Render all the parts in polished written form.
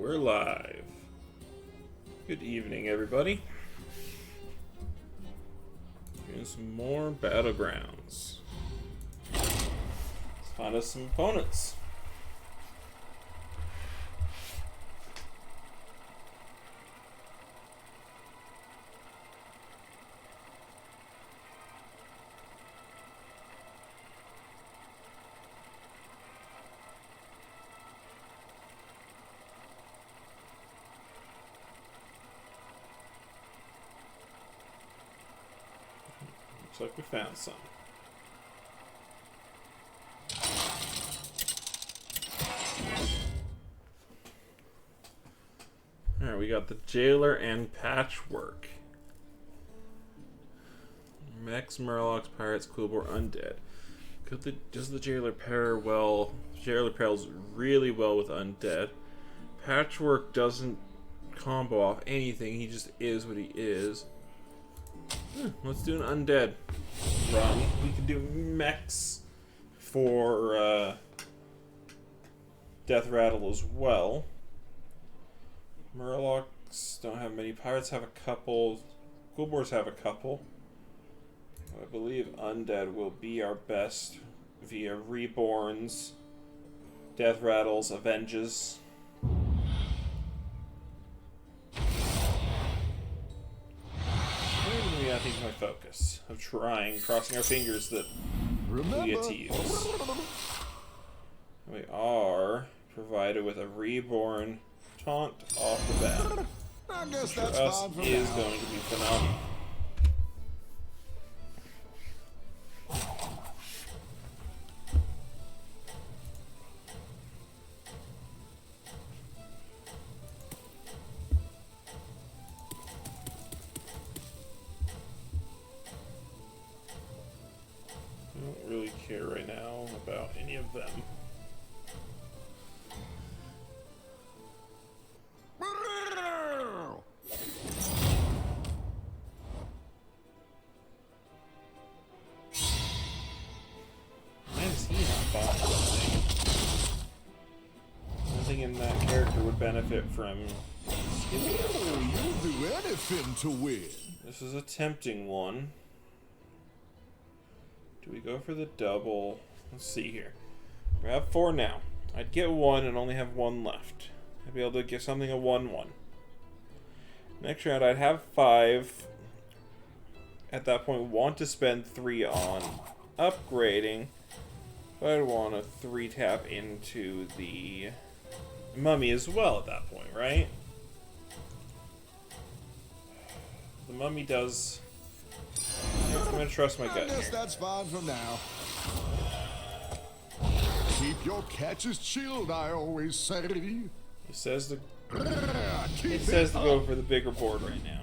We're live. Good evening, everybody. Doing some more Battlegrounds. Let's find us some opponents. Looks like we found some. Alright, we got the Jailer and Patchwork. Mechs, Murlocs, Pirates, Quillbore, Undead. Does the Jailer pair well? Jailer pairs really well with Undead. Patchwork doesn't combo off anything, he just is what he is. Let's do an Undead run. We can do mechs for Death Rattle as well. Murlocs don't have many. Pirates have a couple. Quillbores have a couple. I believe Undead will be our best via Reborns, Death Rattles, Avenges. I think my focus of crossing our fingers that we get to use. We are provided with a Reborn taunt off the bat. I guess for that's us fine is now. going to be phenomenal. I don't really care right now about any of them. Why is he not buying anything? Nothing in that character would benefit from skipping. Oh, you'll do anything to win. This is a tempting one. Do we go for the double? Let's see here. We have 4 now. I'd get 1 and only have 1 left. I'd be able to give something a 1/1. Next round I'd have 5. At that point want to spend 3 on upgrading. But I'd want to 3-tap into the mummy as well at that point, right? The mummy does... I'm gonna trust my gut I guess here. that's fine for now. Keep your catches chilled, I always say. He says to Keep It says to go for the bigger board right now.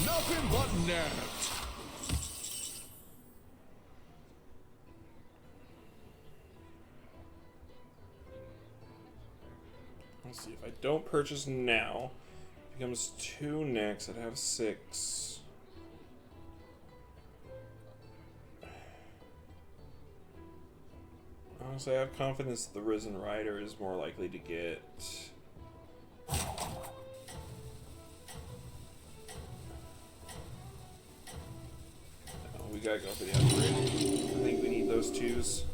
Nothing but net. Let's see, if I don't purchase now, it becomes 2 next, I'd have 6. Honestly, I have confidence that the Risen Rider is more likely to get... Oh, we gotta go for the upgrade. I think we need those 2s.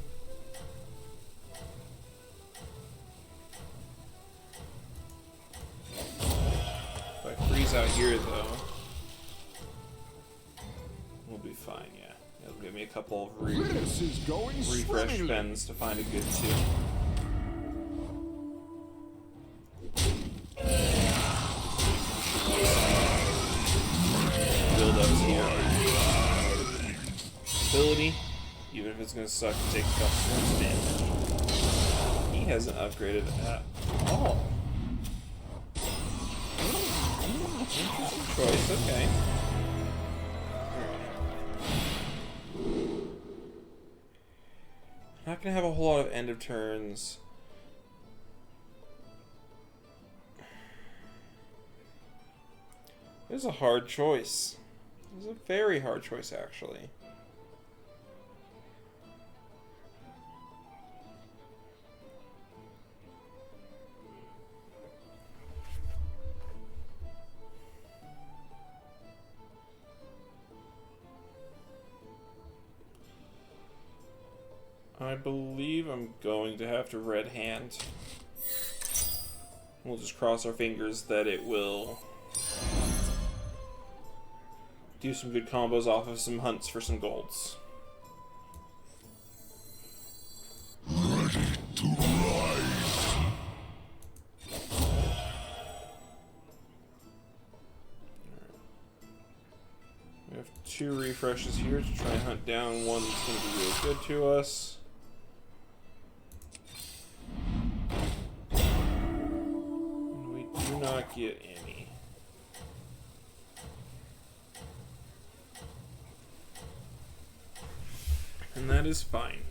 Freeze out here though, we'll be fine. Yeah, it'll give me a couple of This is going refresh swimmingly. spends to find a good 2. Build up here. Ability, even if it's gonna suck to take a couple points damage. He hasn't upgraded at all. Interesting choice, okay. Not gonna have a whole lot of end of turns. It's a hard choice. It's a very hard choice, actually. I believe I'm going to have to red hand. We'll just cross our fingers that it will do some good combos off of some hunts for some golds. Ready to rise. We have 2 refreshes here to try and hunt down one that's going to be really good to us. And we do not get any. And that is fine.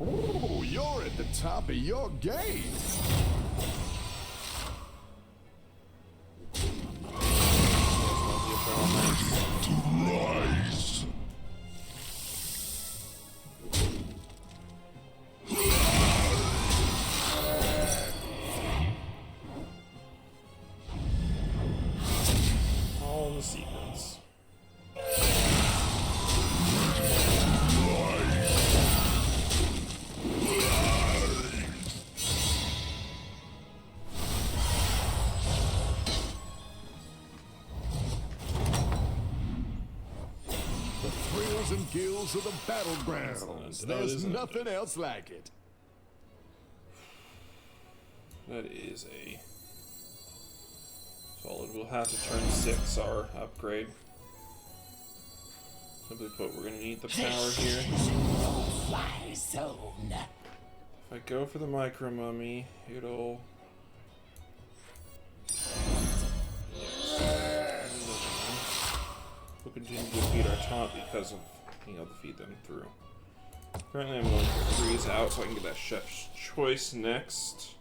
Oh, you're at the top of your game. To rise. All in the sequence. The thrills and gills of the battlegrounds. There's nothing else like it. That is a solid. We'll have to turn 6 our upgrade. Simply put, we're going to need the power here. Fly zone. If I go for the micro mummy, it'll. We'll continue to defeat our taunt because of being able to feed them through. Currently, I'm going to freeze out so I can get that chef's choice next.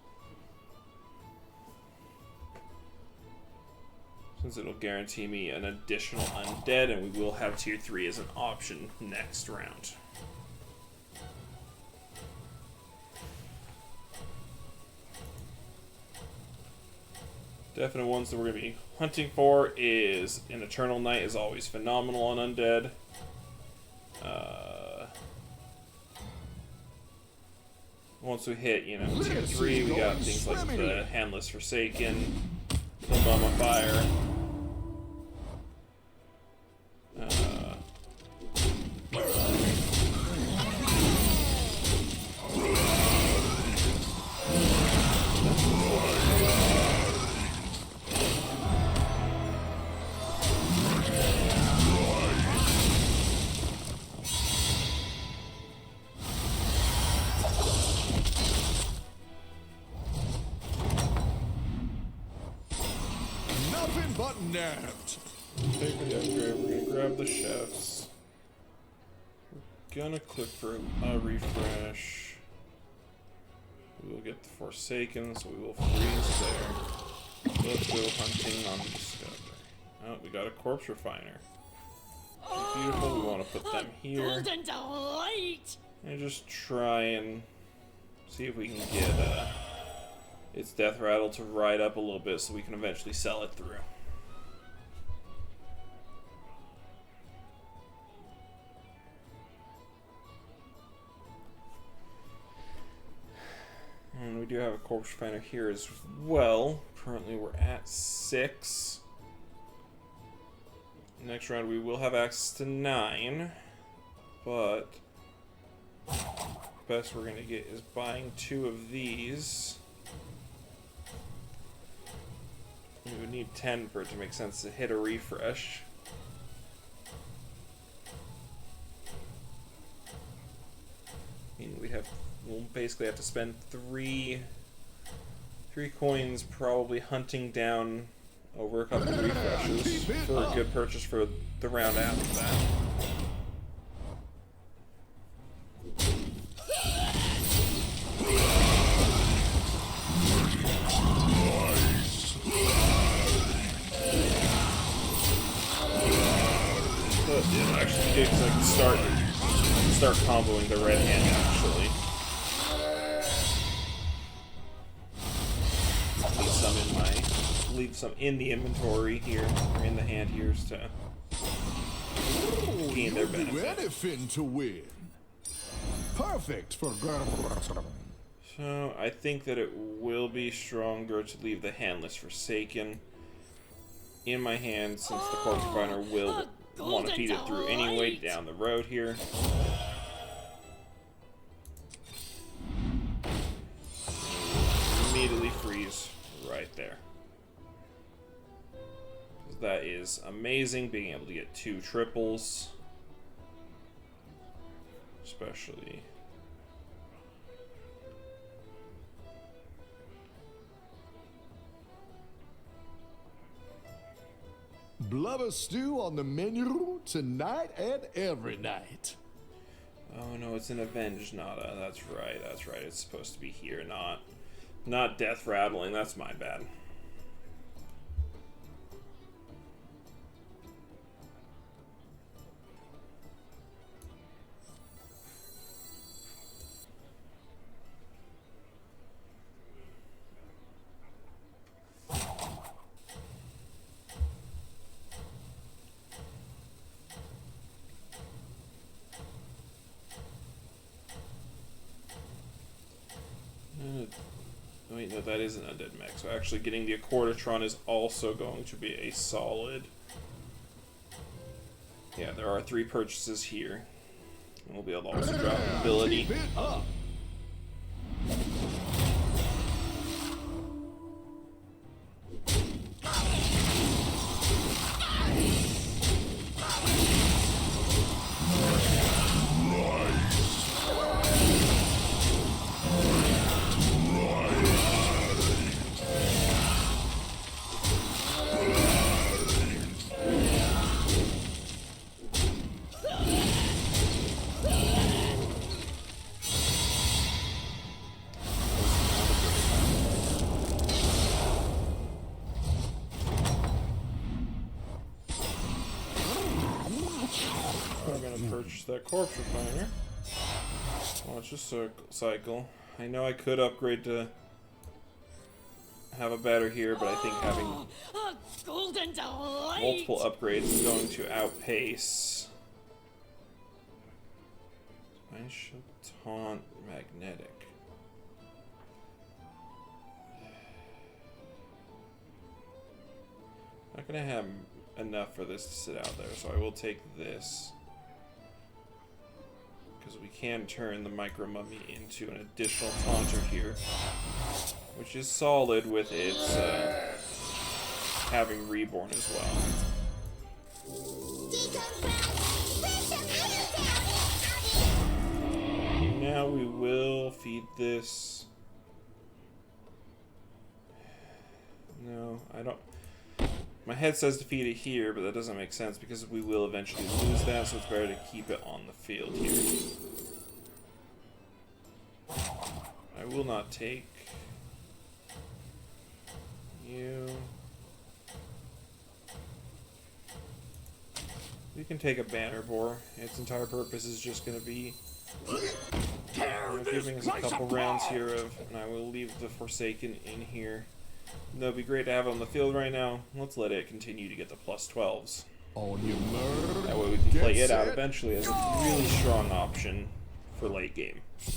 Since it'll guarantee me an additional undead, and we will have tier 3 as an option next round. Definite ones that we're going to be hunting for is an Eternal Knight is always phenomenal on undead. Once we hit, you know, tier 3, we got things like the Handless Forsaken, the Mummifier. Nothing but napped. Take the upgrade, we're gonna grab the chefs. We're gonna click for a refresh. We will get the Forsaken, so we will freeze there. Let's go hunting on Discovery. Oh, we got a Corpse Refiner. Beautiful, we want to put them here. Golden delight. And just try and see if we can get its Death Rattle to ride up a little bit so we can eventually sell it through. And we do have a Corpse Refiner here as well. Currently we're at 6. Next round we will have access to 9. But the best we're going to get is buying 2 of these. We would need 10 for it to make sense to hit a refresh. I mean, we'll basically have to spend three coins probably hunting down over a couple of refreshes for a good purchase for the round after that. But yeah, actually, it's like start comboing the red hand actually. Leave some in the inventory here, or in the hand here, to gain their benefit. Anything to win. Perfect for So I think that it will be stronger to leave the handless Forsaken in my hand, since the Corpse Refiner will want to feed it through anyway down the road here. Immediately freeze right there. That is amazing, being able to get 2 triples. Especially. Blubber stew on the menu tonight and every night. Oh no, it's an Avenge Nada. That's right, that's right. It's supposed to be here, not Death Rattling. That's my bad. Wait, no, that is an Undead Mech. So actually getting the Accordatron is also going to be a solid. Yeah, there are 3 purchases here. And we'll be able to also drop ability. Keep it up. That Corpse Refiner. Watch this cycle. I know I could upgrade to have a better here, but I think having multiple upgrades is going to outpace. I should taunt magnetic. Not gonna have enough for this to sit out there, so I will take this. Because we can turn the Micro Mummy into an additional taunter here, which is solid with its having Reborn as well. Now we will feed this. No, I don't. My head says to feed it here, but that doesn't make sense because we will eventually lose that, so it's better to keep it on the field here. I will not take you. We can take a Banner Boar. Its entire purpose is just going to be giving us a couple rounds here of, and I will leave the Forsaken in here. That would be great to have it on the field right now. Let's let it continue to get the +12s. On your murder. That way we can play it out eventually as a really strong option for late game. It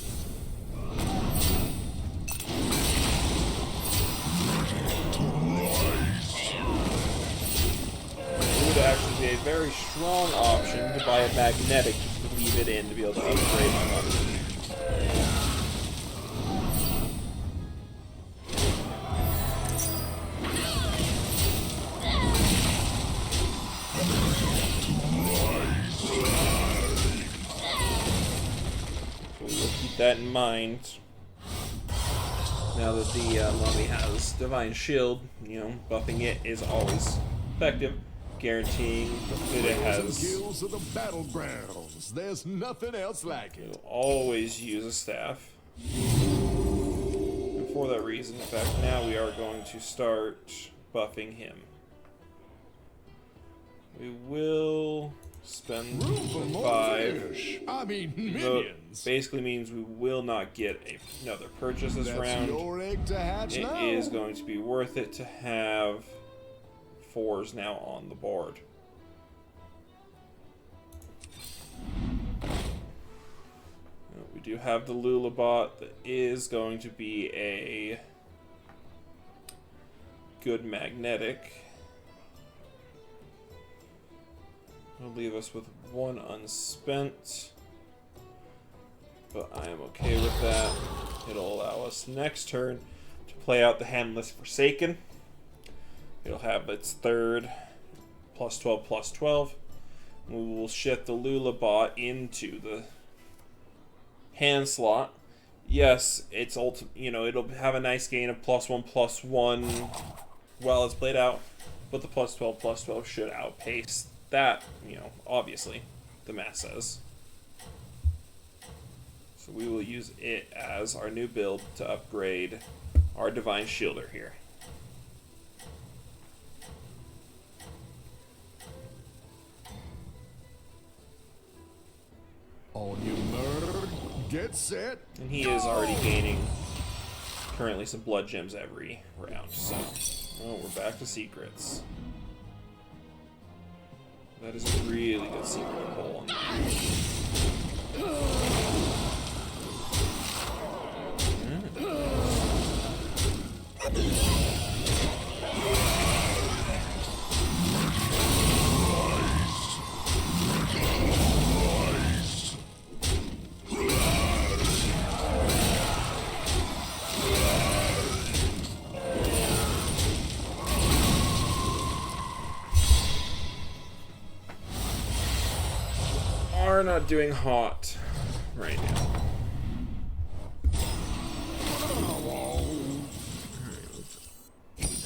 would actually be a very strong option to buy a magnetic to leave it in to be able to upgrade my money. That in mind. Now that the mummy has Divine Shield, you know, buffing it is always effective, guaranteeing that it has. Guilds of the battlegrounds. There's nothing else like it. It'll always use a staff. And for that reason, in fact, now we are going to start buffing him. We will spend Room for 5. fish. I mean, So minions. basically means we will not get another purchase this That's round. your egg to hatch It now. is going to be worth it to have 4s now on the board. We do have the Lulabot that is going to be a good magnetic. It'll leave us with 1 unspent, but I am okay with that. It'll allow us next turn to play out the Handless Forsaken. It'll have its third +12/+12. We will shift the Lulabot into the hand slot. Yes, it's it'll have a nice gain of +1/+1 while it's played out, but the +12/+12 should outpace that, obviously, the math says. So we will use it as our new build to upgrade our Divine Shielder here. On your murder, get set. And he is already gaining currently some blood gems every round, so we're back to secrets. That is a really good secret to pull on are not doing hot right now.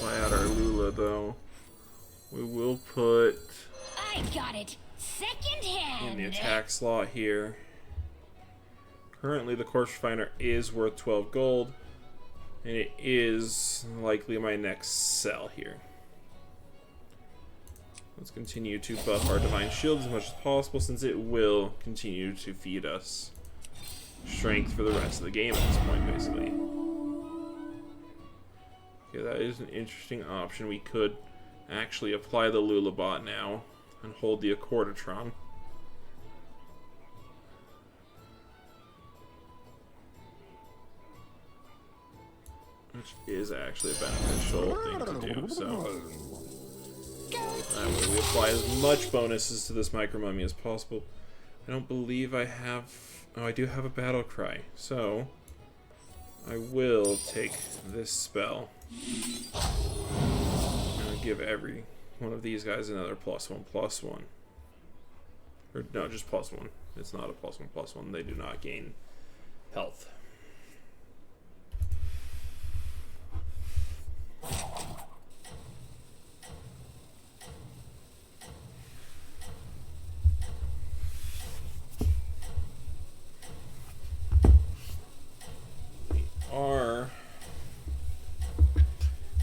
Buy out our Lula though. We will put I got it. Second hand. in the attack slot here. Currently the Corpse Refiner is worth 12 gold, and it is likely my next sell here. Let's continue to buff our Divine Shield as much as possible, since it will continue to feed us strength for the rest of the game at this point, basically. Okay, that is an interesting option. We could actually apply the Lulabot now and hold the Accordatron. Which is actually a beneficial thing to do, so that way we apply as much bonuses to this Micro Mummy as possible. I don't believe I have... Oh, I do have a Battle Cry, so I will take this spell. And I'll give every one of these guys another +1/+1. Or no, just +1. It's not a +1/+1. They do not gain health.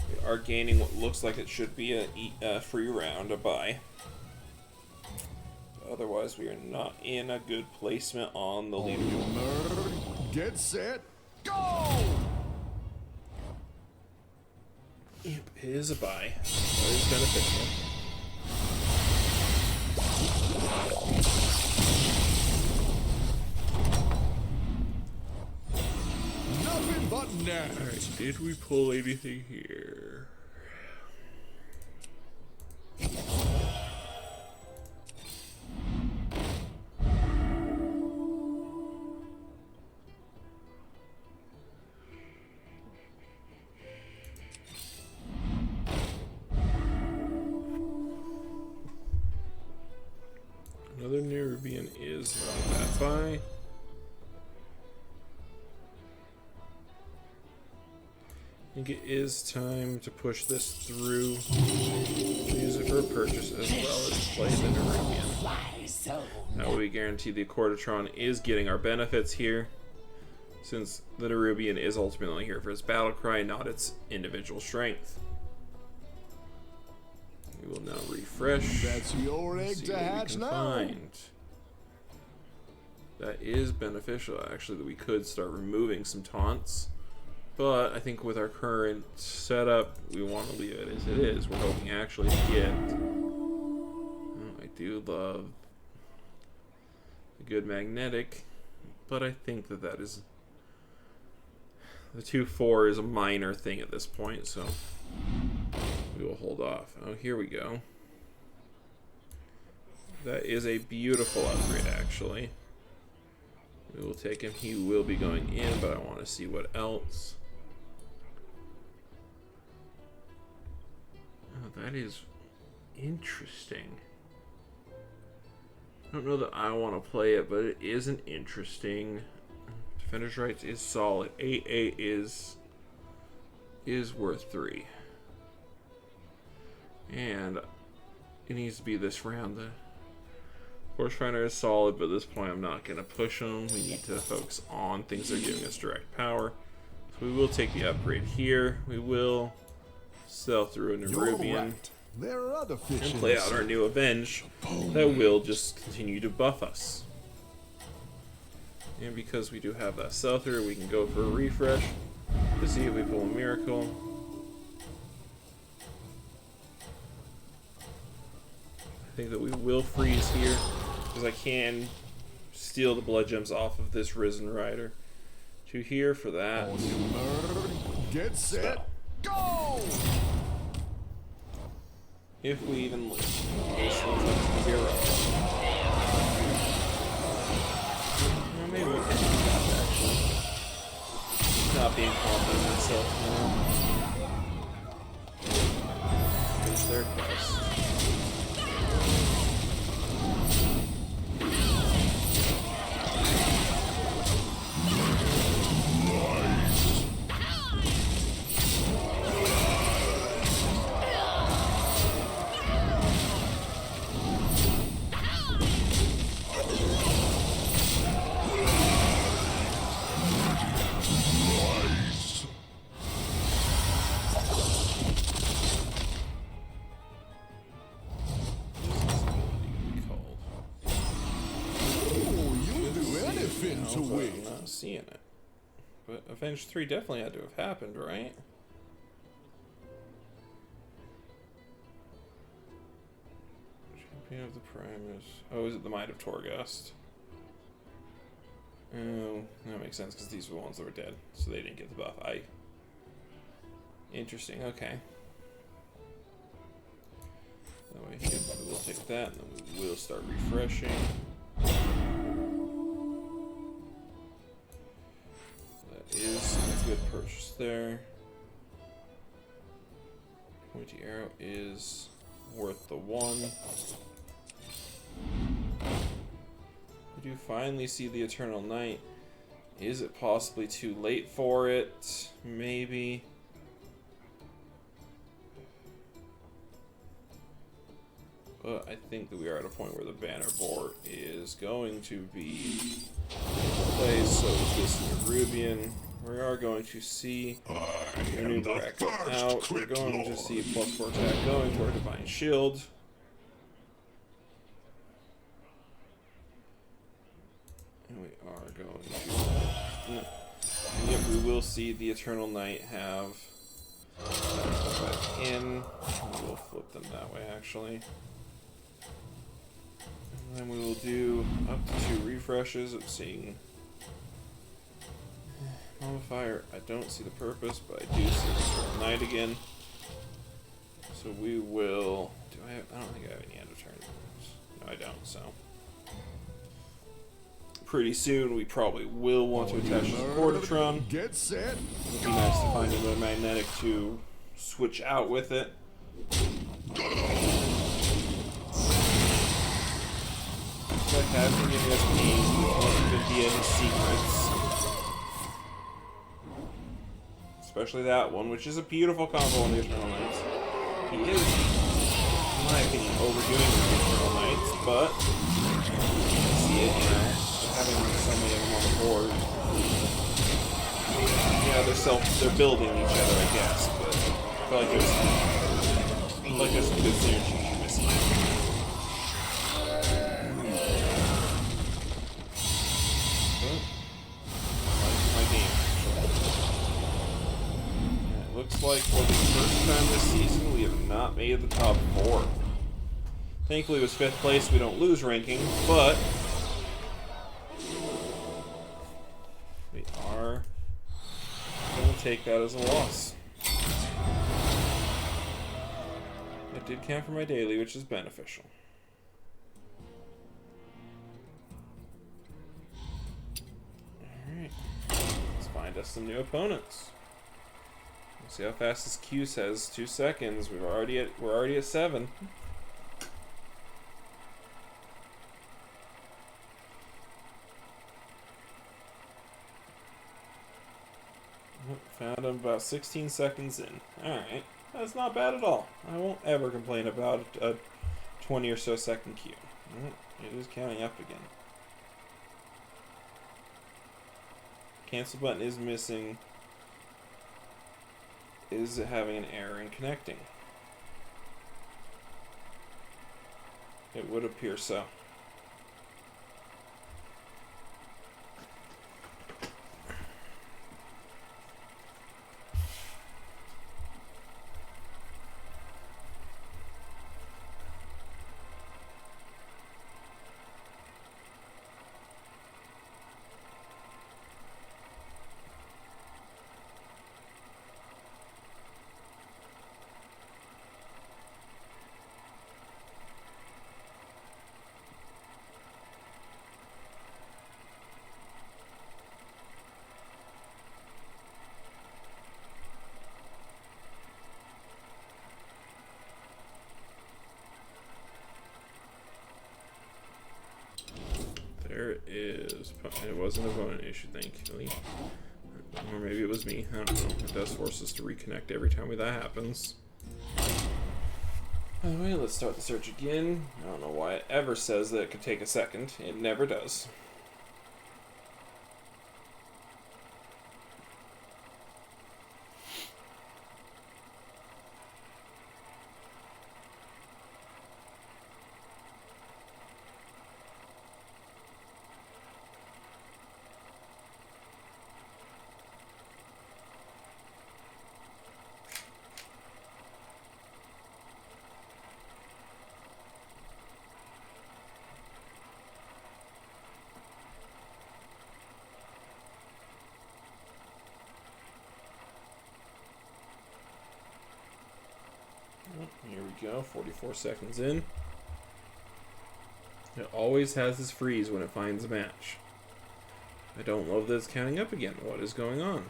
We are gaining what looks like it should be a free round, a buy. Otherwise, we are not in a good placement on the leaderboard. Murder, get set, go! Yep, it is a buy. That is beneficial. Nothing but net. Alright, did we pull anything here? Another Nerubian is not a bad buy. think it is time to push this through. Use it for a purchase as well as play the Nerubian. That way we guarantee the Accordatron is getting our benefits here, since the Nerubian is ultimately here for its battle cry, not its individual strength. We will now refresh. That's your egg to hatch now. Find. That is beneficial, actually, that we could start removing some taunts. But I think with our current setup, we want to leave it as it is. We're hoping actually to get... Oh, I do love a good magnetic, but I think that that is... The 2-4 is a minor thing at this point, so we will hold off. Oh, here we go. That is a beautiful upgrade, actually. We will take him. He will be going in, but I want to see what else. Oh, that is interesting. I don't know that I want to play it, but it is an interesting... Defender's Rights is solid. 8/8 is worth 3. And it needs to be this round. The Force Finder is solid, but at this point I'm not going to push them. We need to focus on things that are giving us direct power. So we will take the upgrade here. We will sell through a Nerubian. There are other fish And play out our new Avenge that will just continue to buff us. And because we do have that sell through, we can go for a refresh to see if we pull a miracle. I think that we will freeze here, because I can steal the blood gems off of this Risen Rider. To here for that. Get set, go! If we even lose. This looks like it's gonna be a rough. Well, maybe we can do that, actually. Not being confident in myself, you know. It's their quest. I'm not seeing it. But Avenge 3 definitely had to have happened, right? Champion of the Primus. Oh, is it the Might of Torghast? Oh, that makes sense because these were the ones that were dead, so they didn't get the buff. Interesting, okay. That way, we'll take that, and then we will start refreshing. Is a good purchase there. Pointy arrow is worth the 1. We do finally see the Eternal Night. Is it possibly too late for it? Maybe. But I think that we are at a point where the banner board is going to be placed. So this Nerubian, we are going to see a new bracket out. We're going to see +4 attack going to our Divine Shield. And we are going to... No. And yet we will see the Eternal Night have... back in. We'll flip them that way, actually. And then we will do up to 2 refreshes of seeing Modifier. I don't see the purpose, but I do see the Eternal Night again. So we will... I don't think I have any end of turn. No, I don't, so... Pretty soon, we probably will want to attach the Accordatron. Get set. It would be nice to find another magnetic to switch out with it. It's like having an ESP with one of the DNA secrets. especially that one, which is a beautiful combo on the Eternal Knights. He is, in my opinion, overdoing the Eternal Knights, but I see it, you know, having so many of them on the board. Yeah, they're building each other, I guess, but I feel like there's some good synergy missing. Looks like for the first time this season, we have not made the top 4. Thankfully, with 5th place, we don't lose ranking, but we are going to take that as a loss. It did count for my daily, which is beneficial. Alright, let's find us some new opponents. See how fast this queue says. 2 seconds. We're already at 7. Found him about 16 seconds in. Alright. That's not bad at all. I won't ever complain about a 20 or so second queue. It is counting up again. Cancel button is missing. Is having an error in connecting. It would appear so. There is. It wasn't a opponent issue, thankfully. Or maybe it was me. I don't know. It does force us to reconnect every time that happens. By the way, let's start the search again. I don't know why it ever says that it could take a second. It never does. Here we go, 44 seconds in. It always has this freeze when it finds a match. I don't love that it's counting up again. What is going on?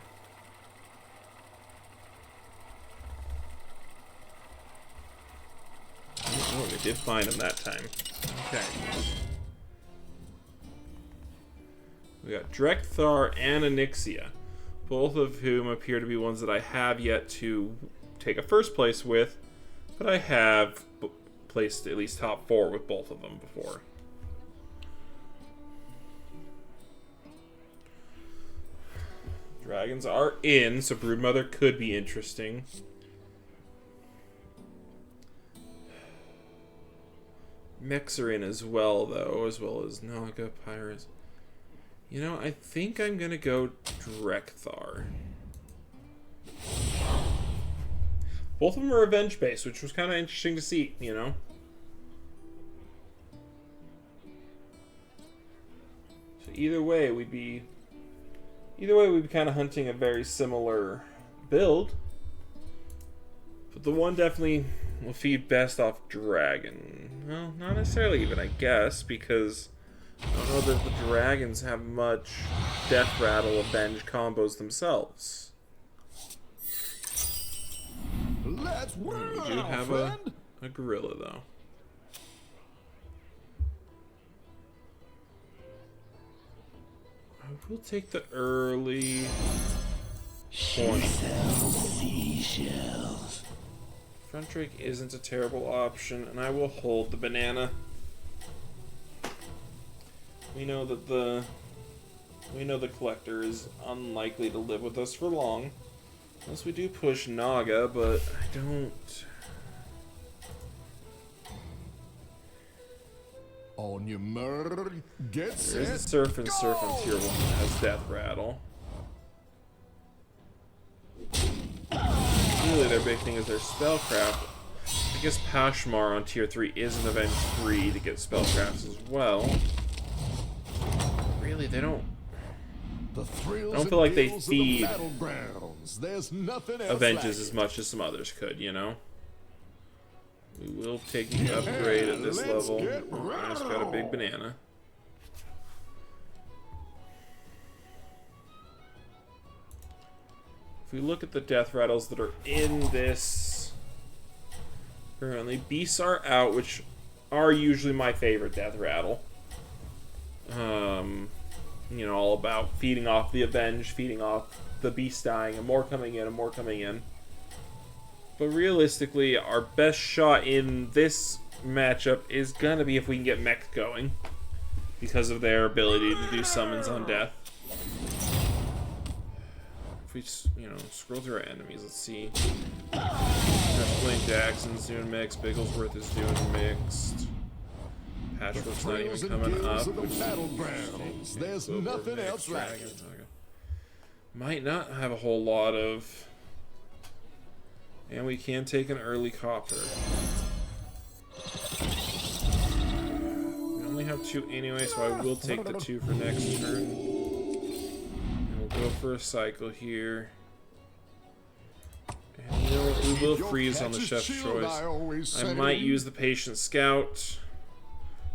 Oh, we did find him that time. Okay. We got Drekthar and Onyxia, both of whom appear to be ones that I have yet to take a first place with, but I have placed at least top 4 with both of them before. Dragons are in, so Broodmother could be interesting. Mechs are in as well, though, as well as Naga, Pirates. You know, I think I'm gonna go Drekthar. Both of them are revenge-based, which was kind of interesting to see, you know? So either way, we'd be kind of hunting a very similar build. But the one definitely will feed best off Dragon. Well, not necessarily even, I guess, because I don't know that the Dragons have much Death Rattle Avenge combos themselves. Let's We do have a gorilla, though. I will take the early. coin. Front Drake isn't a terrible option, and I will hold the banana. We know that the collector is unlikely to live with us for long. Unless we do push Naga, but I don't. On your murder, get set. There's a Surf and Surf in tier 1 that has Death Rattle. Really, their big thing is their Spellcraft. I guess Pashmar on tier 3 is an Avenge 3 to get Spellcrafts as well. Really, they don't. The thrills I don't feel like they and feed thrills of the battlegrounds. There's nothing else Avenges like as much as some others could, you know? We will take the upgrade at this level. I just got a big banana. If we look at the death rattles that are in this currently, beasts are out, which are usually my favorite death rattle. You know, all about feeding off the Avenge, feeding off the beast dying, and more coming in and more coming in. But realistically, our best shot in this matchup is gonna be if we can get mech going, because of their ability to do summons on death. If we, you know, scroll through our enemies, let's see. Blaine Jackson's doing mixed, Bigglesworth is doing mixed. Patchwork's not even coming up. There's nothing else like it. Might not have a whole lot of. And we can take an early copper. We only have 2 anyway, so I will take the 2 for next turn. And we'll go for a cycle here. And you know what? We will freeze on the Chef's Choice. I might use the Patient Scout.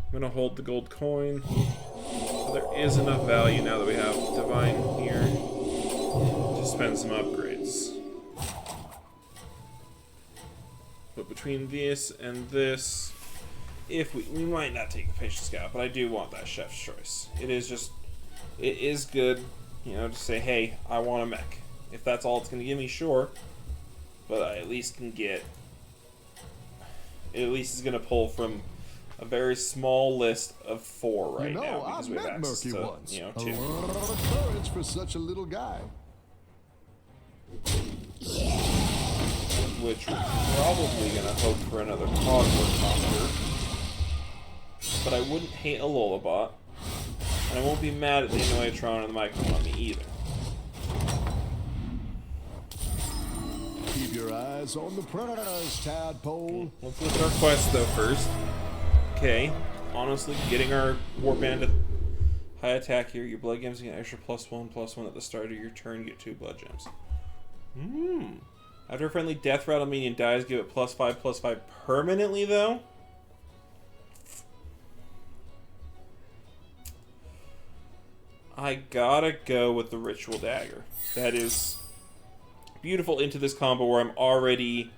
I'm going to hold the gold coin. So there is enough value now that we have Divine here to spend some upgrades. But between this and this, if we might not take a Patient Scout, but I do want that Chef's Choice. It is good, you know, to say, hey, I want a mech. If that's all it's going to give me, sure. But I at least can get, it at least is going to pull from a very small list of 4 right now, because we have access to, you know, 2. A lot of courage for such a little guy. Which we're probably going to hope for another Cogwork Copter. But I wouldn't hate a Lullabot. And I won't be mad at the Annoyatron and the Micro on me either. Keep your eyes on the prize, Tadpole. Let's look at our quest though first. Okay, honestly, getting our Warband to high attack here, your blood gems get an extra +1/+1 at the start of your turn, you get 2 blood gems. After a friendly death rattle minion dies, give it +5/+5 permanently though? I gotta go with the Ritual Dagger. That is beautiful into this combo where I'm already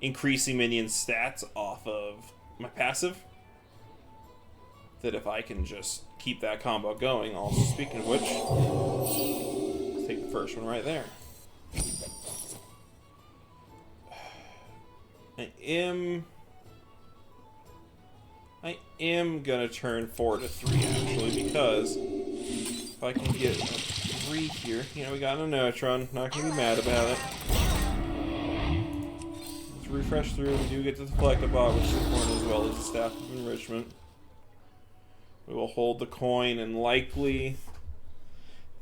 increasing minion stats off of my passive. That if I can just keep that combo going, also speaking of which, let's take the first one right there. I am gonna turn 4 to 3 actually, because if I can get a 3 here, you know, we got an Neutron, not gonna be mad about it. Let's refresh through, we do get to the Collectabot, which is important as well as the Staff of Enrichment. We will hold the coin, and likely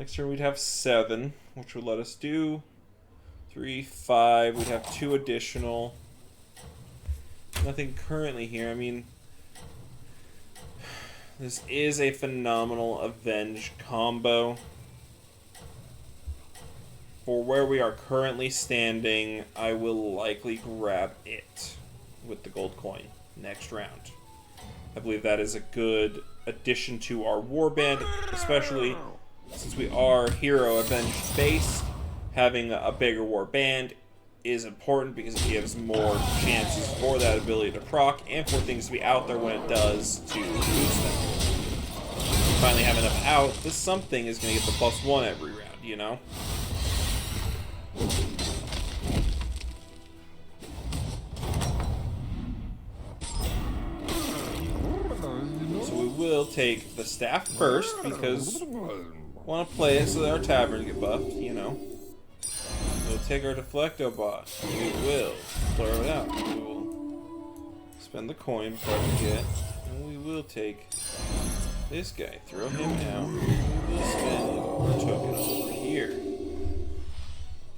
next turn we'd have 7, which would let us do 3, 5, we'd have 2 additional. Nothing currently here. I mean, this is a phenomenal Avenge combo. For where we are currently standing, I will likely grab it with the gold coin next round. I believe that is a good addition to our warband, especially since we are hero Avenge based. Having a bigger warband is important because it gives more chances for that ability to proc and for things to be out there when it does to boost them. Finally have enough out, this something is going to get the +1 every round, you know? So we will take the staff first because we want to play it so that our tavern get buffed, you know. We'll take our Deflecto bot. We will throw it out. We will spend the coin before I forget. And we will take this guy, throw him out. We will spend our token over here.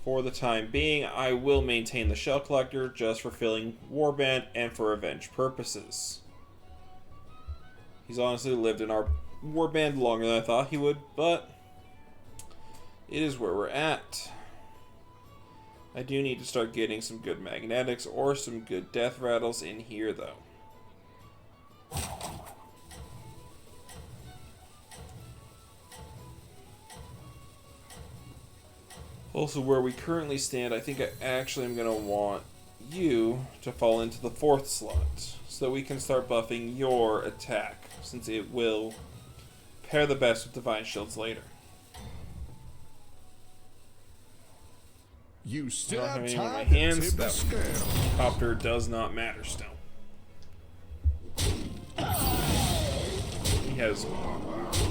For the time being, I will maintain the Shell Collector just for filling Warband and for revenge purposes. He's honestly lived in our Warband longer than I thought he would, but it is where we're at. I do need to start getting some good magnetics or some good death rattles in here, though. Also, where we currently stand, I think I actually am going to want you to fall into the 4th slot so that we can start buffing your attack, since it will pair the best with Divine Shields later. You still I don't have have any in my time to hands. tip the That scale. copter does not matter still.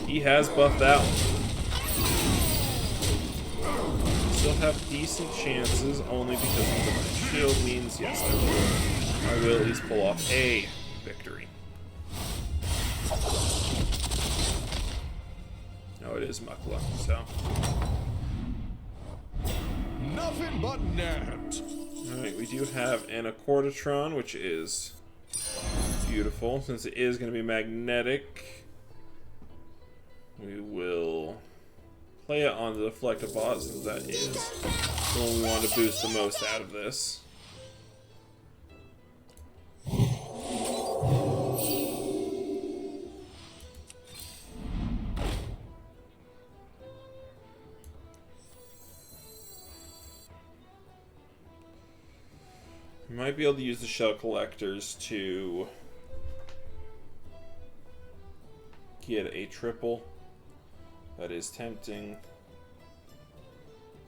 He has buffed that one. Still have decent chances only because of the Divine Shield means yes, I will at least pull off a victory. No, it is Muckluck, so. Nothing but net. Alright, we do have an Accordatron, which is beautiful. Since it is going to be magnetic, we will play it on the Deflecto bot, since that is the one we want to boost the most out of this. We might be able to use the Shell Collectors to get a triple. That is tempting.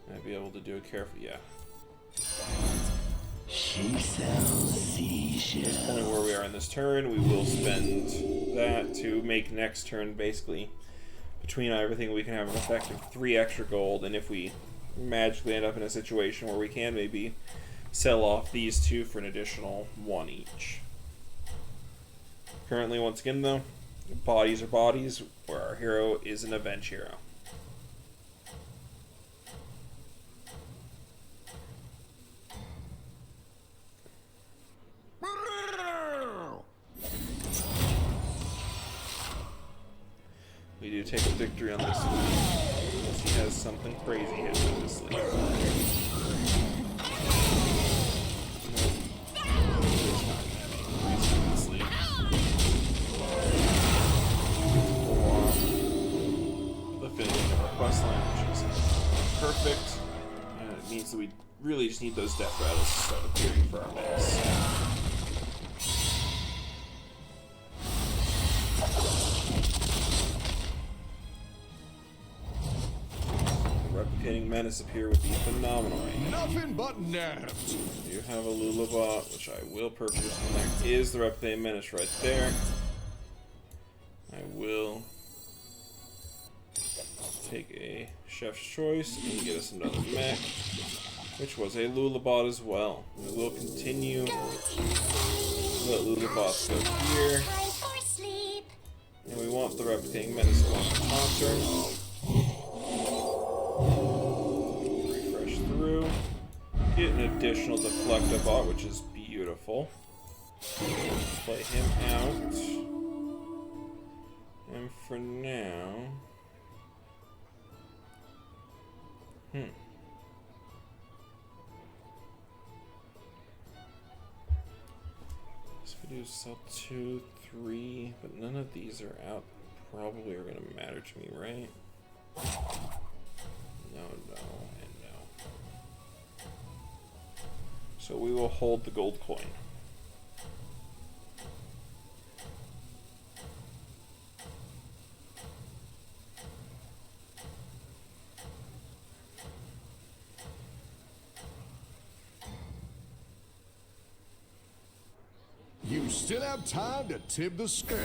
Might be able to do it carefully, yeah. She sells seashells. Depending where we are in this turn, we will spend that to make next turn basically between everything we can have an effect of 3 extra gold, and if we magically end up in a situation where we can maybe sell off these 2 for an additional 1 each. Currently, once again though, bodies are bodies, where our hero is an avenge hero. We do take a victory on this one, unless he has something crazy happening in his sleep. Questline, which is perfect, and it means that we really just need those death rattles to start appearing for our mix. Replicating Menace appear would be phenomenal right now. Nothing but net. You have a Lulabot, which I will purchase, and there is the Replicating Menace right there. I will take a Chef's Choice and get us another mech, which was a Lulabot as well. We will continue to let Lulabots go here. Time for sleep. And we want the Replicating Menace to launch a concert. Refresh through. Get an additional Deflecto bot, which is beautiful. Play him out. And for now... So we do sell 2, 3, but none of these are out. Probably are going to matter to me, right? No, no, and no. So we will hold the gold coin. You still have time to tip the scale.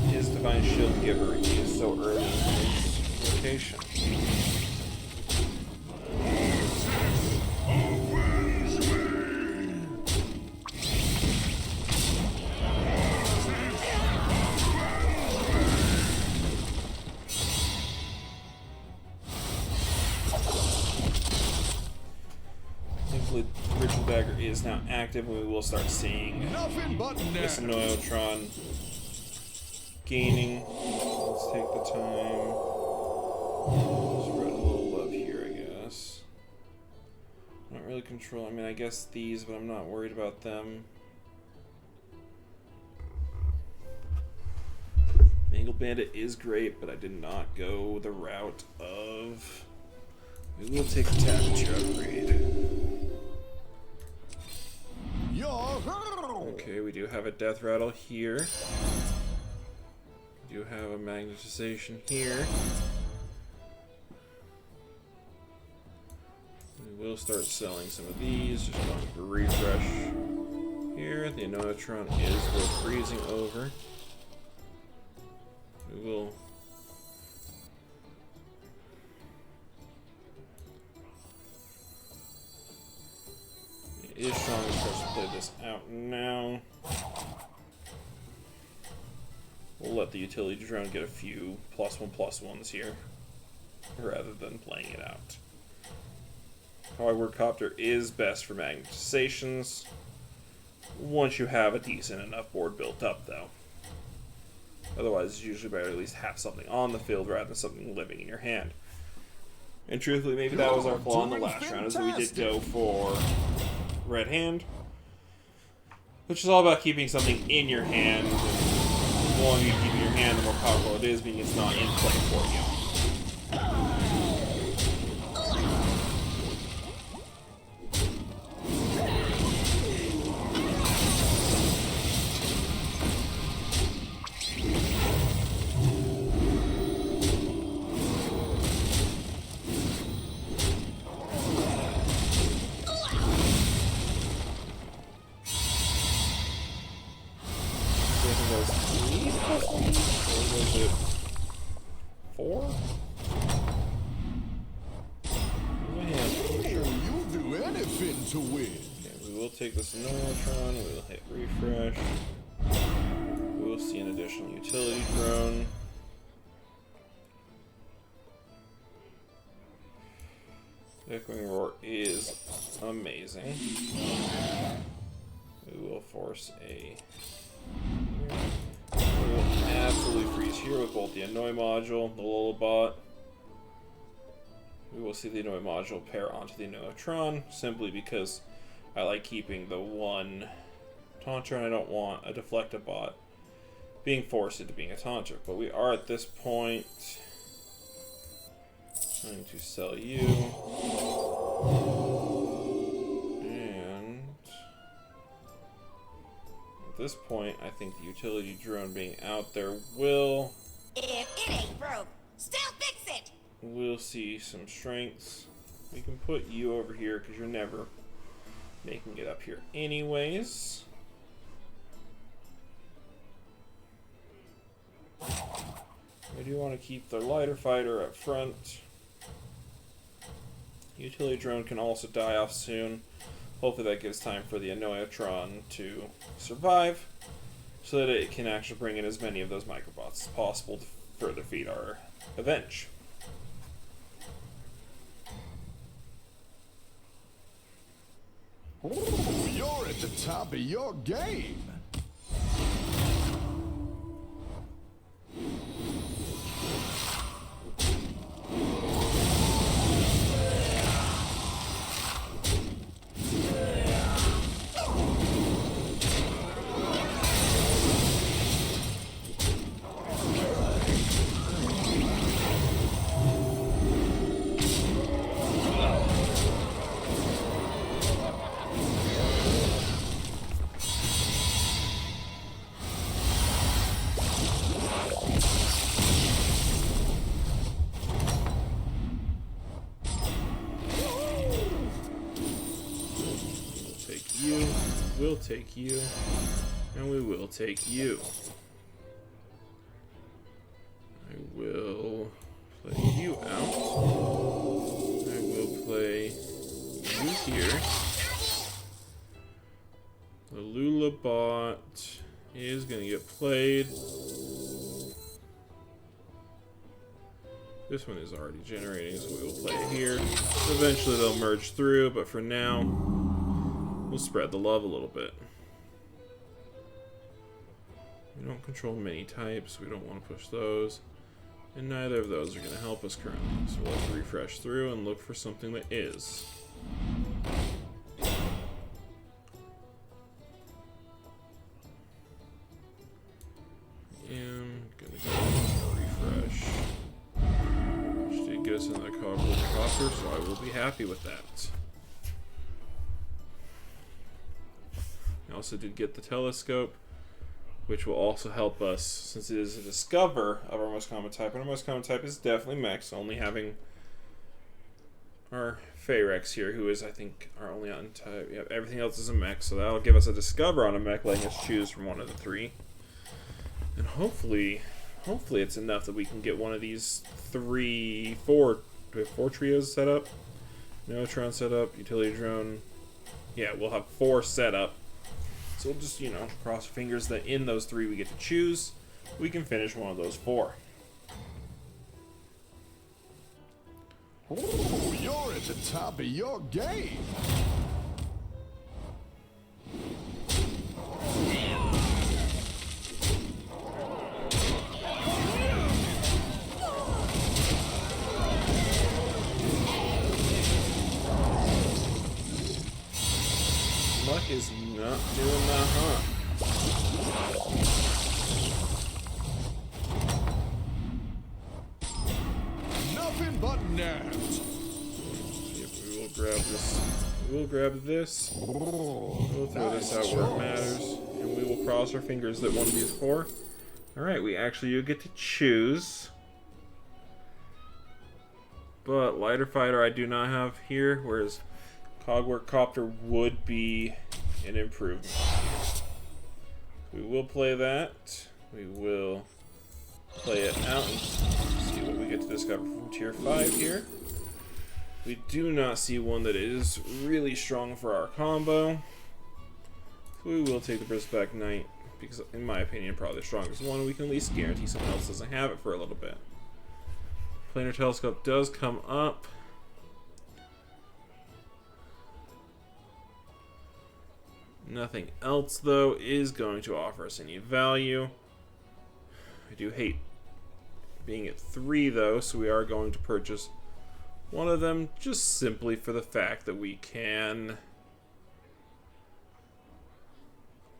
His Divine Shield Giver, he is so early in his rotation. Ritual Dagger is now active, and we will start seeing Nothing but this net. Noyotron gaining. Let's take the time. Spread a little love here, I guess. Not really control. I mean, I guess these, but I'm not worried about them. Mangle Bandit is great, but I did not go the route of. We will take the Tabature upgrade. Okay, we do have a Death Rattle here. We do have a Magnetization here. We will start selling some of these, just going for refresh here. The Noyotron is worth freezing over. We will. It is strong for us to play this out now. We'll let the utility drone get a few +1/+1s here, rather than playing it out. Hardware Copter is best for magnetizations, once you have a decent enough board built up, though. Otherwise, it's usually better to at least have something on the field rather than something living in your hand. And truthfully, maybe that was our flaw in the last round, is that we did go for Red Hand, which is all about keeping something in your hand. And the longer you keep it in your hand, the more powerful it is, meaning it's not in play for you. To win. Okay, we will take this Noyotron, we will hit refresh. We will see an additional utility drone. Echoing Roar is amazing. We will force a. We will absolutely freeze here with both the Annoy module, the Lullabot. We will see the Annoy module pair onto the Noyotron, simply because I like keeping the one Taunter and I don't want a Deflectabot being forced into being a Taunter. But we are at this point trying to sell you. And at this point, I think the utility drone being out there will. If it ain't broke, still fix it! We'll see some strengths. We can put you over here because you're never making it up here anyways. We do want to keep the lighter fighter up front. Utility drone can also die off soon. Hopefully that gives time for the Noyotron to survive, so that it can actually bring in as many of those microbots as possible to further feed our Avenge. You're at the top of your game. take you. And we will take you. I will play you out. I will play you here. The Lula bot is going to get played. This one is already generating, so we will play it here. Eventually they'll merge through, but for now, we'll spread the love a little bit. We don't control many types, we don't want to push those. And neither of those are going to help us currently. So let's refresh through and look for something that is. And gonna go refresh. Which did get us another cogwheel copter, so I will be happy with that. I also did get the telescope, which will also help us since it is a discover of our most common type. And our most common type is definitely mechs, only having our Pharax here, who is, I think, our only on type. Yeah, everything else is a mech, so that'll give us a discover on a mech, letting us choose from one of the three. And hopefully it's enough that we can get one of these four. Do we have 4 trios set up? Neutron set up, utility drone. Yeah, we'll have 4 set up. So we'll just, cross our fingers that in those 3 we get to choose, we can finish one of those 4. Oh, you're at the top of your game. Luck is not doing that hot. Nothing but net. Yep, we will grab this. We will grab this. We'll throw this out where it matters. And we will cross our fingers that one of these 4. Alright, you get to choose. But Lighter Fighter I do not have here, whereas Cogwork Copter would be an improvement. We will play that. We will play it out and see what we get to discover from Tier 5 here. We do not see one that is really strong for our combo. So we will take the Brisback Knight, because in my opinion probably the strongest one. We can at least guarantee someone else doesn't have it for a little bit. Planar Telescope does come up. Nothing else, though, is going to offer us any value. I do hate being at 3, though, so we are going to purchase one of them just simply for the fact that we can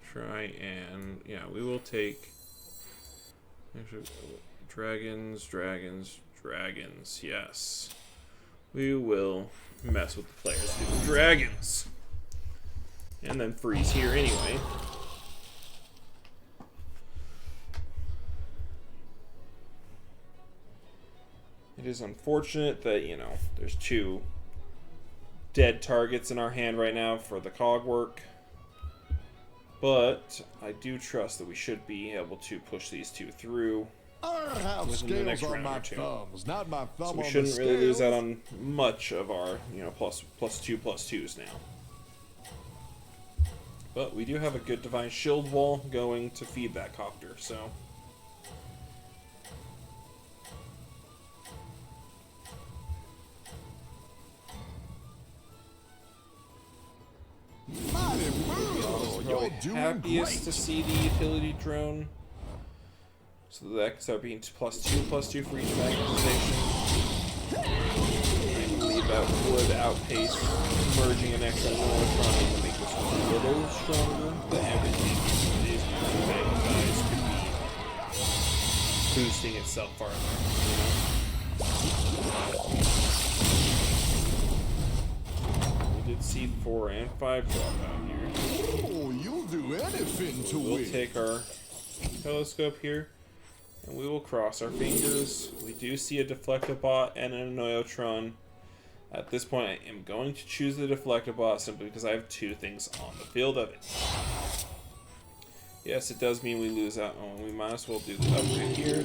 try and, yeah, we will take actually, dragons, yes. We will mess with the players who do dragons. And then freeze here anyway. It is unfortunate that, there's 2 dead targets in our hand right now for the cogwork. But I do trust that we should be able to push these 2 through within the next round or 2. Not my thumb So we on shouldn't the really lose scales. out on much of our, +2/+2s now. But we do have a good Divine Shield wall going to feed that copter, so. Mighty Moon, you're doing Happiest great. to see the utility drone. So that can start being +2/+2 for each magnetization. I believe that would outpace merging an extra Neutron to make this one a little stronger. But everything is magnetized could be boosting itself farther, We did see 4 and 5 drop out here. Oh, you'll do anything to We'll win. take our telescope here, and we will cross our fingers. We do see a Deflectobot and an Neutron At this point, I am going to choose the Deflector bot simply because I have 2 things on the field of it. Yes, it does mean we lose out. Oh, we might as well do the upgrade here.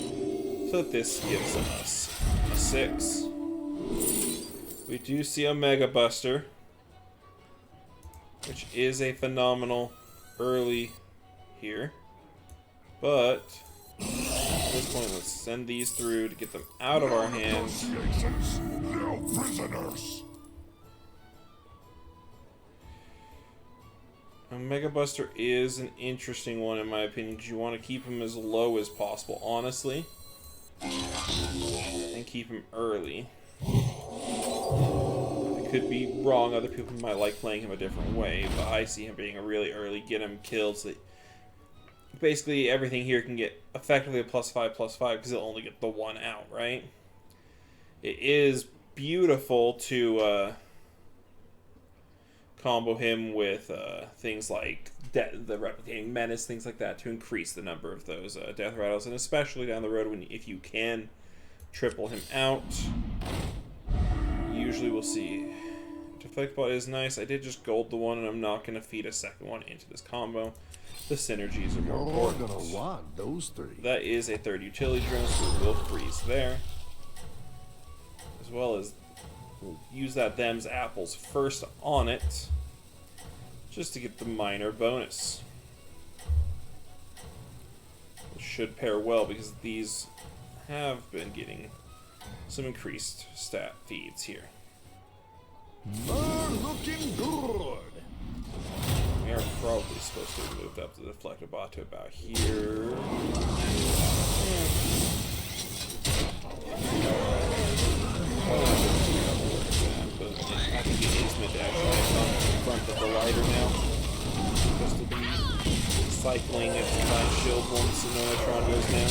So that this gives us a 6. We do see a Mega Buster, which is a phenomenal early here. But at this point, let's send these through to get them out of our hands. No prisoners. A Mega Buster is an interesting one in my opinion, because you want to keep him as low as possible, honestly, and keep him early. I could be wrong, other people might like playing him a different way, but I see him being a really early, get him killed, so that basically everything here can get effectively a +5/+5, because he'll only get the 1 out, right? It is beautiful to combo him with things like the Replicating Menace, things like that, to increase the number of those death rattles, and especially down the road if you can triple him out. Usually we'll see. Deflect Ball is nice. I did just gold the one, and I'm not going to feed a second one into this combo. The synergies are more important. You're gonna want those 3. That is a 3rd utility drone, so we will freeze there. As well as we'll use that them's apples first on it, just to get the minor bonus. Which should pair well, because these have been getting some increased stat feeds here. Looking good. We are probably supposed to have moved up the Deflector bot to about here. But I think it is meant to actually have on in front of the lighter now. It's supposed to be cycling its time shield once the Neutron goes down.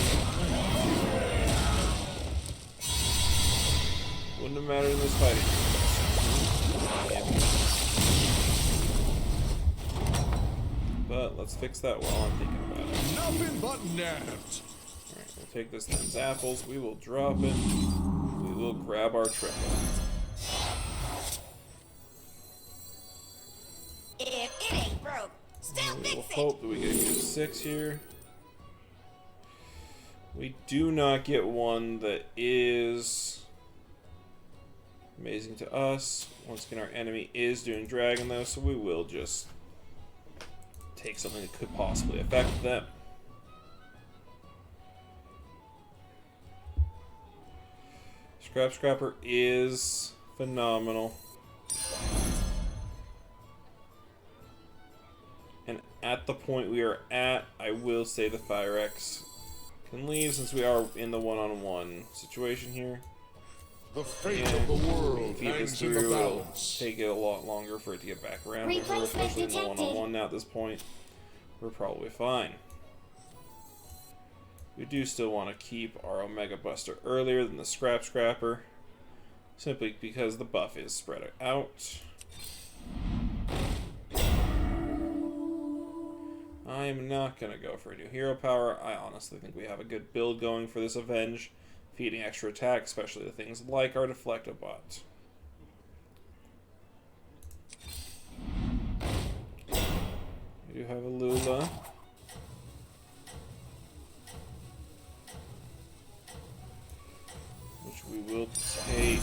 Wouldn't have mattered in this fighting. But let's fix that while I'm thinking about it. Nothing but net. Alright, we'll take this them's apples, we will drop it, we will grab our triple. If it ain't broke, still We fix will it. hope that we get a good 6 here. We do not get one that is amazing to us. Once again, our enemy is doing dragon though, so we will just take something that could possibly affect them. Scrapper is phenomenal. And at the point we are at, I will say the Fire X can leave, since we are in the one-on-one situation here. The fate of the world Feed this hangs in the through, it'll balance. take it a lot longer for it to get back around. But we're especially in the one-on-one now at this point, we're probably fine. We do still want to keep our Omega Buster earlier than the Scrapper, simply because the buff is spread out. I am not going to go for a new hero power. I honestly think we have a good build going for this Avenge, feeding extra attack, especially the things like our Deflectobot. We do have a Lula. Which we will take.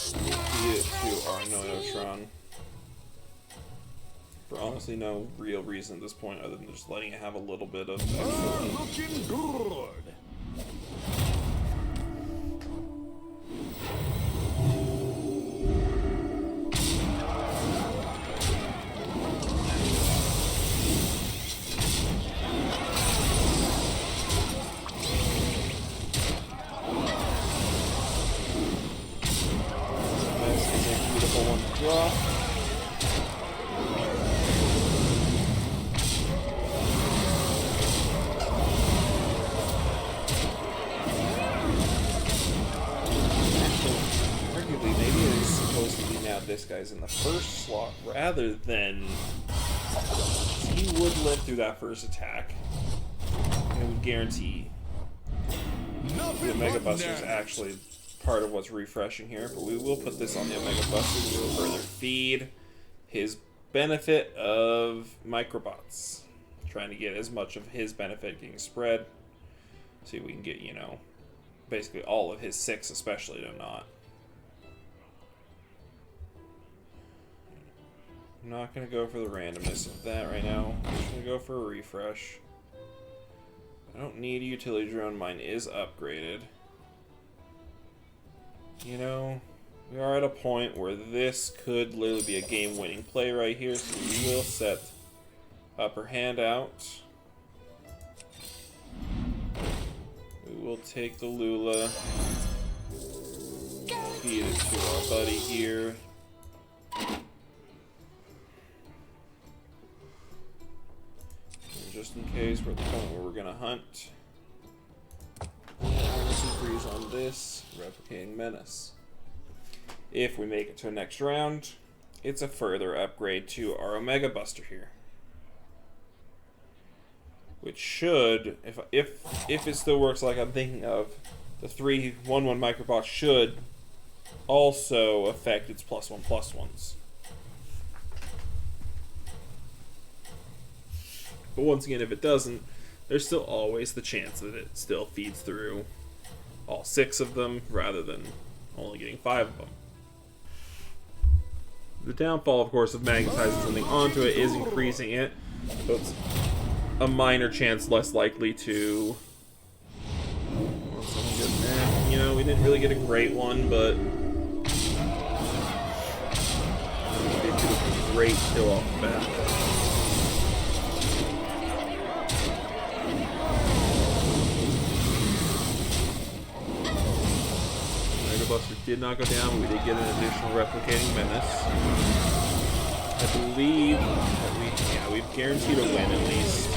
Feed it to our Neutron. For honestly no real reason at this point other than just letting it have a little bit of extra. Looking good. This is a beautiful one to draw. Arguably, maybe it is supposed to be now this guy's in the first slot rather than he would live through that first attack. it would guarantee the Omega Buster is actually part of what's refreshing here, but we will put this on the Omega Buster to further feed his benefit of microbots. Trying to get as much of his benefit getting spread. See if we can get, you know, basically all of his 6 especially to not. I'm not going to go for the randomness of that right now. I'm just going to go for a refresh. I don't need a utility drone. Mine is upgraded. You know, we are at a point where this could literally be a game-winning play right here, so we will set upper hand out. We will take the Lula, feed it to our buddy here. And just in case we're at the point where we're gonna hunt. Freeze on this, replicating menace. If we make it to a next round, it's a further upgrade to our Omega Buster here. Which should, if it still works like I'm thinking of, the 3/1/1 microbot should also affect its +1/+1s. But once again, if it doesn't, there's still always the chance that it still feeds through all 6 of them rather than only getting 5 of them. The downfall, of course, of magnetizing something onto it is increasing it, so it's a minor chance less likely to. Well, someone good. You know, we didn't really get a great one, but we did get a great kill off the bat. Mega Buster did not go down, but we did get an additional replicating menace. I believe that we've guaranteed a win at least.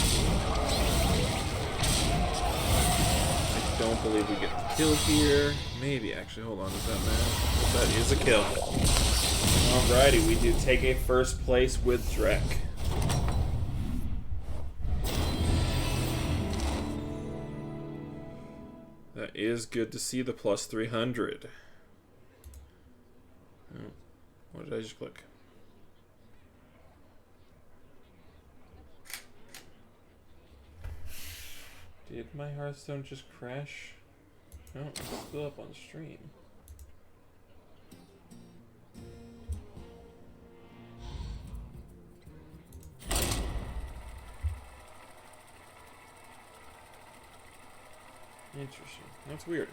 I don't believe we get the kill here. Maybe, actually, hold on, does that matter? That is a kill. Alrighty, we do take a first place with Drek. That is good to see, the +300. Oh, what did I just click? Did my Hearthstone just crash? No, it's still up on stream. Interesting. That's weird.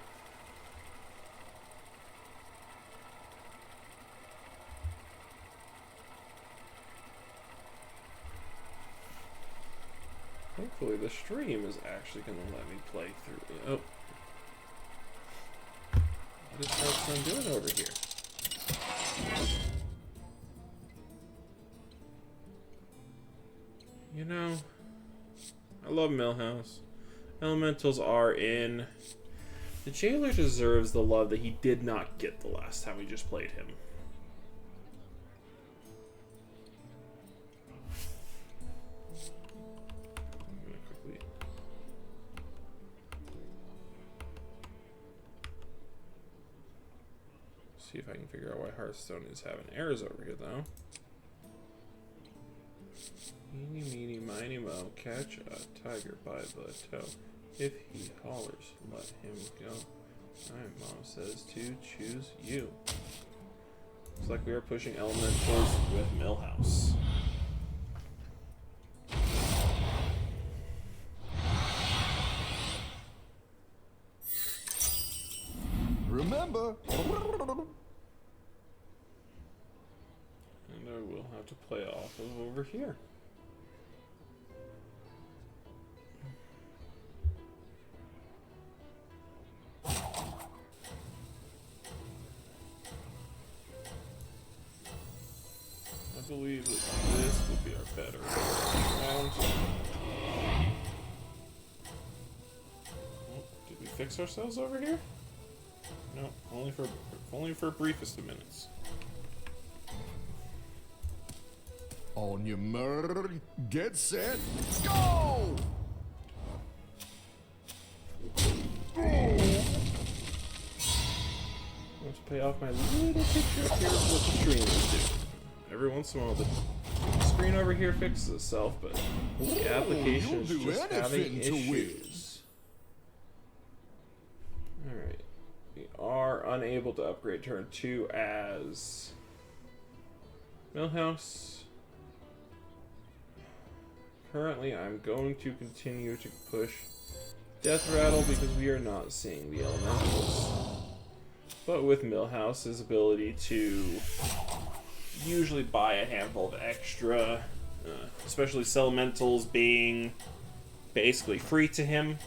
Hopefully the stream is actually going to let me play through. Oh. What is Hearthstone doing over here? You know, I love Millhouse. Elementals are in. The Jailer deserves the love that he did not get the last time we just played him. See if I can figure out why Hearthstone is having errors over here, though. Eeny, meeny, miny, moe, catch a tiger by the toe. If he hollers, let him go. Alright, Mom says to choose you. Looks like we are pushing elementals with Millhouse. Remember. And I will have to play off of over here. I believe that this would be our better round. Oh, did we fix ourselves over here? No, only for briefest of minutes. On your mark, get set, go! pay off my little picture up here of what the stream is doing. Every once in a while, the screen over here fixes itself, but the application is just having issues. Alright. We are unable to upgrade turn 2 as Millhouse. Currently, I'm going to continue to push Death Rattle because we are not seeing the elementals. But with Millhouse's ability to usually buy a handful of extra, especially Elementals being basically free to him,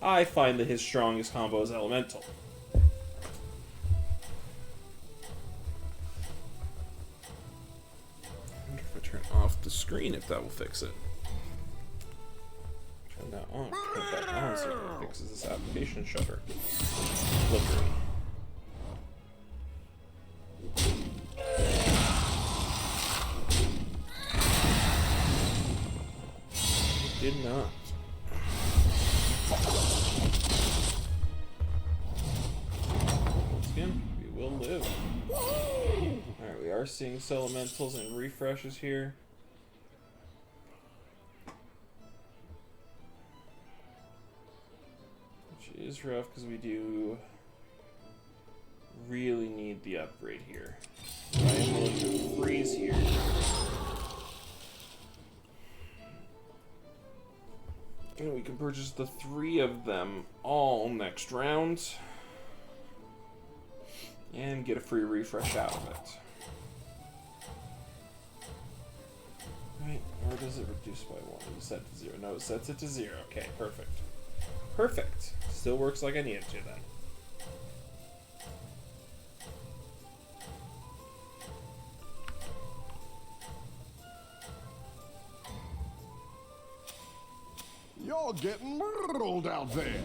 I find that his strongest combo is Elemental. I wonder if I turn off the screen if that will fix it. Turn that on, turn it back on so it fixes this application shutter. Flickering. It did not. Once again, we will live. Alright, we are seeing Elementals and refreshes here. Which is rough because we do really need the upgrade here. I am willing to freeze here. And we can purchase the 3 of them all next round. And get a free refresh out of it. Right, or does it reduce by 1? You set it to 0. No, it sets it to 0. Okay, perfect. Perfect. Still works like I need it to then. You're getting murdered out there.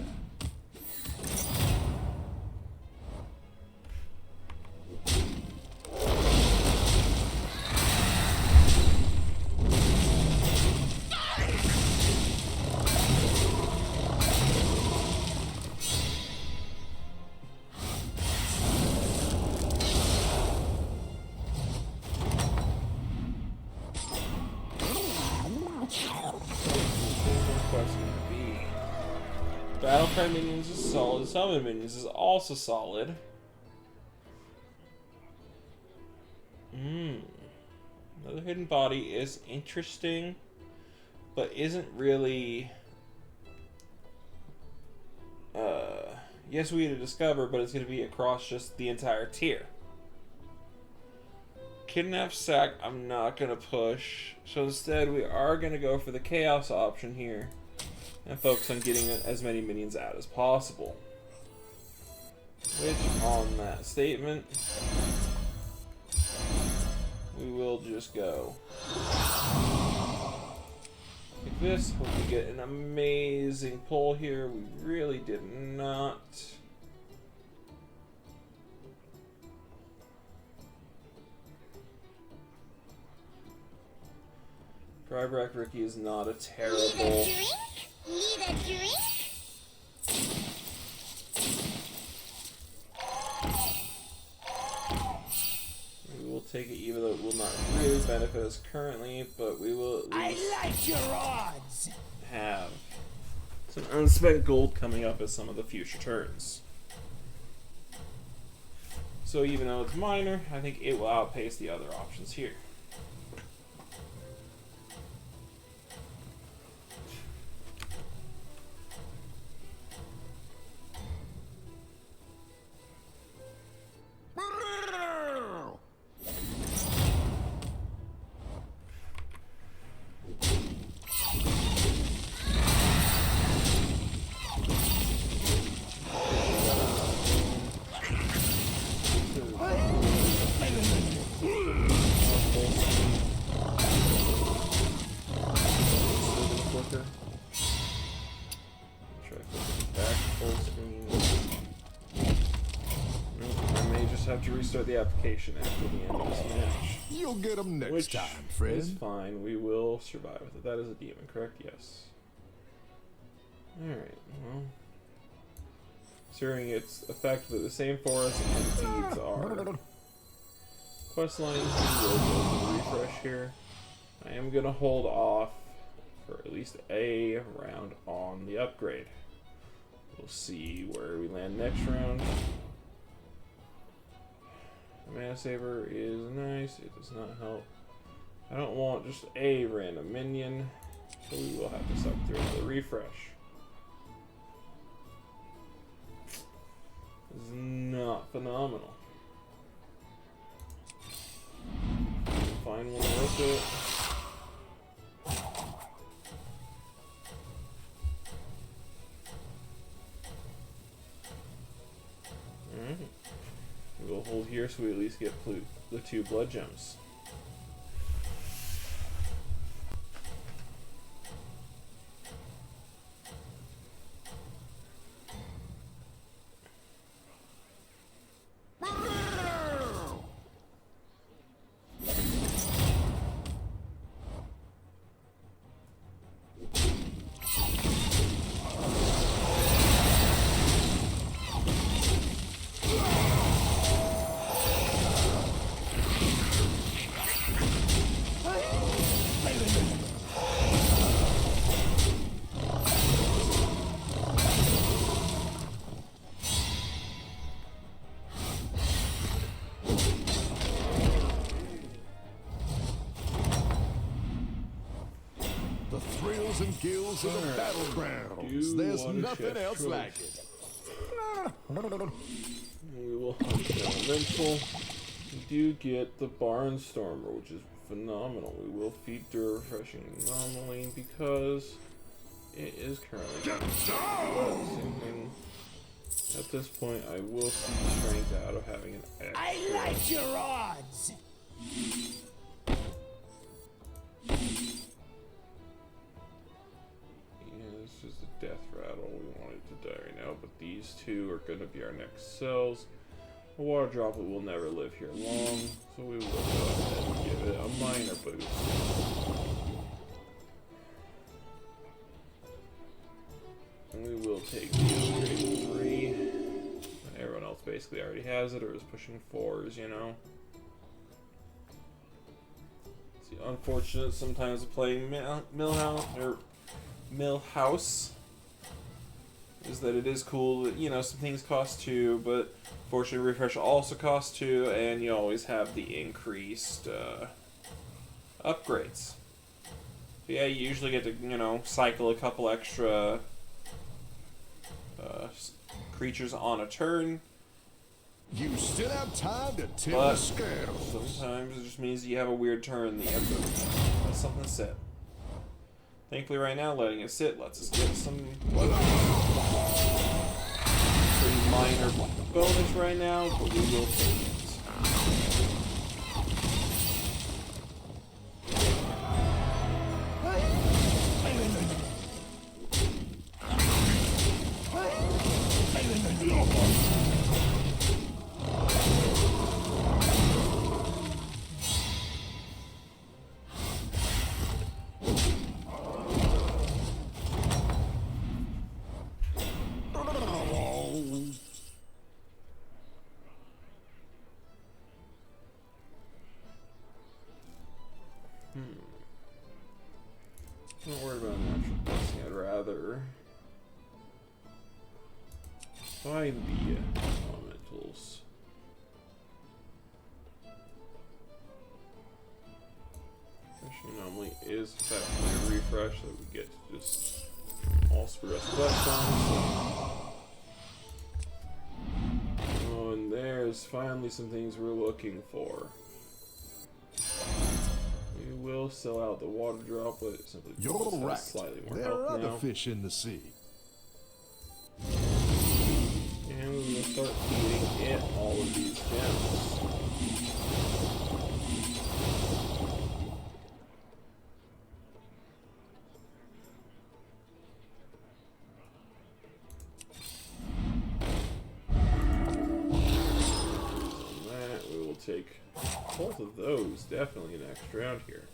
Battlecry minions is solid. Summon minions is also solid. Another hidden body is interesting, but isn't really. Yes, we need to discover, but it's going to be across just the entire tier. Kidnap Sack, I'm not going to push. So instead, we are going to go for the Chaos option here. And focus on getting as many minions out as possible. Which, on that statement, we will just go like this. Hope we get an amazing pull here. We really did not. Rybrack Ricky is not a terrible. Need a drink? We will take it even though it will not really benefit us currently, but we will at least I like your odds. have some unspent gold coming up as some of the future turns. So even though it's minor, I think it will outpace the other options here. Have to restart the application after the end of this match. You'll get them next Which time, friend. is fine. We will survive with it. That is a demon, correct? Yes. Alright, well. considering its effect that the same forest and seeds are. Quest lines will go to refresh here. I am gonna hold off for at least a round on the upgrade. We'll see where we land next round. The mana saver is nice. It does not help. I don't want just a random minion, so we will have to suck through the refresh. This is not phenomenal. Find one worth it. Alright. We'll hold here so we at least get the 2 blood gems. And gills of the battlegrounds. There's nothing else like it. We will hunt down Elemental. We do get the Barnstormer, which is phenomenal. We will feed the refreshing anomaly because it is currently sinking. At this point, I will see strength out of having an extra. I like your odds. This is a death rattle. We want it to die right now, but these 2 are going to be our next cells. A water droplet will never live here long, so we will go ahead and give it a minor boost. And we will take the upgrade 3. Everyone else basically already has it or is pushing 4s, you know. It's unfortunate sometimes playing Millhouse is that it is cool that, you know, some things cost 2, but fortunately refresh also costs 2, and you always have the increased upgrades. But yeah, you usually get to, you know, cycle a couple extra creatures on a turn. You still have time to tip But the scales. sometimes it just means you have a weird turn. The end that's something to sit. Thankfully, right now, letting it sit lets us get some pretty minor bonus right now, but we will take it. I'm not worried about natural blessing. I'd rather find the elementals. Refresh anomaly is effectively a refresh that we get to just all progress quest on. Oh, and there's finally some things we're looking for. We will sell out the water droplet simply because You're it right. has slightly more There health are other now. fish in the sea. And we will start feeding it all of these gems. On that, we will take both of those definitely next round here.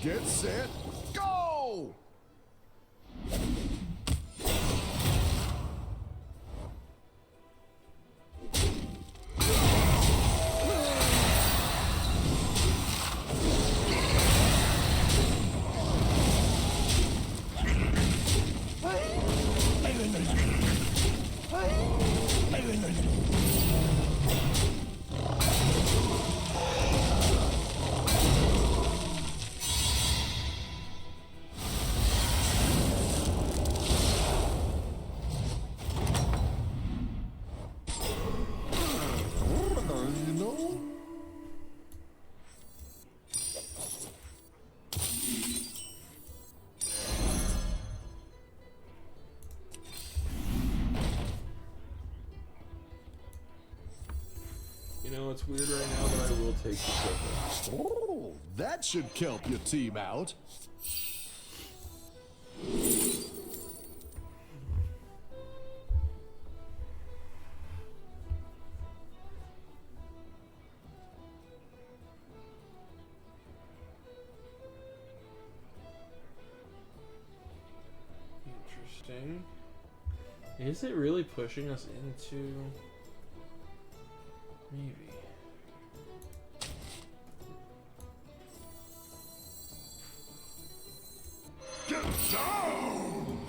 get set, go! You know, it's weird right now, but I will take the triple. Oh, that should help your team out. Interesting. Is it really pushing us into... Maybe. Get down!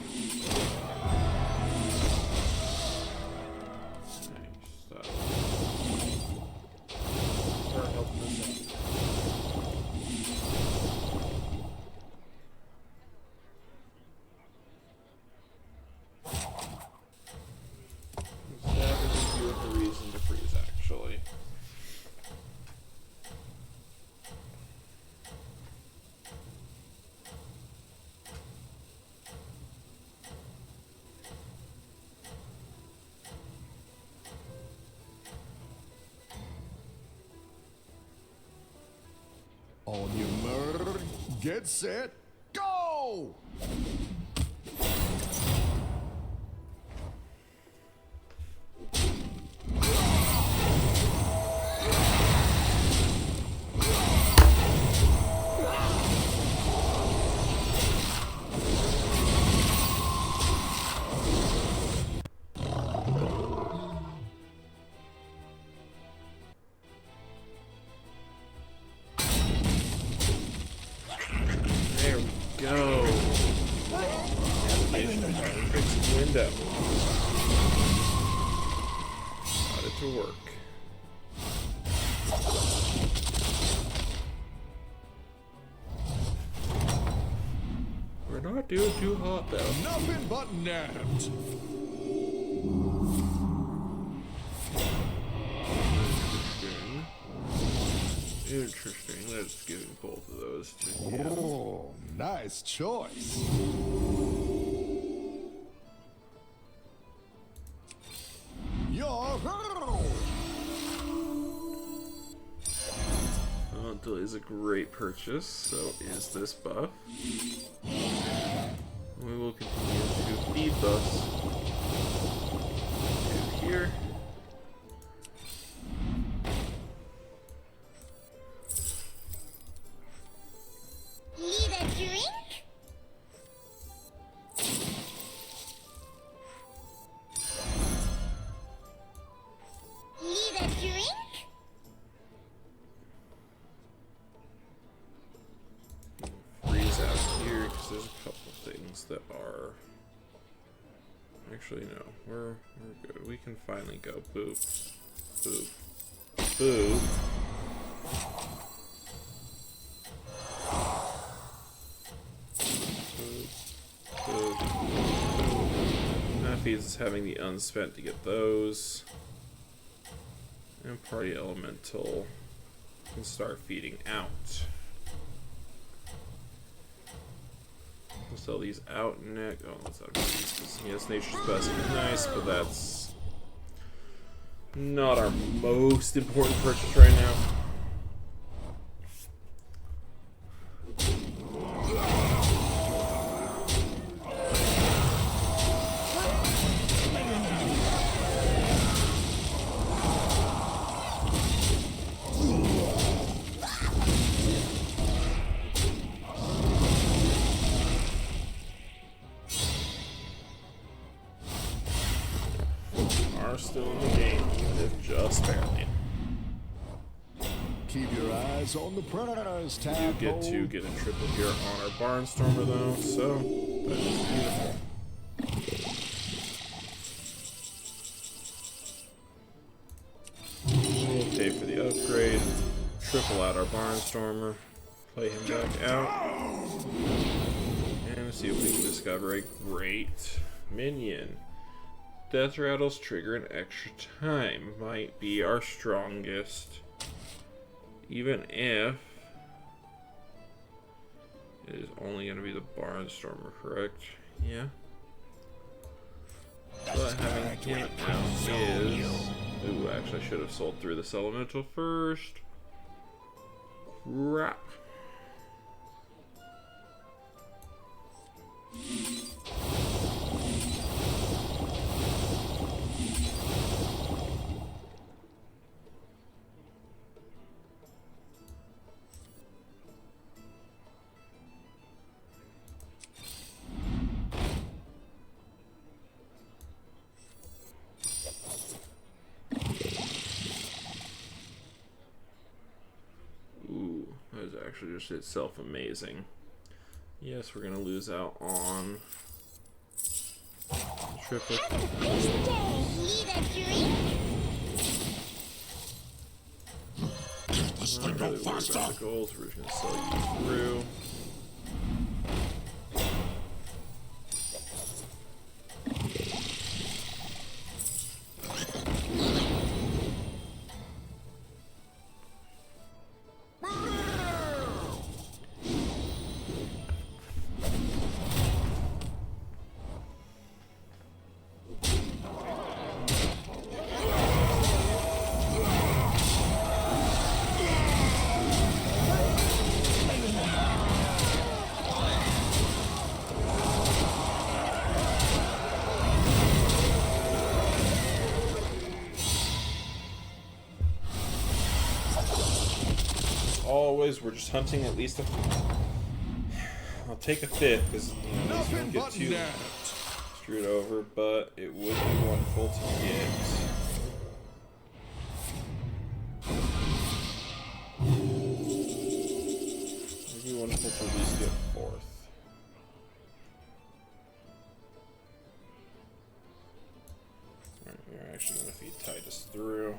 Nice stuff. Start helping us out. That would be a reason to freeze, actually. On your mark, get set, go! There we go. Fixed window. Got it to work. We're not doing too hot though. Nothing but net. Interesting. Let's give both of those to him. Oh, nice choice. Your Delay is a great purchase, so is this buff. We will continue to feed buffs to here. Need a drink? Need a drink? Freeze out here because there's a couple things that are. Actually, no, we're good. We can finally go. Boop, boop, boop. Naffy's is having the unspent to get those. And Party Elemental can start feeding out. We'll sell these out next. Oh, let's not these. Yes, Nature's Best is nice, but that's not our most important purchase right now. still in the game, even if just barely. Keep your eyes on the prize You tab. get to get a triple here on our Barnstormer though, so that is beautiful. We'll pay for the upgrade, triple out our Barnstormer, play him back out, and see if we can discover a great minion. Death Rattles trigger an extra time, might be our strongest, even if it is only going to be the Barnstormer, correct? Yeah. But having him out is... Ooh, actually I should have sold through this elemental first. Crap. Ooh, that is actually just itself amazing. Yes, we're gonna lose out on triplet. Lead a drink. I'm not really worried about the goals. We're just gonna sell you through. Always, we're just hunting at least a. I'll take a fifth because you don't get too screwed over, but it would be wonderful to get. It would be wonderful to at least get fourth. Alright, we're actually going to feed Titus through.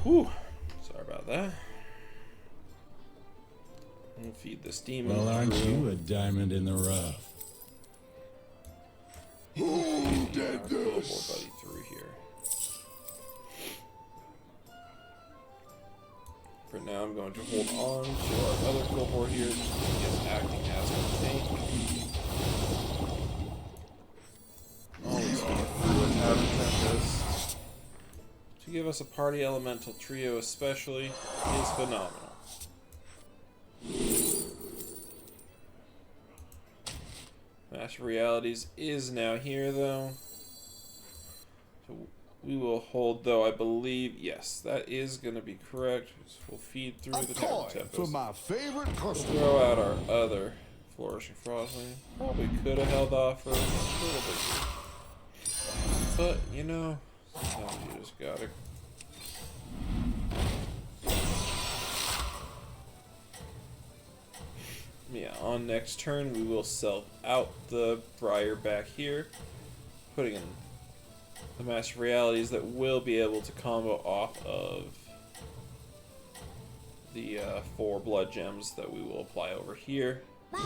Whew. Sorry about that. We'll feed this demon. Well, aren't you a diamond in the rough? Who did Global this? buddy through here. For now, I'm going to hold on to our other Cohort here, just because he is acting as a tank. Always going to have a Tempest. To give us a party elemental trio especially is phenomenal. Master Realities is now here though. So we will hold though, I believe, yes, that is going to be correct. We'll feed through A the coin Tempest. for my favorite customer. Throw out our other Flourishing Frostling. Probably could have held off for a little bit. But, you know, sometimes you just gotta. Yeah, on next turn we will sell out the Briar back here, putting in the Master Realities that will be able to combo off of the 4 blood gems that we will apply over here. And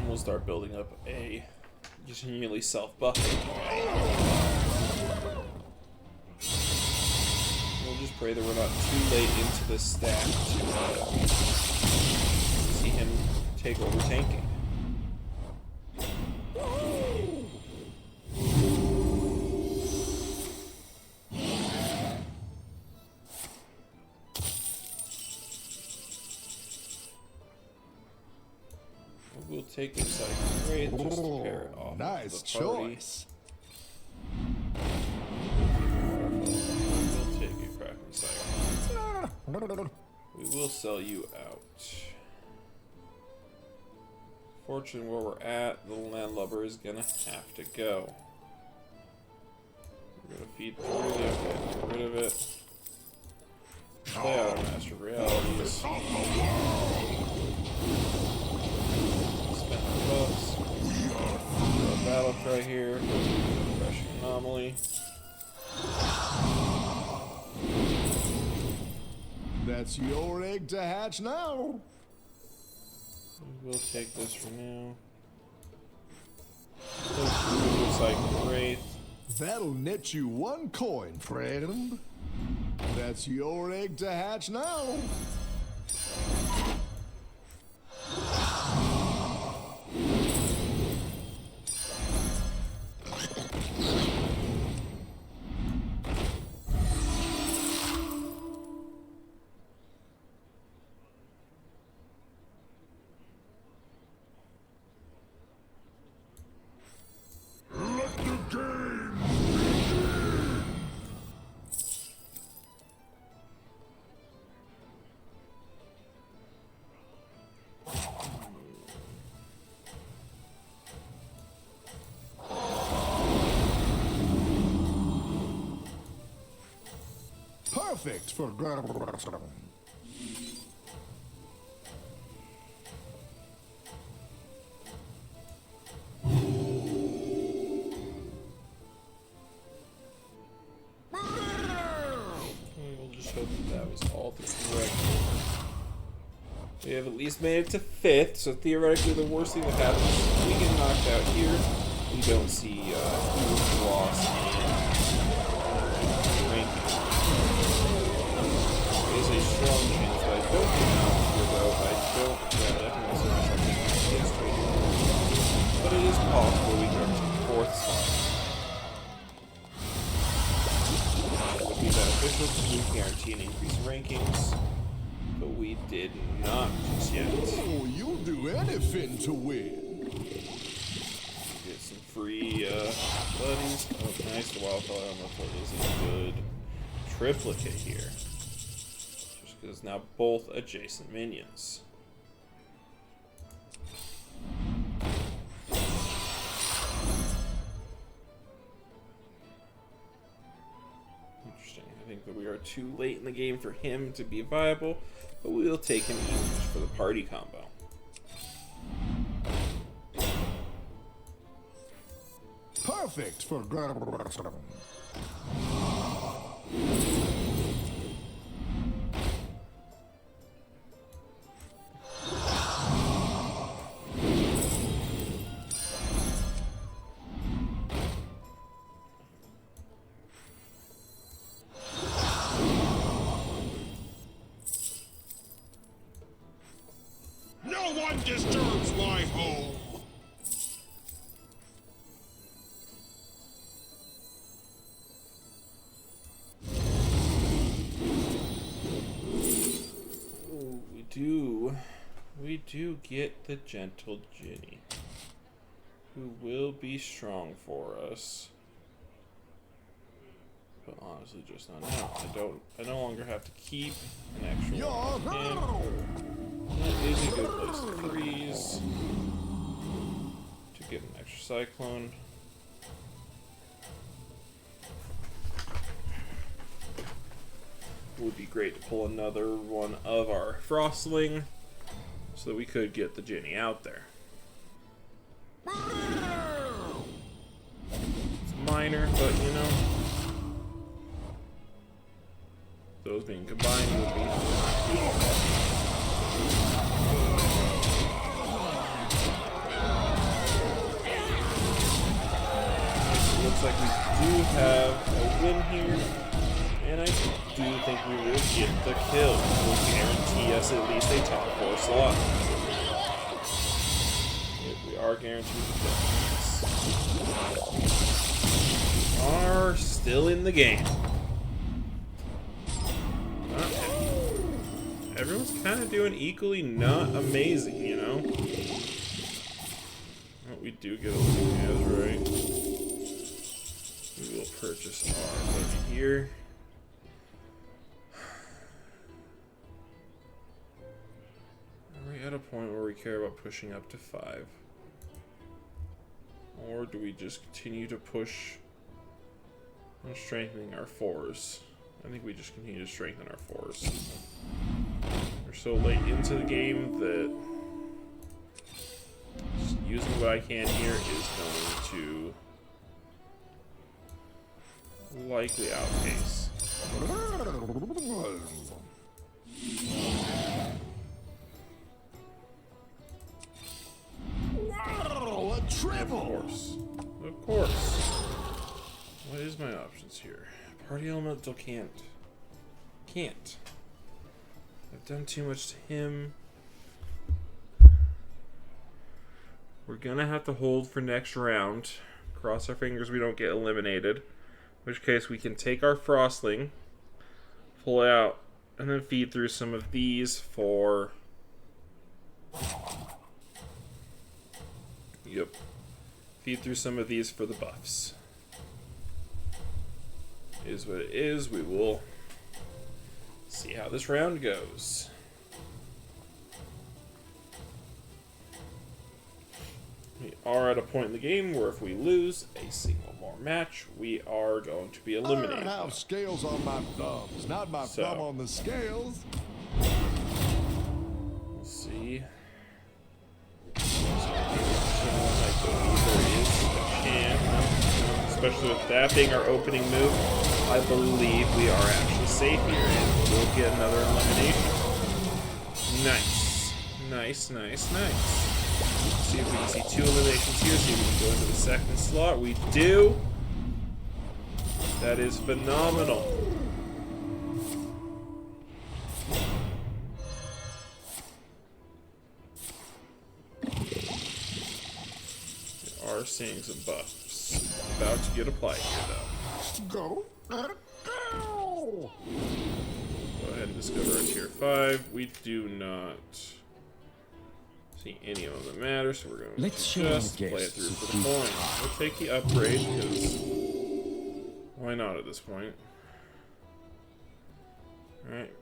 we'll start building up a continually self-buffing. We'll just pray that we're not too late into this stack to see him take over tanking. We'll take this out of grade just to pair it off. Nice the party. choice. We will sell you out. Fortunately, where we're at, the landlubber is gonna have to go. We're gonna feed through the okay, get rid of it. Play out our master realities. Spend the buffs. Throw a battle cry here. Refreshing anomaly. That's your egg to hatch now. We'll take this for now. Recycle Wraith. That'll net you 1 coin, friend. That's your egg to hatch now. Perfect for We'll just hope that was all the correct. We have at least made it to 5th, so theoretically the worst thing that happens is we get knocked out here. We don't see huge loss in ranking. There is a strong chance that I don't get knocked here, though. I don't. Yeah, I think that's something against me. But it is possible we go to the 4th spot. That would be beneficial because we guarantee an increase in rankings. But we did not just yet. Oh, you'll do anything to win. Get some free buddies. Oh, nice. The wildfire elemental is a good triplicate here. Just because now both adjacent minions. Interesting. I think that we are too late in the game for him to be viable, but we will take him even just for the party combo. Perfect for No one disturbs my home! Ooh, we do get the gentle Ginny, who will be strong for us. But honestly, just not now. I no longer have to keep an extra one in hand. That is a good place to freeze. To get an extra cyclone. Would be great to pull another one of our Frostling so that we could get the Ginny out there. It's minor, but you know, those being combined would be looks like we do have a win here, and I do think we will get the kill. Will guarantee us at least a top 4 slot. If we are guaranteed the kill. Are still in the game. Everyone's kind of doing equally not amazing, you know? Well, we do get a losing as right. We will purchase our buddy here. a point where we care about pushing up to 5? Or do we just continue to push on strengthening our 4s? I think we just continue to strengthen our 4s. We're so late into the game that just using what I can here is going to likely outpace. Wow, a triple! Of course. What is my options here? Party Elemental can't. I've done too much to him. We're gonna have to hold for next round. Cross our fingers we don't get eliminated. In which case we can take our Frostling, pull it out, and then feed through some of these for... Yep. Feed through some of these for the buffs. Is what it is. We will see how this round goes. We are at a point in the game where if we lose a single more match, we are going to be eliminated. I have scales on my thumbs, not my thumb on the scales. We'll see. I believe there is a chance, especially with that being our opening move. I believe we are actually safe here, and we'll get another elimination. Nice. See if we can see 2 eliminations here. See if we can go into the second slot. We do. That is phenomenal. We are seeing some buffs about to get applied here, though. Go. Go ahead and discover a tier 5. We do not see any of them that matter, so we're going to just play it through for the coin. We'll take the upgrade, because why not at this point? Alright.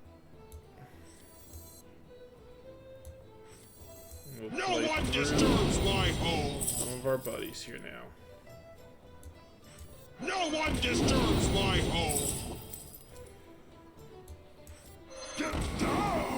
We'll No play one through disturbs my home. some of our buddies here now. No one disturbs my home. Get down.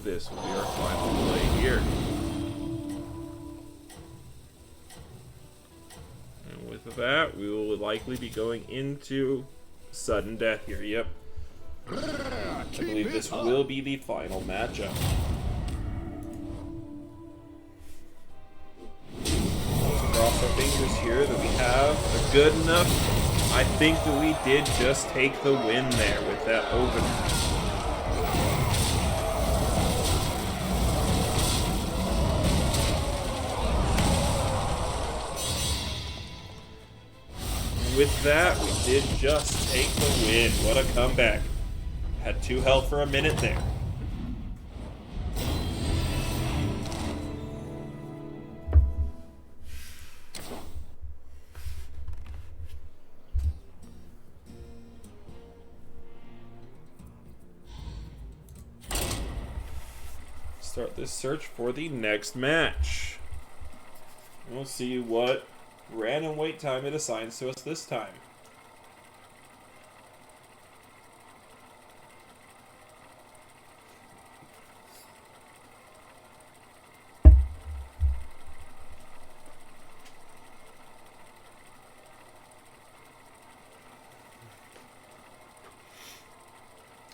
This will be our final play here. And with that, we will likely be going into sudden death here. Yep. I believe this will be the final matchup. Let's cross our fingers here that we have a good enough. I think that we did just take the win there with that opener. With that, we did just take the win. What a comeback. Had 2 health for a minute there. Start this search for the next match. We'll see what random wait time it assigns to us this time.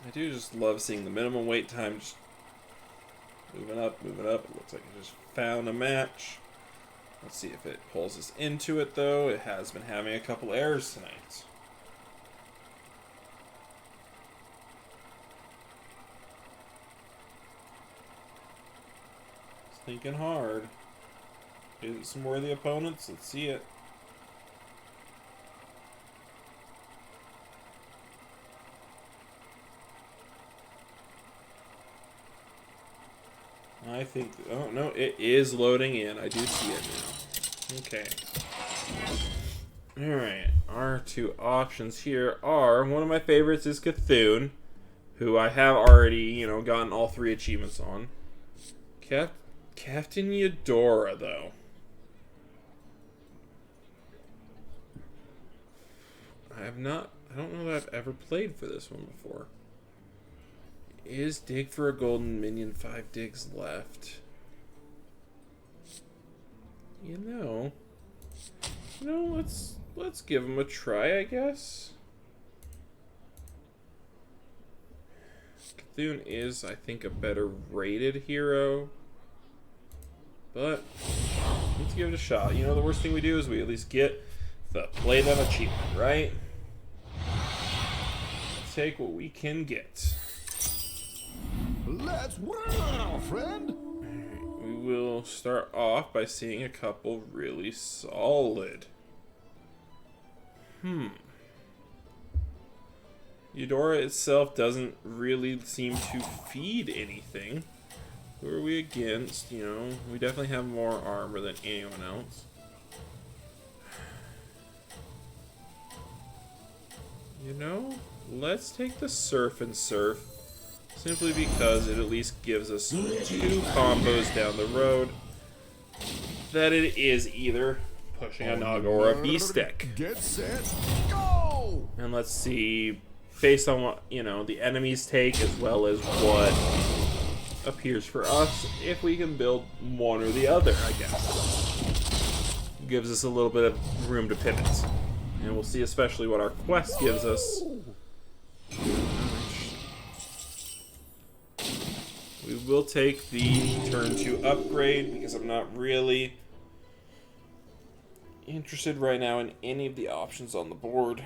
I do just love seeing the minimum wait time just Moving up, moving up. It looks like it just found a match. Let's see if it pulls us into it, though. It has been having a couple errors tonight. It's thinking hard. Is it some worthy opponents? Let's see it. I think... Oh, no, it is loading in. I do see it now. Okay. Alright. Our two options here are... One of my favorites is Cthulhu, who I have already, you know, gotten all 3 achievements on. Captain Eudora, though. I don't know that I've ever played for this one before. Is dig for a golden minion 5 digs left? You know, let's give him a try, I guess. Cthulhu is, I think, a better rated hero, but let's give it a shot. You know, the worst thing we do is we at least get the play them achievement, right? Take what we can get. Let's roll, friend. We will start off by seeing a couple really solid. Eudora itself doesn't really seem to feed anything. Who are we against? You know, we definitely have more armor than anyone else. You know, let's take the Surf and Surf. Simply because it at least gives us 2 combos down the road that it is either pushing a Naga or a Beast deck. Get set, go! And let's see, based on what, you know, the enemies take as well as what appears for us, if we can build one or the other, I guess. Gives us a little bit of room to pivot. And we'll see especially what our quest gives us. We will take the turn 2 upgrade because I'm not really interested right now in any of the options on the board.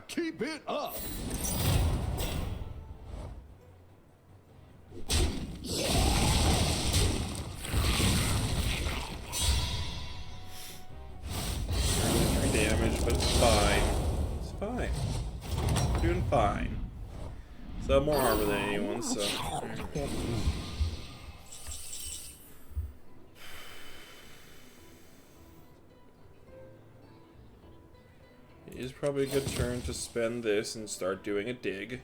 Keep it up. Damage, but it's fine. It's fine. We're doing fine. So I have more armor than anyone, so... It is probably a good turn to spend this and start doing a dig.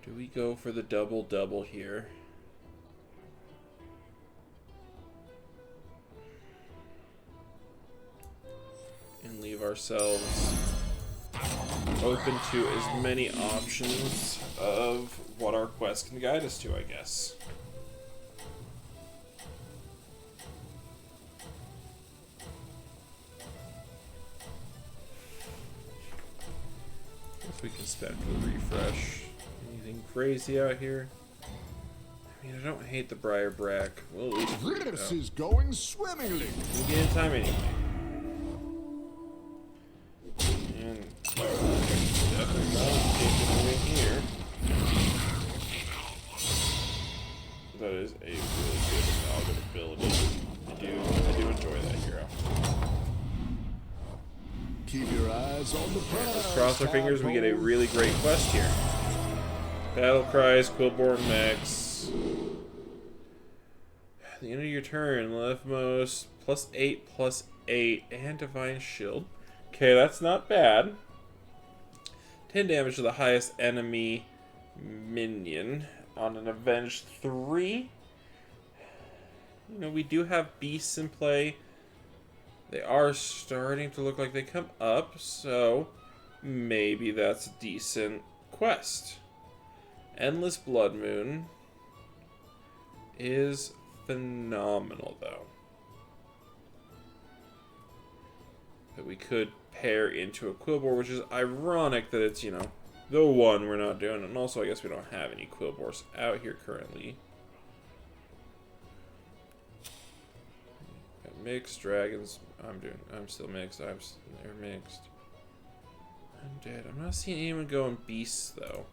Do we go for the double-double here? And leave ourselves open to as many options of what our quest can guide us to, I guess. Guess we can spend for refresh. Anything crazy out here? I mean, I don't hate the Briar Brack. We'll at least This is going swimmingly. we get in time anyway. And definitely not taking a win here. That is a really good amalgam ability. I do enjoy that hero. Keep your eyes on the prize. Let's cross our fingers we get a really great quest here. Battle Cries, Quillborn Mechs. At the end of your turn, leftmost, +8/+8, and Divine Shield. Okay, that's not bad. 10 damage to the highest enemy minion. on an Avenged 3. You know, we do have beasts in play. They are starting to look like they come up, so maybe that's a decent quest. Endless Blood Moon is phenomenal, though. That we could pair into a Quillbore, which is ironic that it's, you know, the one we're not doing. And also, I guess we don't have any Quillbores out here currently. Got mixed dragons. I'm still mixed. They're mixed. I'm dead. I'm not seeing anyone going beasts, though.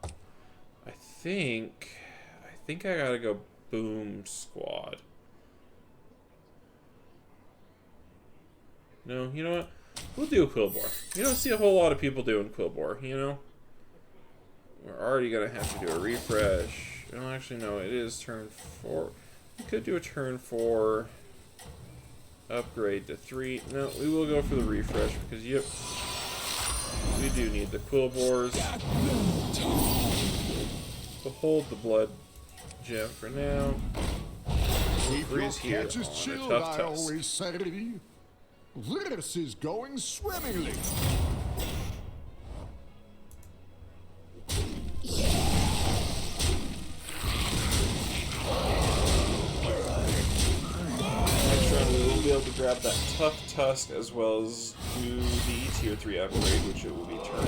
I think I gotta go Boom Squad. No, you know what? We'll do a Quillbore. You don't see a whole lot of people doing Quillbore, you know? We're already gonna have to do a refresh. Oh, actually, no, it is turn 4. We could do a turn 4 upgrade to 3. No, we will go for the refresh because, yep, we do need the Quillbores. We'll hold the blood gem for now. Keep your Freeze here catches on a chilled, tough I tusk. always say. This is going swimmingly. Next round we will be able to grab that tough tusk as well as do the tier 3 upgrade, which it will be turn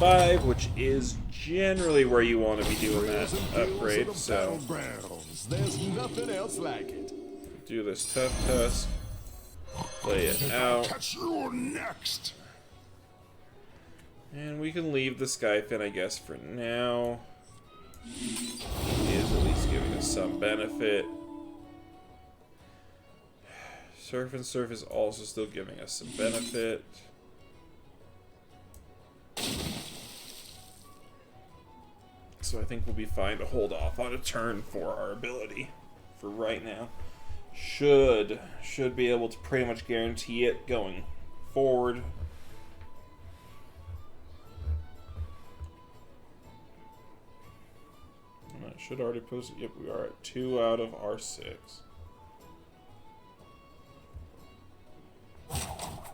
5, which is generally where you want to be doing that upgrade. So There's nothing else like it. do this tough tusk, play it out, Catch you next. and we can leave the Skyfin, I guess, for now. He is at least giving us some benefit. Surf and Surf is also still giving us some benefit. So I think we'll be fine to hold off on a turn for our ability for right now. Should be able to pretty much guarantee it going forward. And I should already post it. Yep, we are at 2 out of our 6.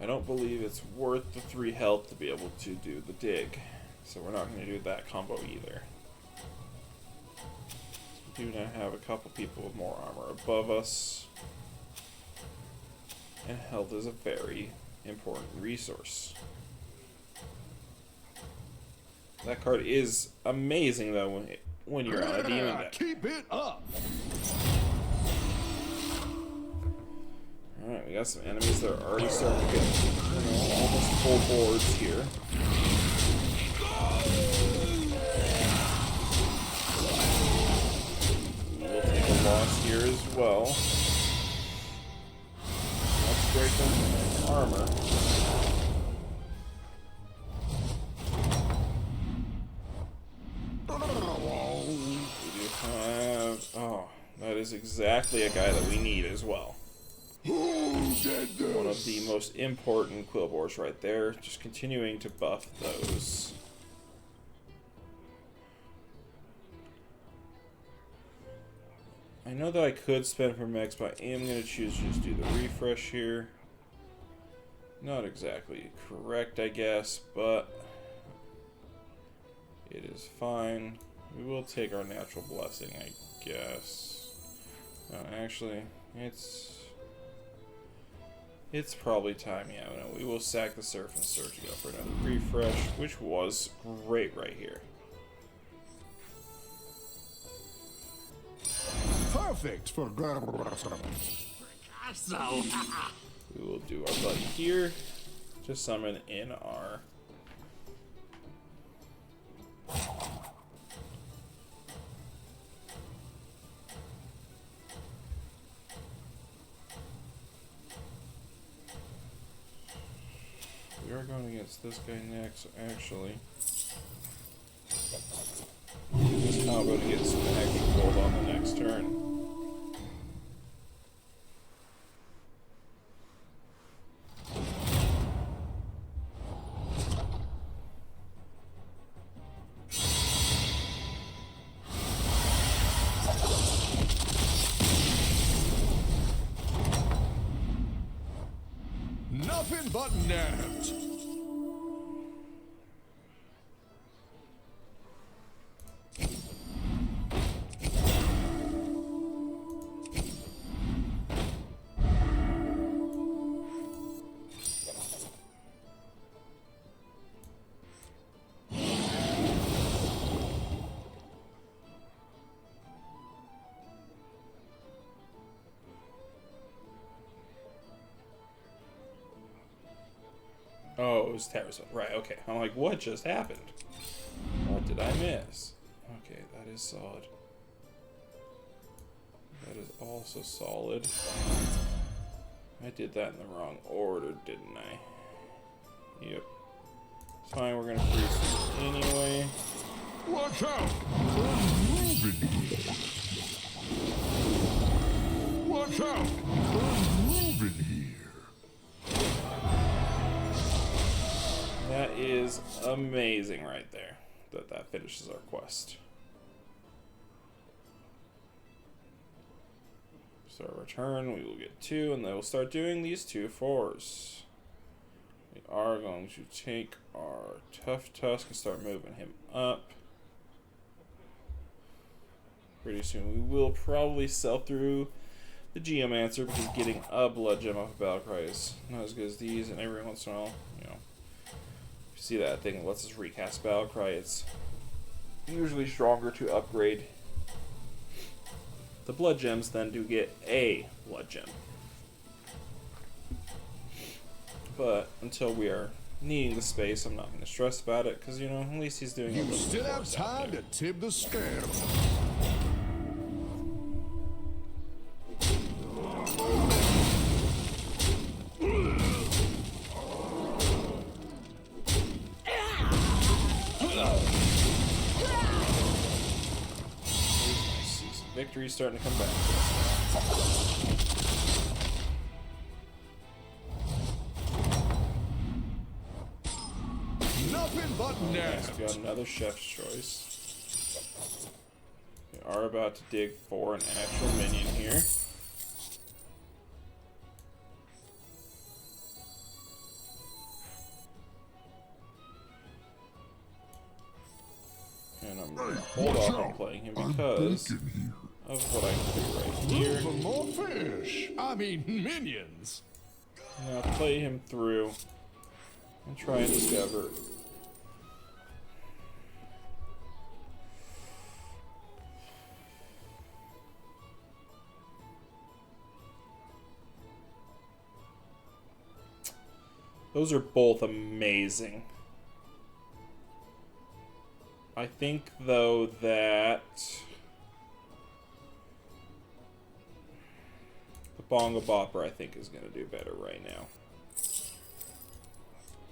I don't believe it's worth the 3 health to be able to do the dig. So we're not going to do that combo either. We do now have a couple people with more armor above us. And health is a very important resource. That card is amazing though when you're on a demon deck. Keep it up. Alright, we got some enemies that are already starting to get, you know, almost full boards here. We'll take a loss here as well. Let's break them armor. We do have... Oh, that is exactly a guy that we need as well. One of the most important Quillbores right there. Just continuing to buff those. I know that I could spend for mechs, but I am going to choose to just do the refresh here. Not exactly correct, I guess, but it is fine. We will take our natural blessing, I guess. Actually, it's probably time, yeah. No, we will sack the Surf and Surf to go for another refresh, which was great right here. Perfect for We will do our buddy here to summon in our... We are going against this guy next, actually. This combo to get some extra gold on the next turn. Nothing but net. Oh, it was Terrace. Right, okay. I'm like, what just happened? What did I miss? Okay, that is solid. That is also solid. I did that in the wrong order, didn't I? Yep. It's fine, we're gonna freeze anyway. Watch out! I'm moving here. Watch out! I'm moving here. That is amazing right there. That finishes our quest. So our return, we will get 2, and then we'll start doing these 2 4s. We are going to take our Tough Tusk and start moving him up. Pretty soon we will probably sell through the Geomancer because getting a blood gem off of Battlecry is not as good as these, and every once in a while, you know, you see that thing that lets us recast Battlecry, it's usually stronger to upgrade the blood gems than to get a blood gem. But until we are needing the space, I'm not going to stress about it because, you know, at least he's doing a You little still bit have time to tip the scale. Victory's starting to come back. Nothing but Next, net. we got another chef's choice. We are about to dig for an actual minion here. And I'm going to hold off on playing him because of what I can do right here. For more fish. I mean, minions. Now play him through and try and discover. Those are both amazing. I think, though, that the Bongo Bopper, I think, is going to do better right now.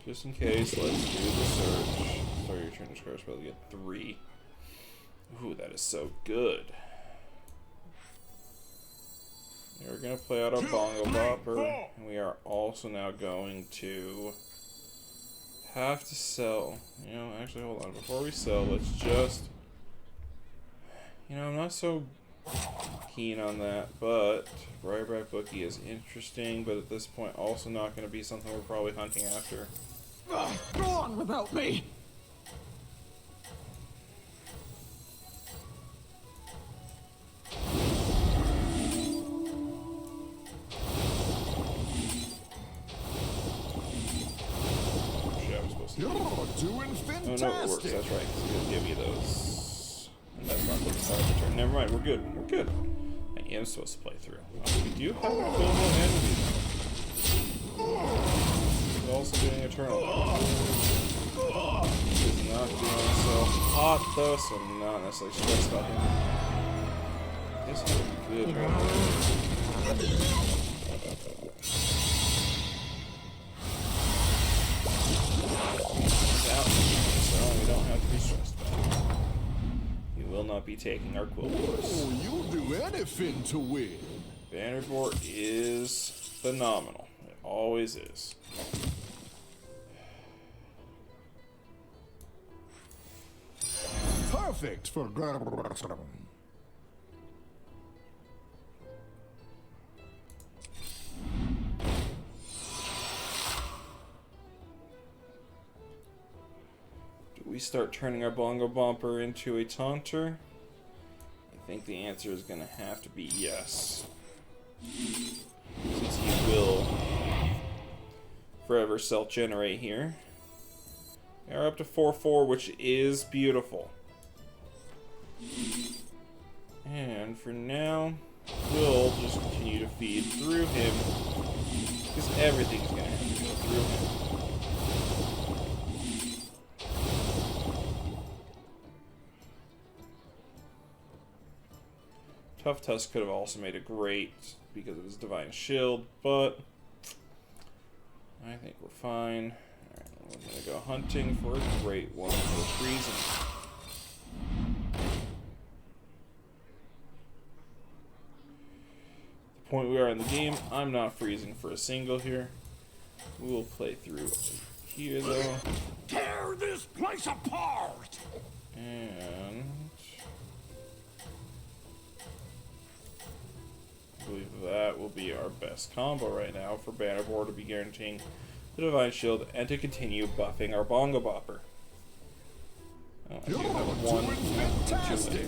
Just in case, let's do the search. Sorry, your turn to score, probably get 3. Ooh, that is so good. We're going to play out our Bongo Bopper, and we are also now going to have to sell. You know, actually, hold on. Before we sell, let's just... You know, I'm not so keen on that, but Briarback Bookie is interesting, but at this point also not going to be something we're probably hunting after. Go on without me. You're doing fantastic. Oh no, it works. That's right. He'll give me those. And that's not looking hard to turn. Never mind. We're good. We're good. I am supposed to play through. We do have a global enemy. He's also doing Eternal. He's not doing so hot though, so I'm not necessarily stressed about him. He's having a good run. So we don't have to be stressed about it. He will not be taking our Quill Wars. Oh, you'll do anything to win. Vandervoort is phenomenal. It always is. Perfect for start turning our bongo bumper into a taunter? I think the answer is going to have to be yes. Since he will forever self-generate here. We are up to 4-4, which is beautiful. And for now, we'll just continue to feed through him, because everything's going to have to go through him. Tough Tusk could have also made a great because of his Divine Shield, but I think we're fine. Alright, we're going to go hunting for a great one for freezing. The point we are in the game, I'm not freezing for a single here. We will play through here though. Tear this place apart! And I believe that will be our best combo right now for Bannerboard to be guaranteeing the Divine Shield and to continue buffing our Bongo Bopper. Oh, I do You're have one doing fantastic.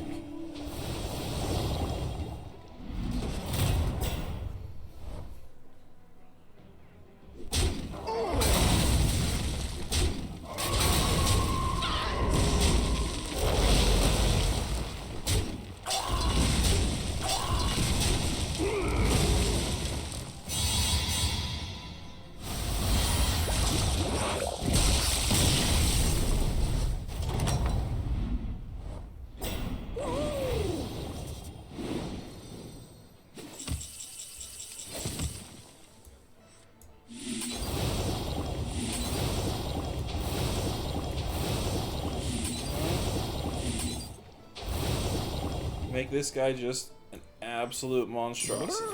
Make this guy just an absolute monstrosity.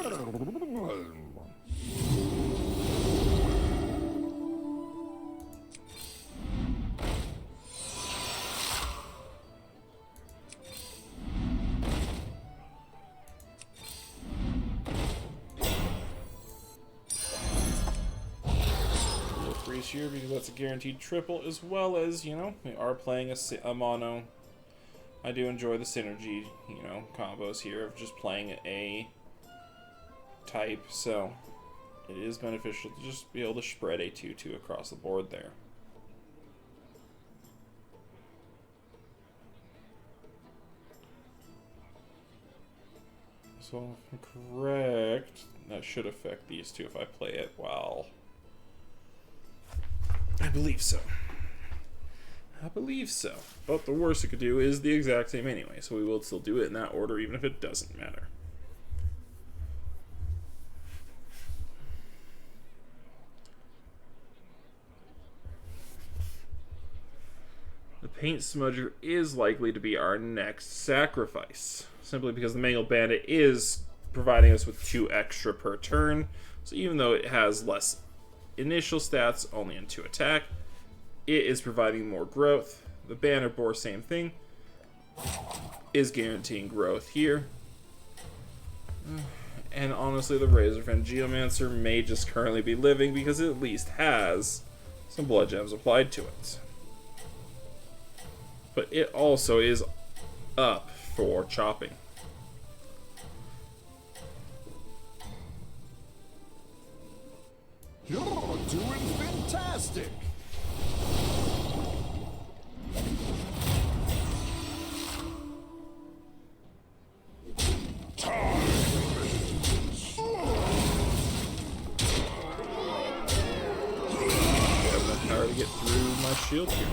We'll freeze here because that's a guaranteed triple, as well as, you know, we are playing a mono. I do enjoy the synergy, you know, combos here of just playing a type, so it is beneficial to just be able to spread a 2-2 across the board there. So, if I'm correct, that should affect these two if I play it while... I believe so. I believe so. But the worst it could do is the exact same anyway, so we will still do it in that order even if it doesn't matter. The Paint Smudger is likely to be our next sacrifice, simply because the Mangled Bandit is providing us with 2 extra per turn, so even though it has less initial stats, only in 2 attack, it is providing more growth. The Banner Boar, same thing, is guaranteeing growth here. And honestly, the Razorfen Geomancer may just currently be living because it at least has some blood gems applied to it. But it also is up for chopping. You're doing fantastic. Power to get through my shield here.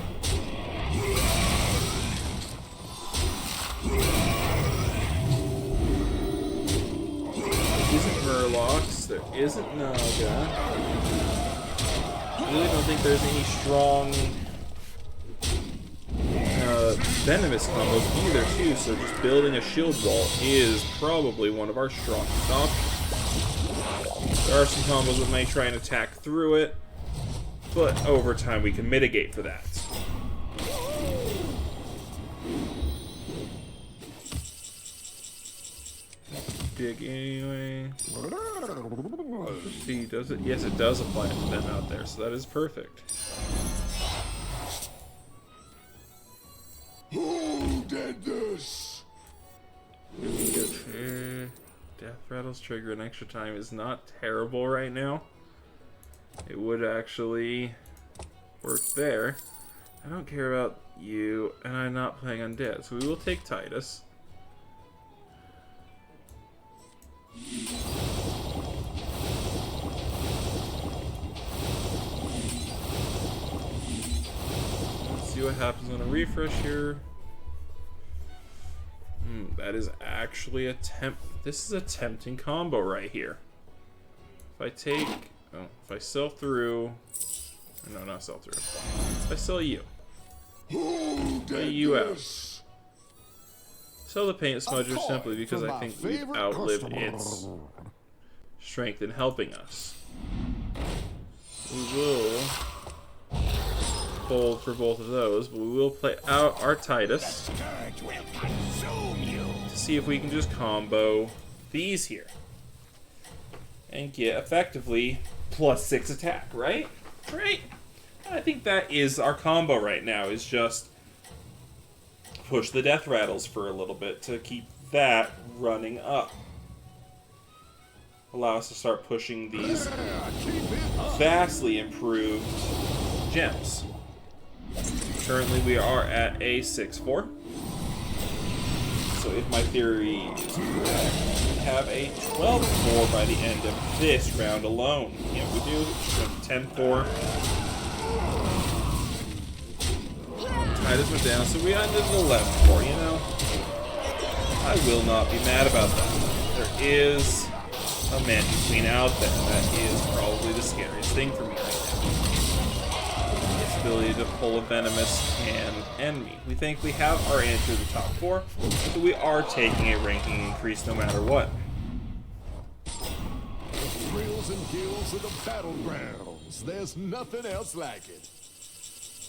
There isn't Murlocs, there isn't Naga. I really don't think there's any strong venomous combos either too, so just building a shield wall is probably one of our strongest options. There are some combos that may try and attack through it, but over time we can mitigate for that. Dig anyway. Let's see, does it? Yes, it does apply to them out there, so that is perfect. Who did this? Death Rattles trigger an extra time is not terrible right now. It would actually work there. I don't care about you, and I'm not playing undead, so we will take Titus. Let's see what happens on a refresh here. That is actually a this is a tempting combo right here. If I take, if I sell through, no, not sell through. If I sell you, play you out. Sell the paint smudger simply because I think we've outlived its strength in helping us. We will hold for both of those, but we will play out our Titus to see if we can just combo these here and get effectively +6 attack, right? Right? I think that is our combo right now, is just push the death rattles for a little bit to keep that running up. Allow us to start pushing these vastly improved gems. Currently we are at a 6-4. So if my theory is correct, we have a 12-4 by the end of this round alone. Yeah, we do. 10-4. Titus went down, so we ended at 11-4, you know? I will not be mad about that. There is a Mantis Queen out there. That is probably the scariest thing for me right now. Its ability to pull a venomous can end me. We think we have our answer to the top 4, so we are taking a ranking increase no matter what. Thrills and gills of the battlegrounds. There's nothing else like it.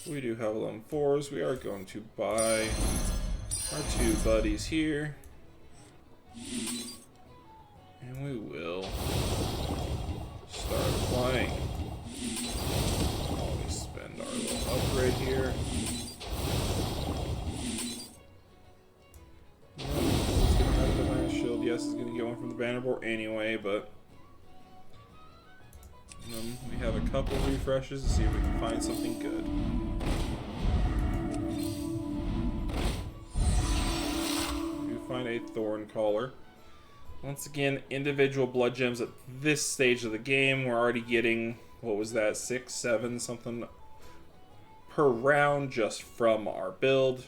We do have 11-4s. We are going to buy our 2 buddies here. And we will start applying. Always spend our little upgrade here. It's going to have a Divine Shield. Yes, it's going to get one from the banner board anyway, but we have a couple refreshes to see if we can find something good. We find a Thorn Caller. Once again, individual blood gems at this stage of the game. We're already getting, what was that, 6, 7, something per round just from our build.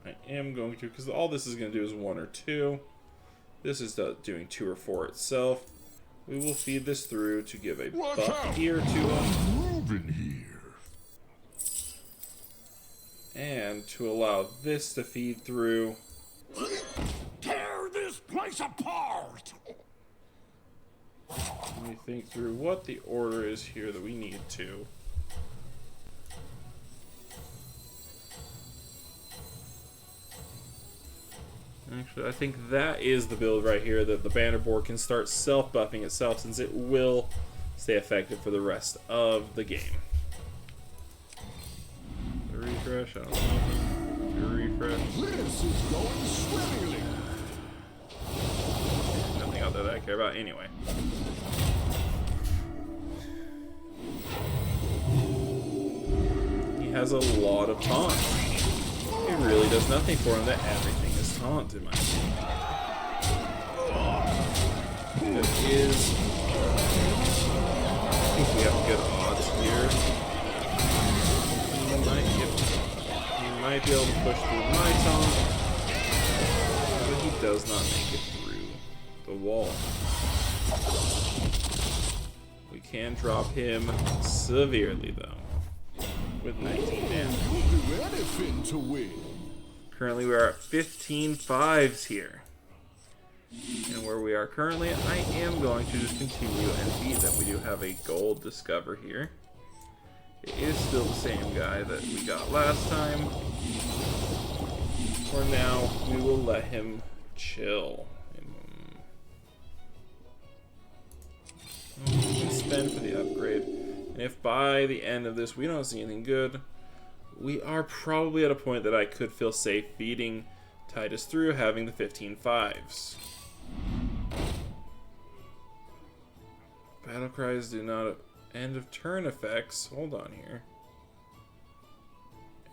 I am going to, because all this is going to do is 1 or 2. This is doing 2 or 4 itself. We will feed this through to give a buff here to him. Moving here. And to allow this to feed through. Tear this place apart! Let me think through what the order is here that we need to. Actually, I think that is the build right here, that the banner board can start self-buffing itself, since it will stay effective for the rest of the game. The refresh, I don't know. The refresh. This is going swimmingly. Nothing out there that I care about anyway. He has a lot of taunt. It really does nothing for him that everything is taunt, in my opinion. There is... I think we have good odds here. He might be able to push through my taunt, but he does not make it through the wall. We can drop him severely, though, with 19 damage. You'll do anything to win. Currently, we are at 15 5s here. And where we are currently, I am going to just continue and beat them. We do have a gold discover here. It is still the same guy that we got last time. For now, we will let him chill. spend for the upgrade. And if by the end of this we don't see anything good, we are probably at a point that I could feel safe feeding Titus through having the 15 5s. Battle cries do not end of turn effects. Hold on here.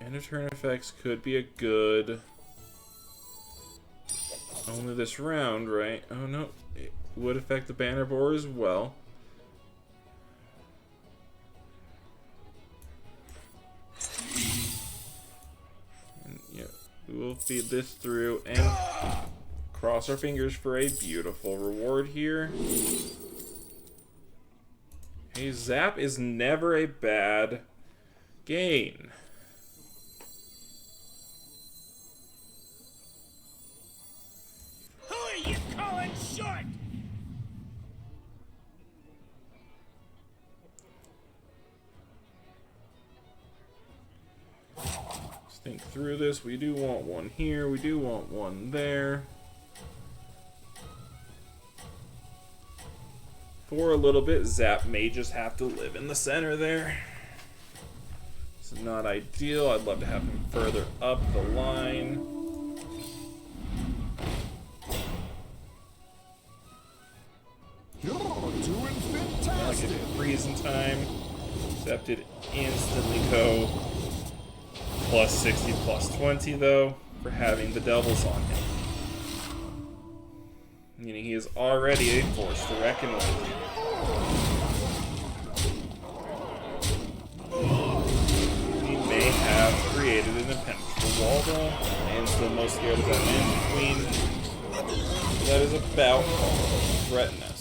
End of turn effects could be a good. Only this round, right? Oh no, it would affect the banner board as well. And yeah, we will feed this through and cross our fingers for a beautiful reward here. A zap is never a bad gain. Who are you calling short? Let's think through this. We do want one here. We do want one there. For a little bit, Zap may just have to live in the center there. It's not ideal. I'd love to have him further up the line. You're doing Like fantastic. a freeze in time. Zap did instantly go plus 60, plus 20 though, for having the doubles on him. Meaning he is already a force to reckon with. He may have created an impenetrable wall though. I am still most scared of that Magic Queen. That is about all threaten us.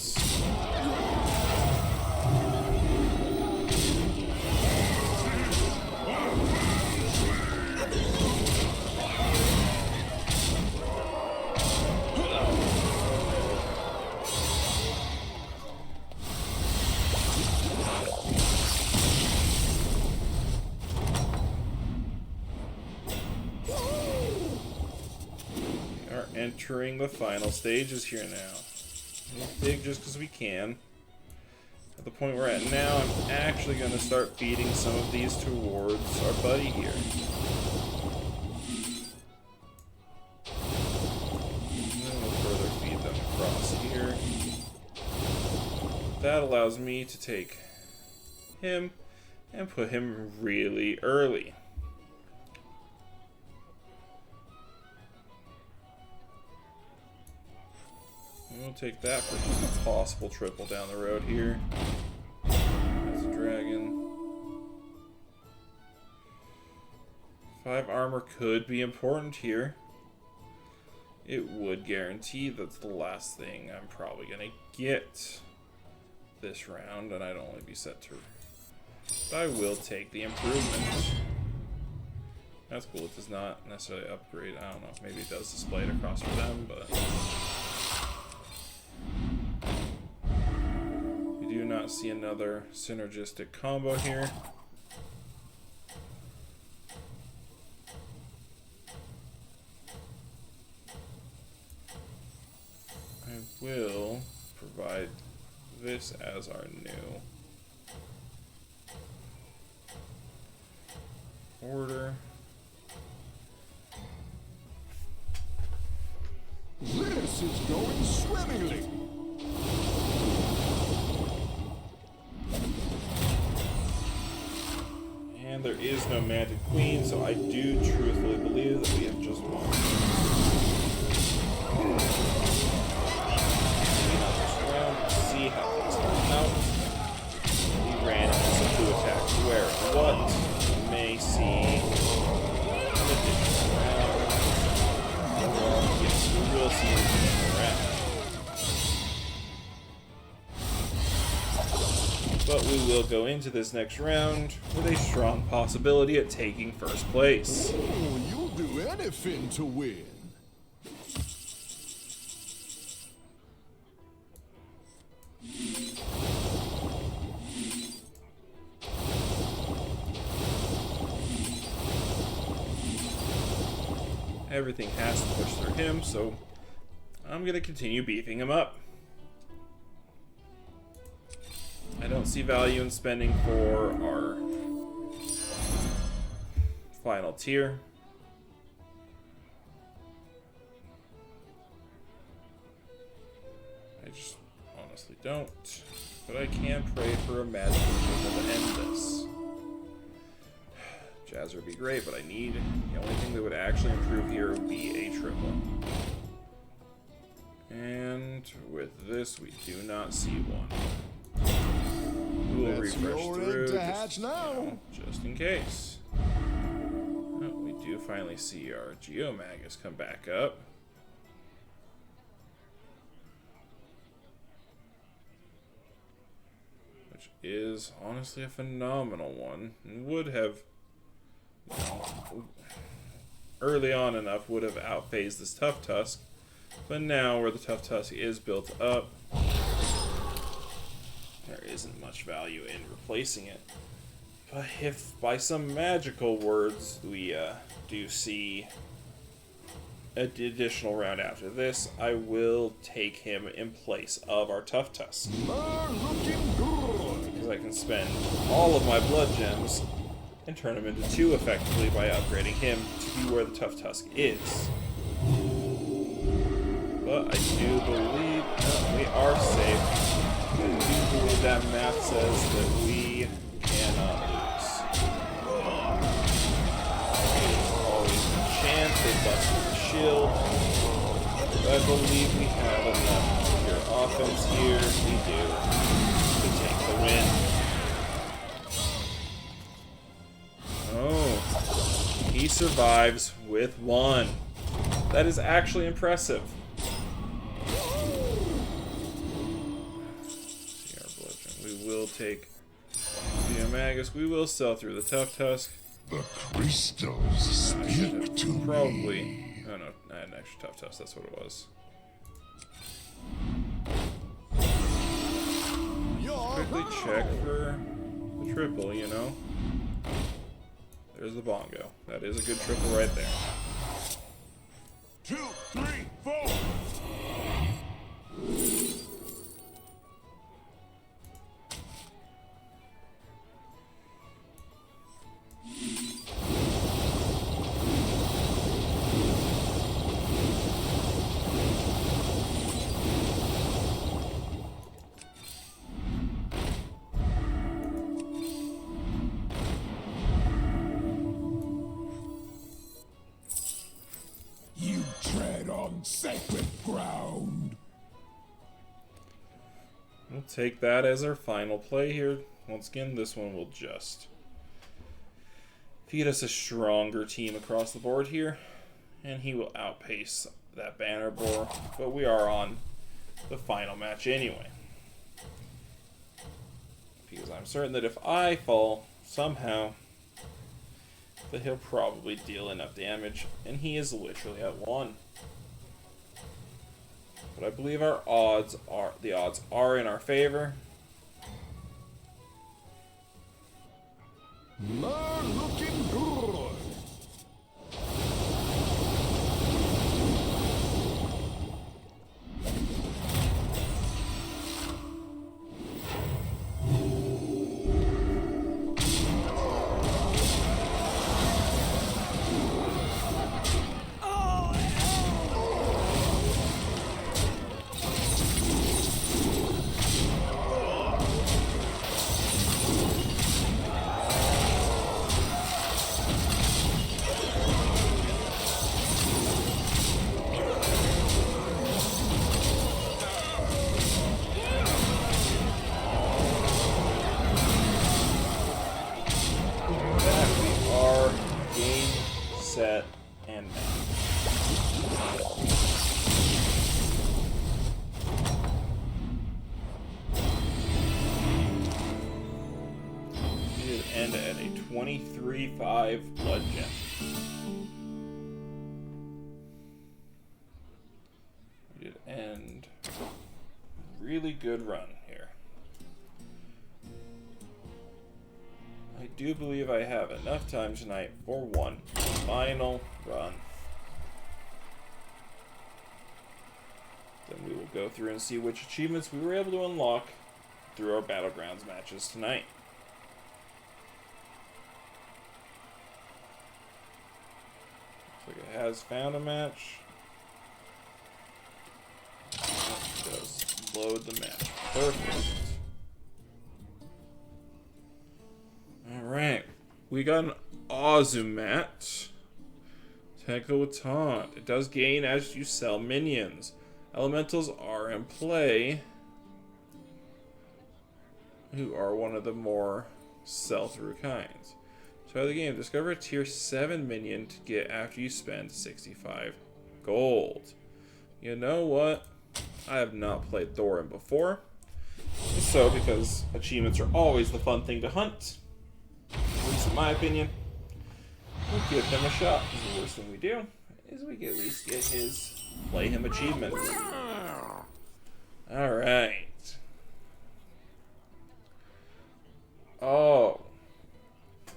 Entering the final stages here now. We'll dig just because we can. At the point we're at now, I'm actually going to start feeding some of these towards our buddy here. And then we'll further feed them across here. That allows me to take him and put him really early. We'll take that for just a possible triple down the road here. As a dragon. 5 armor could be important here. It would guarantee that's the last thing I'm probably going to get this round, and I'd only be set to. But I will take the improvement. That's cool. It does not necessarily upgrade. I don't know. Maybe it does display it across for them, but. We do not see another synergistic combo here. I will provide this as our new order. This is going swimmingly. And there is no Magic Queen, so I do truthfully believe that we have just won. See how things turn out. We ran into two attacks where and what. We may see an additional round. Or, yes, we will see an additional round. But we will go into this next round with a strong possibility at taking first place. Oh, you'll do anything to win. Everything has to push through him, so I'm going to continue beefing him up. I don't see value in spending for our final tier. I just honestly don't. But I can pray for a magical triple to end this. Jazzer would be great, but I need... The only thing that would actually improve here would be a triple. And with this, we do not see one. We will refresh through, just, just in case. Oh, we do finally see our Geomagus come back up. Which is honestly a phenomenal one. And would have, you know, early on enough, would have outphased this Tough Tusk. But now, where the Tough Tusk is built up, there isn't much value in replacing it. But if by some magical words we do see an additional round after this, I will take him in place of our Tough Tusk. Because I can spend all of my blood gems and turn him into 2 effectively by upgrading him to be where the Tough Tusk is. But I do believe we are safe. I do believe that math says that we cannot lose. Always enchanted, busting the shield. But I believe we have enough pure offense here. We do to take the win. Oh, he survives with 1. That is actually impressive. We will take Geomagus. We will sell through the Tough Tusk. The crystals speak to probably. me. Oh no, I had an extra Tough Tusk. That's what it was. Quickly check for the triple, you know. There's the bongo. That is a good triple right there. 2, 3, 4. You tread on sacred ground. We'll take that as our final play here. Once again, this one will just feed us a stronger team across the board here, and he will outpace that banner boar, but we are on the final match anyway. Because I'm certain that if I fall somehow, that he'll probably deal enough damage, and he is literally at 1. But I believe the odds are in our favor. Looking good. Set and match. We did end at a 23-5 blood gem. We did end really good run here. I do believe I have enough time tonight for one final run. Then we will go through and see which achievements we were able to unlock through our Battlegrounds matches tonight. Looks like it has found a match. It does load the match. Perfect. Alright. We got an Ozumat. Technical with Taunt. It does gain as you sell minions. Elementals are in play, who are one of the more sell-through kinds. Start of the game. Discover a tier 7 minion to get after you spend 65 gold. You know what? I have not played Thorin before. So, because achievements are always the fun thing to hunt, at least in my opinion, we'll give him a shot. The worst thing we do is we at least get his play him achievement. Alright. Oh.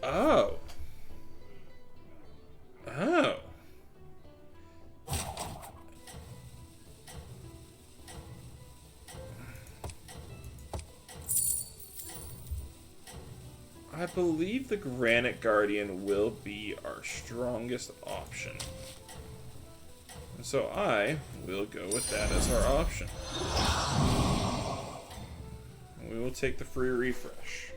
Oh. Oh. I believe the Granite Guardian will be our strongest option. So I will go with that as our option. And we will take the free refresh.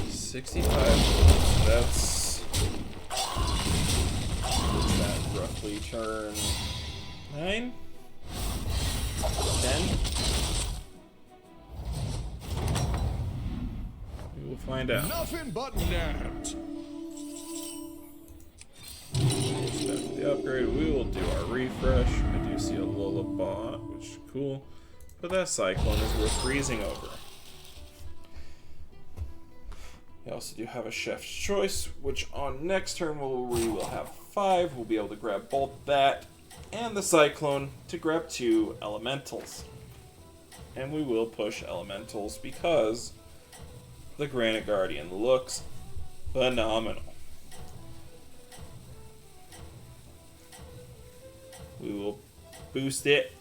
$65. That's that roughly turn 9? 10? We will find out. Nothing but net. After the upgrade, we will do our refresh. I do see a Lullabot, which is cool. But that Cyclone is worth freezing over. We also do have a Chef's Choice, which on next turn we will have 5. We'll be able to grab both that and the Cyclone to grab 2 Elementals. And we will push Elementals because the Granite Guardian looks phenomenal. We will boost it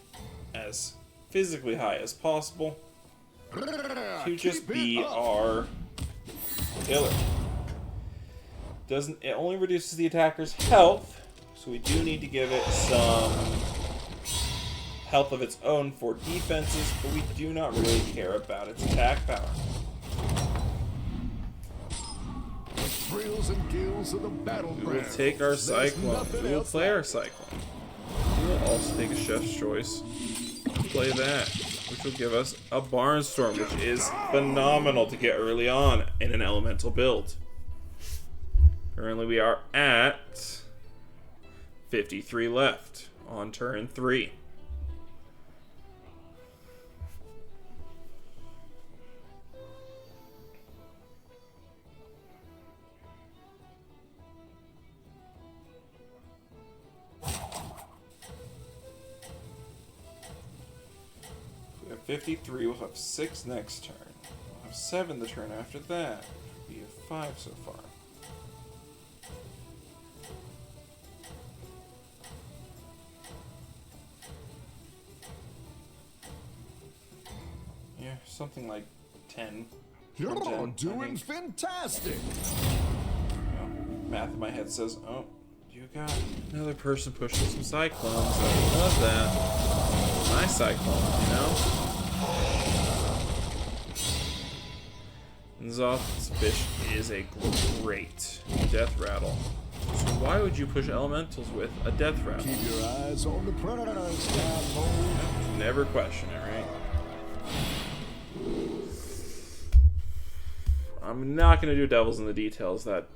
as physically high as possible to just be our killer. It only reduces the attacker's health, so we do need to give it some health of its own for defenses, but we do not really care about its attack power. The thrills and gills of the battleground. We will take our Cyclone. We will play our Cyclone. We will also take a Chef's Choice. Play that, which will give us a Barnstorm, which is phenomenal to get early on in an elemental build. Currently we are at 53 left on turn 3. We have 53, we'll have 6 next turn. We'll have 7 the turn after that. We have 5 so far. Yeah, something like 10. You're 10, doing fantastic. Math in my head says, oh, you got another person pushing some Cyclones. I love that. My Cyclone, you know? And Zoth's Fish is a great Death Rattle. So why would you push Elementals with a Death Rattle? Keep your eyes on the prize, Cowboy. Never question it, right? I'm not going to do Devils in the Details. That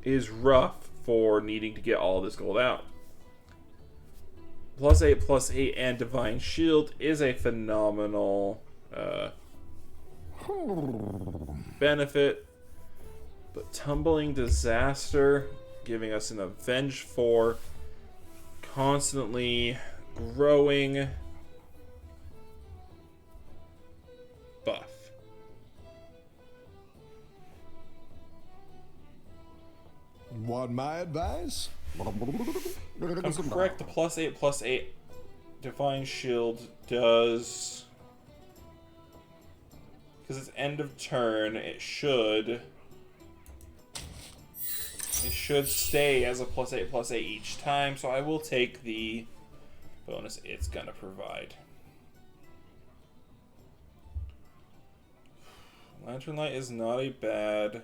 is rough for needing to get all this gold out. +8/+8 and Divine Shield is a phenomenal benefit. But Tumbling Disaster, giving us an Avenge 4, constantly growing buff. Want my advice? If I'm correct, the +8/+8 Divine Shield does... Because it's end of turn, it should stay as a +8/+8 each time, so I will take the bonus it's gonna provide. Lantern Light is not a bad...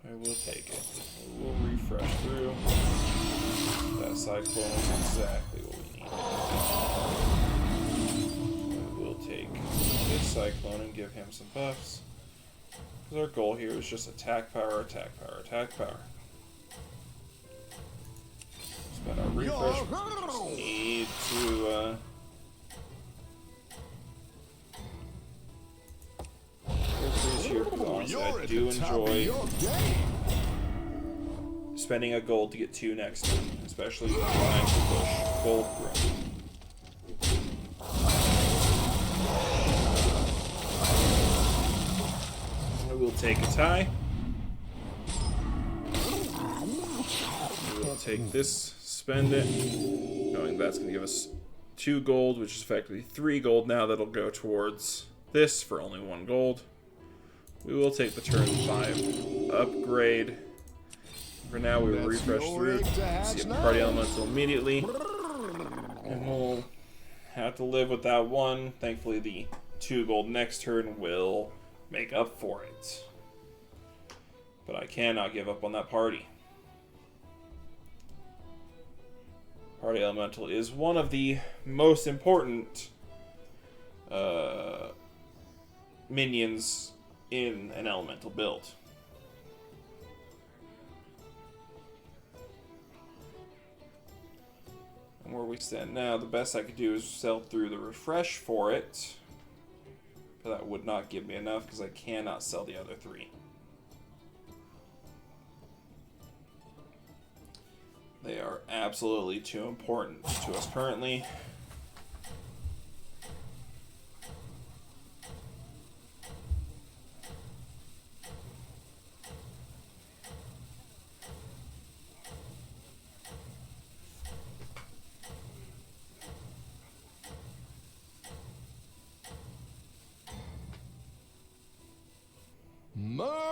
I will take it. We'll refresh through. That Cyclone is exactly what we need. I will take this Cyclone and give him some buffs. Because our goal here is just attack power, attack power, attack power. Spend our refresh. Just need to... Here, honestly, I do enjoy spending a gold to get 2 next turn, especially trying to push gold growth. I will take a tie. I will take this, spend it, knowing that's going to give us 2 gold, which is effectively 3 gold now. That'll go towards this for only 1 gold. We will take the turn 5 upgrade. For now, we will refresh through, see a party elemental immediately, and we'll have to live with that 1. Thankfully, the 2 gold next turn will make up for it. But I cannot give up on that party. Party elemental is one of the most important minions in an elemental build. And where we stand now, the best I could do is sell through the refresh for it. But that would not give me enough because I cannot sell the other 3. They are absolutely too important to us currently.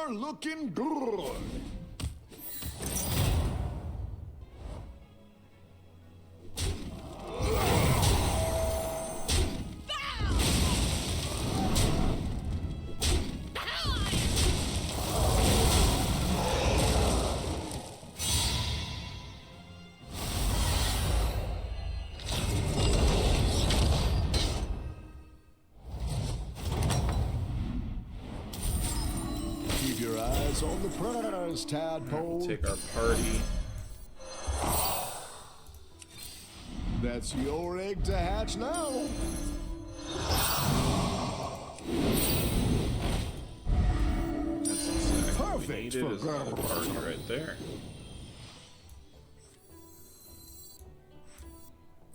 Looking good. On the prize, tadpole. Take our party. That's your egg to hatch now. That's exactly what we Perfect needed, is another party right there.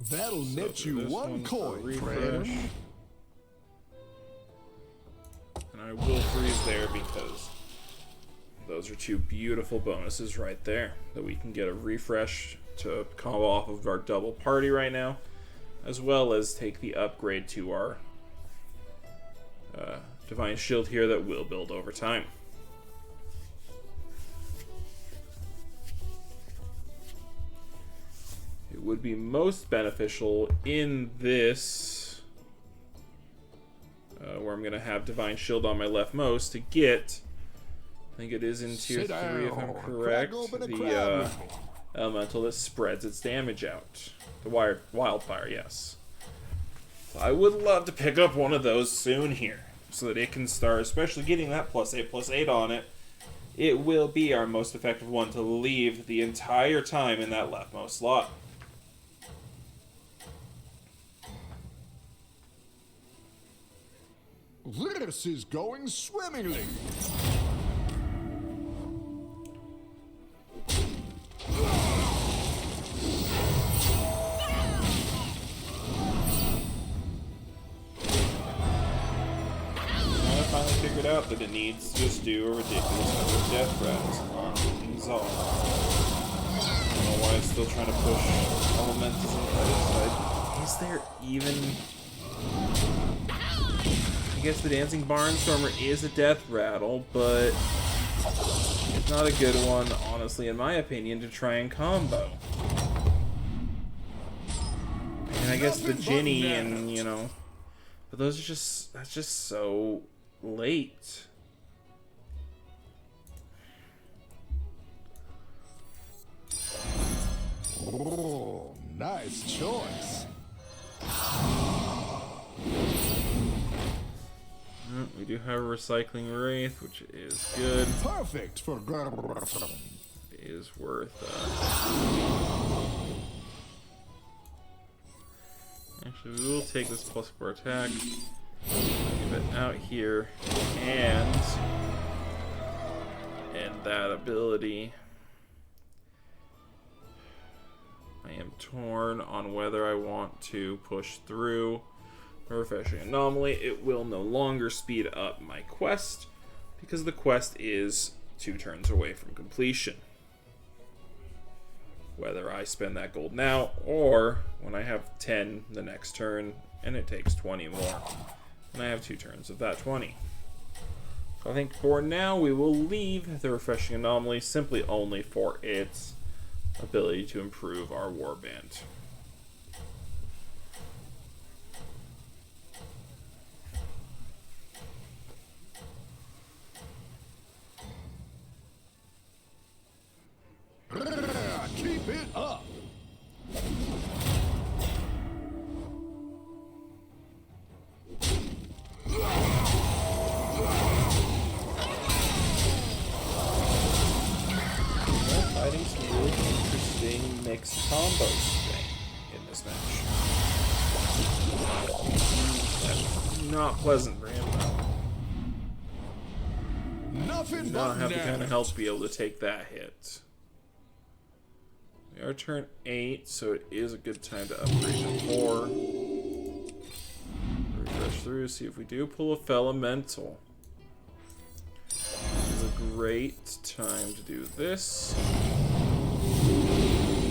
That'll net you this 1 coin, refresh. friend. And I will freeze there because those are 2 beautiful bonuses right there that we can get a refresh to combo off of our double party right now, as well as take the upgrade to our Divine Shield here that will build over time. It would be most beneficial in this, where I'm going to have Divine Shield on my leftmost to get... I think it is in tier 3 if I'm correct. The elemental that spreads its damage out. The wildfire, yes. So I would love to pick up one of those soon here, so that it can start, especially getting that +8/+8 on it. It will be our most effective one to leave the entire time in that leftmost slot. This is going swimmingly. Figured out that it needs to just do a ridiculous number of death threats on these all. I don't know why I'm still trying to push Elementus on the other side. Is there even... I guess the Dancing Barnstormer is a death rattle, but it's not a good one, honestly, in my opinion, to try and combo. And I guess the Ginny and, you know... But those are just... That's just so late. Oh, nice choice. We do have a Recycling Wraith, which is good. Perfect for Is worth Actually, we will take this +4 attack. Give it out here. And that ability. I am torn on whether I want to push through a Refreshing Anomaly. It will no longer speed up my quest because the quest is 2 turns away from completion. Whether I spend that gold now or when I have 10 the next turn and it takes 20 more. And I have 2 turns of that 20. So I think for now we will leave the Refreshing Anomaly simply only for its ability to improve our warband. Keep it up. Fighting some really interesting mixed combos today in this match. Not pleasant for him though. Nothing Not but have the kind of net. health to be able to take that hit. We are turn 8, so it is a good time to upgrade to 4. Refresh through, see if we do pull a Fellemental. This is a great time to do this.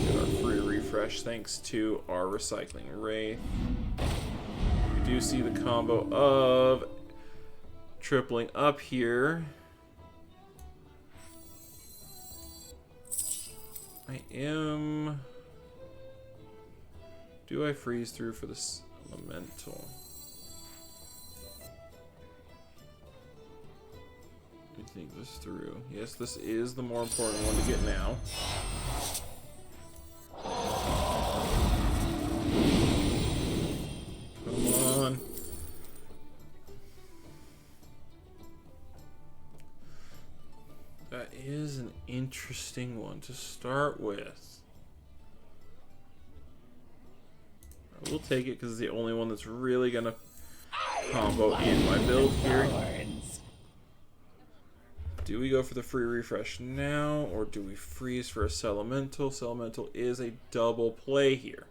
Get our free refresh thanks to our Recycling Wraith. We do see the combo of tripling up here. I am... Do I freeze through for this Elemental? I think this through. Yes, this is the more important one to get now. Come on. That is an interesting one to start with. I will take it because it's the only one that's really going to combo in my build here. Do we go for the free refresh now, or do we freeze for a Elemental? Elemental is a double play here.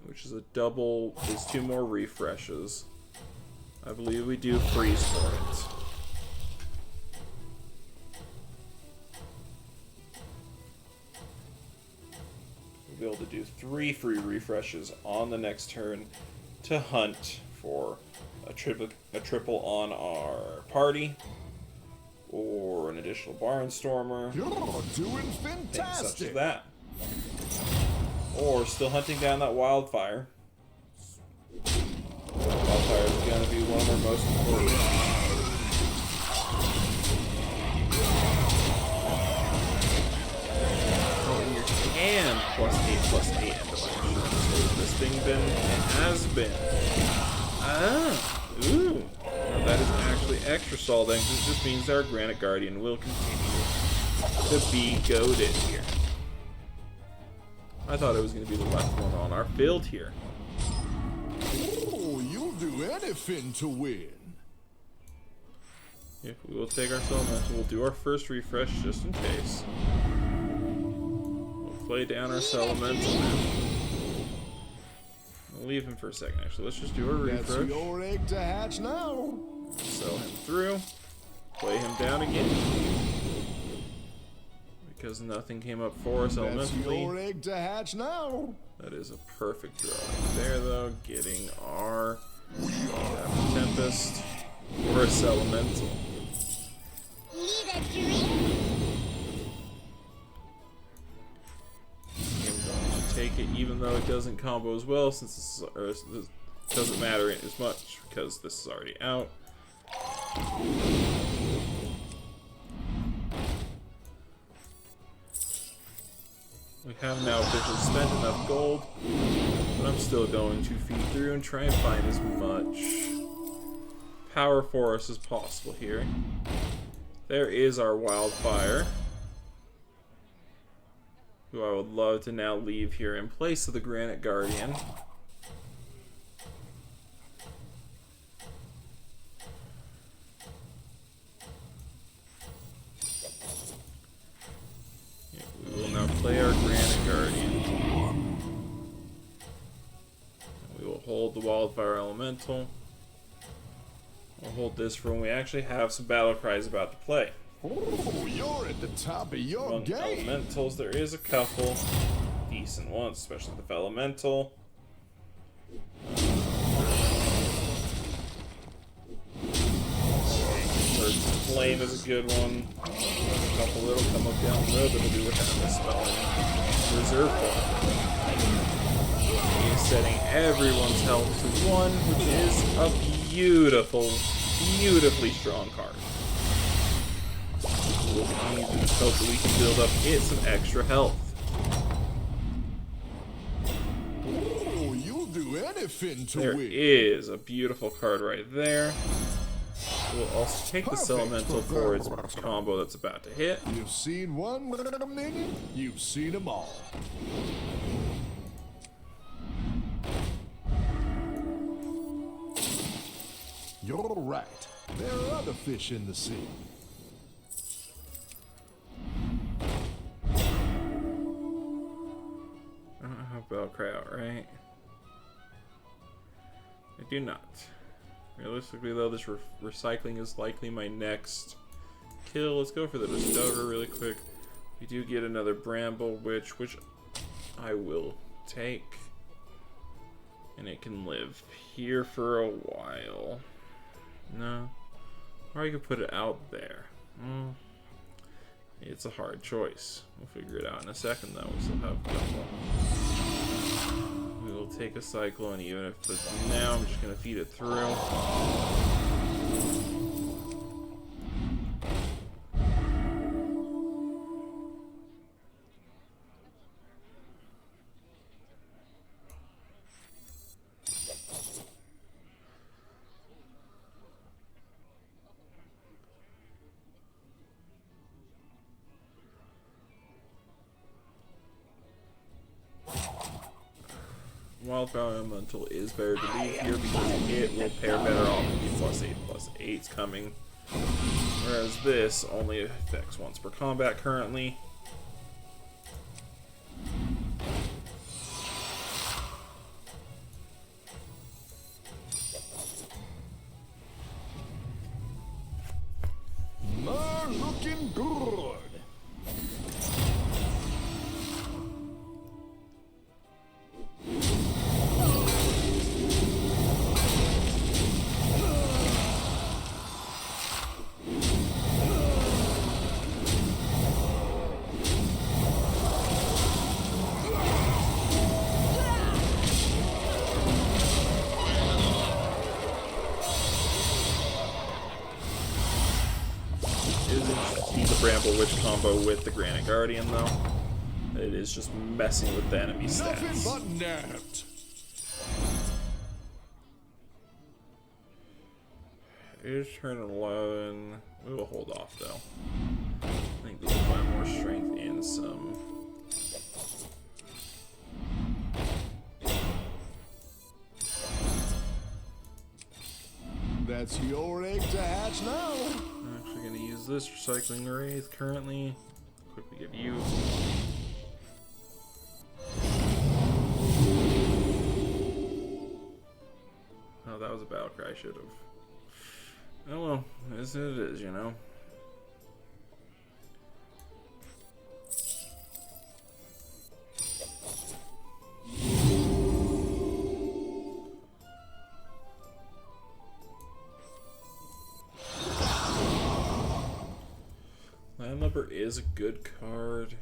Which is a double, is 2 more refreshes. I believe we do freeze for it. We'll be able to do 3 free refreshes on the next turn to hunt for a triple on our party, or an additional Barnstormer, You're doing things such as fantastic. that. Or still hunting down that Wildfire. Wildfire is going to be one of our most important. Oh, and your can +8/+8 into my insurance. So this thing been? It has been. Ah, ooh. Now that is actually extra solid, because it just means our Granite Guardian will continue to be goaded here. I thought it was going to be the last one on our field here. Oh, you'll do anything to win. Yep, we will take our Elemental. We'll do our first refresh just in case. We'll play down our Elemental now. We'll leave him for a second, actually. Let's just do a That's refresh. your egg to hatch now. Sell him through. Play him down again. because nothing came up for us That's elementally. your egg to hatch now. That is a perfect draw right there, though. Getting our Tempest or Elemental. Lead a dream. I'm going to take it, even though it doesn't combo as well, since this doesn't matter as much because this is already out. We have now officially spent enough gold, but I'm still going to feed through and try and find as much power for us as possible here. There is our Wildfire, who I would love to now leave here in place of the Granite Guardian. We will now play our Granite Guardian. We will hold the Wildfire Elemental. We'll hold this for when we actually have some battle cries about to play. Oh, you're at the top of your Among game. elementals, there is a couple decent ones, especially the Elemental. Flame is a good one. There's a couple that'll come up down the road that'll be within the spell and reserve point. He is setting everyone's health to 1, which is a beautiful, beautifully strong card. We just hope that we can build up it some extra health. Oh, you'll do anything to There win. is a beautiful card right there. We'll also take this elemental for its combo that's about to hit. You've seen one minute, you've seen them all. You're right. There are other fish in the sea. I don't have Bellcry out, right? I do not. Realistically, though, this recycling is likely my next kill. Let's go for the Discover really quick. We do get another Bramble Witch, which I will take. And it can live here for a while. No. Or I could put it out there. It's a hard choice. We'll figure it out in a second, though. We still have a couple. We will take a Cyclone, even if it's now, I'm just going to feed it through. Wildfire Elemental is better to leave here because it will pair better off with the +8/+8's coming. Whereas this only affects once per combat currently. Looking good. Bramble Witch combo with the Granite Guardian, though. It is just messing with the enemy stats. Nothing but net. It is turn 11. We will hold off, though. I think we will find more strength in some. That's your egg to hatch now. I'm actually going to use this Recycling Wraith currently. Quickly give you. Oh, that was a battle cry. I should have. Oh well, as it is, you know. is a good card.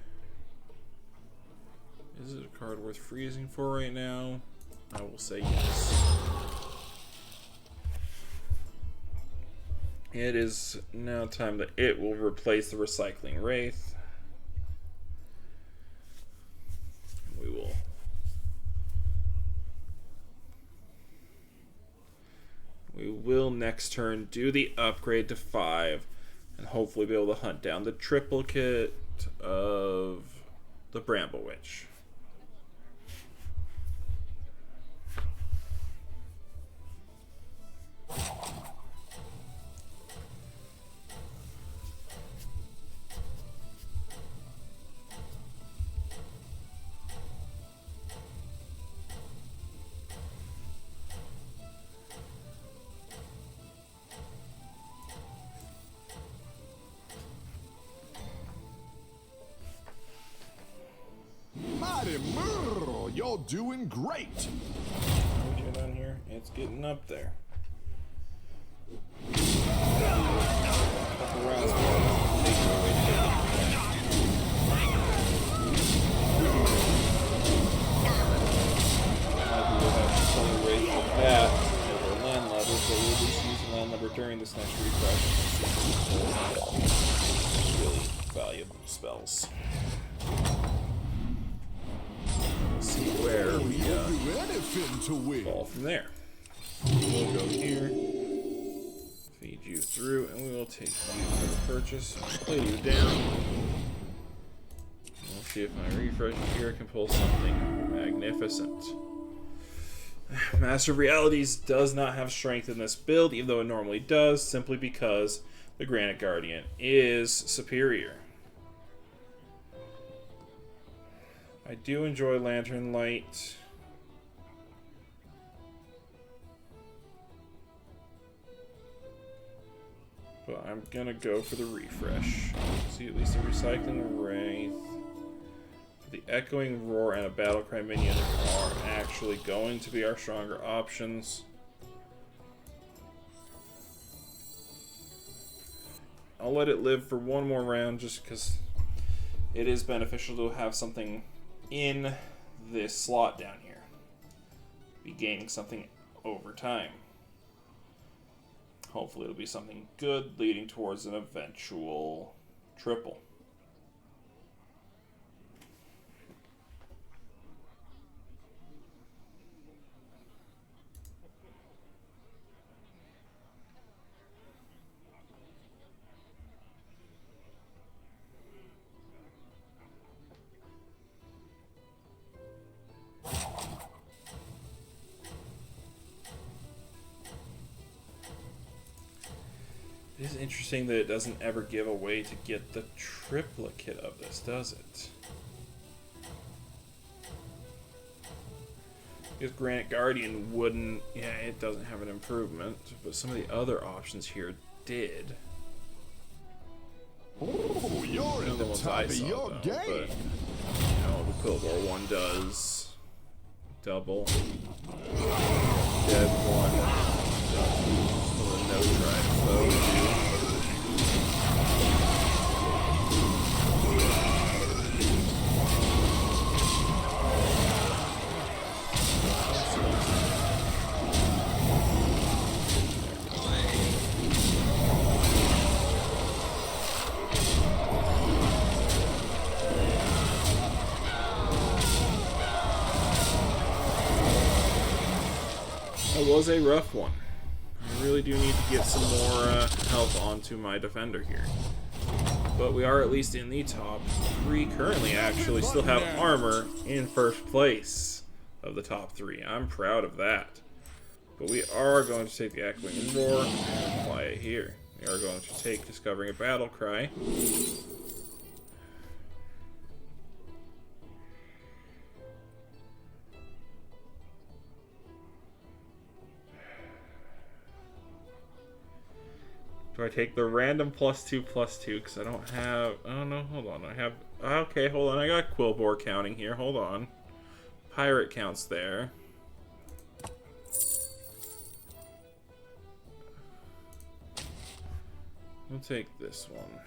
Is it a card worth freezing for right now? I will say yes. It is now time that it will replace the Recycling Wraith. We will next turn do the upgrade to 5 and hopefully be able to hunt down the triplicate of the Bramble Witch. Mighty Merle, you're doing great. We get on here. It's getting up there. Couple rounds more. Make our way we'll have plenty of ways with that over land level, but we'll at least use land level during this next refresh. Really valuable spells. See where we fall from there. We'll go here, feed you through, and we will take you for the purchase, play you down. We'll see if my refresh here can pull something magnificent. Master of Realities does not have strength in this build, even though it normally does, simply because the Granite Guardian is superior. I do enjoy Lantern Light. But I'm gonna go for the refresh. See, at least a Recycling Wraith, the Echoing Roar, and a Battlecry minion are actually going to be our stronger options. I'll let it live for one more round just because it is beneficial to have something in this slot down here. Be gaining something over time. Hopefully it'll be something good leading towards an eventual triple. It is interesting that it doesn't ever give a way to get the triplicate of this, does it? Because Granite Guardian wouldn't... Yeah, it doesn't have an improvement, but some of the other options here did. Oh, you're in the top of your game. But, you know, the Quillbore one does double. Dead one. No try foe. That was a rough one. I really do need to get some more health onto my defender here. But we are at least in the top 3 currently, actually. Still have armor in first place of the top 3. I'm proud of that. But we are going to take the Echoing Roar and apply it here. We are going to take Discovering a Battle Cry. Do I take the random +2/+2 because I don't have... Oh no, hold on. I have... Okay, hold on. I got Quillbore counting here. Hold on. Pirate counts there. We'll take this one.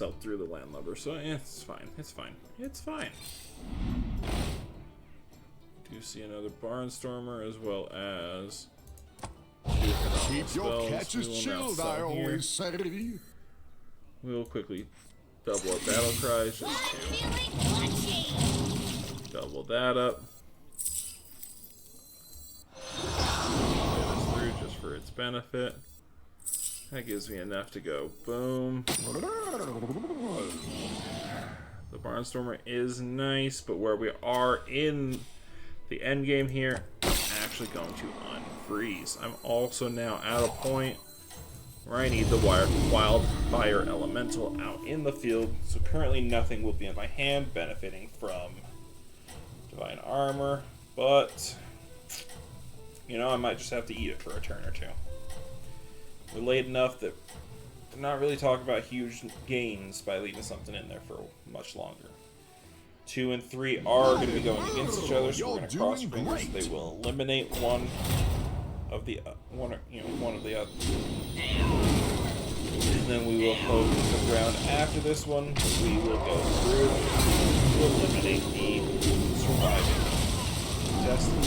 myself through the Landlubber, so it's fine. It's fine. It's fine. Do see another Barnstormer as well as Keep your catches chilled, I always say. We'll quickly double our battle cries just to double that up. Get us through just for its benefit. That gives me enough to go boom. The Barnstormer is nice, but where we are in the end game here, I'm actually going to unfreeze. I'm also now at a point where I need the Wildfire Elemental out in the field, so currently nothing will be in my hand benefiting from Divine Armor, but you know, I might just have to eat it for a turn or two. We're late enough that we're not really talking about huge gains by leaving something in there for much longer. 2 and 3 are going to be going against each other, so we're going to cross fingers. They will eliminate one of the one of the other, and then we will hope the round after this one we will go through to eliminate the surviving contestant.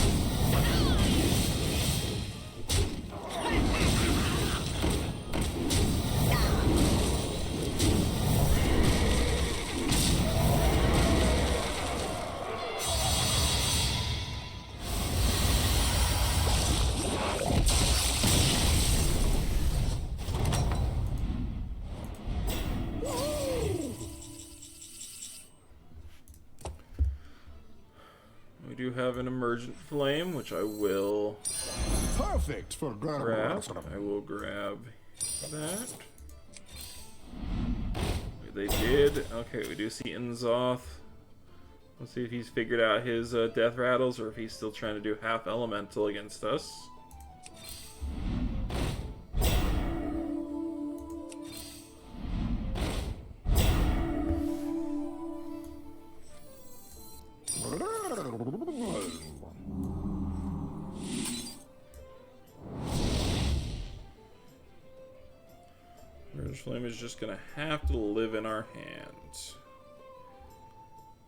We do have an Emergent Flame, which I will Perfect for grab. I will grab that. They did. Okay, we do see Inzoth. Let's see if he's figured out his death rattles or if he's still trying to do half elemental against us. Flame is just gonna have to live in our hands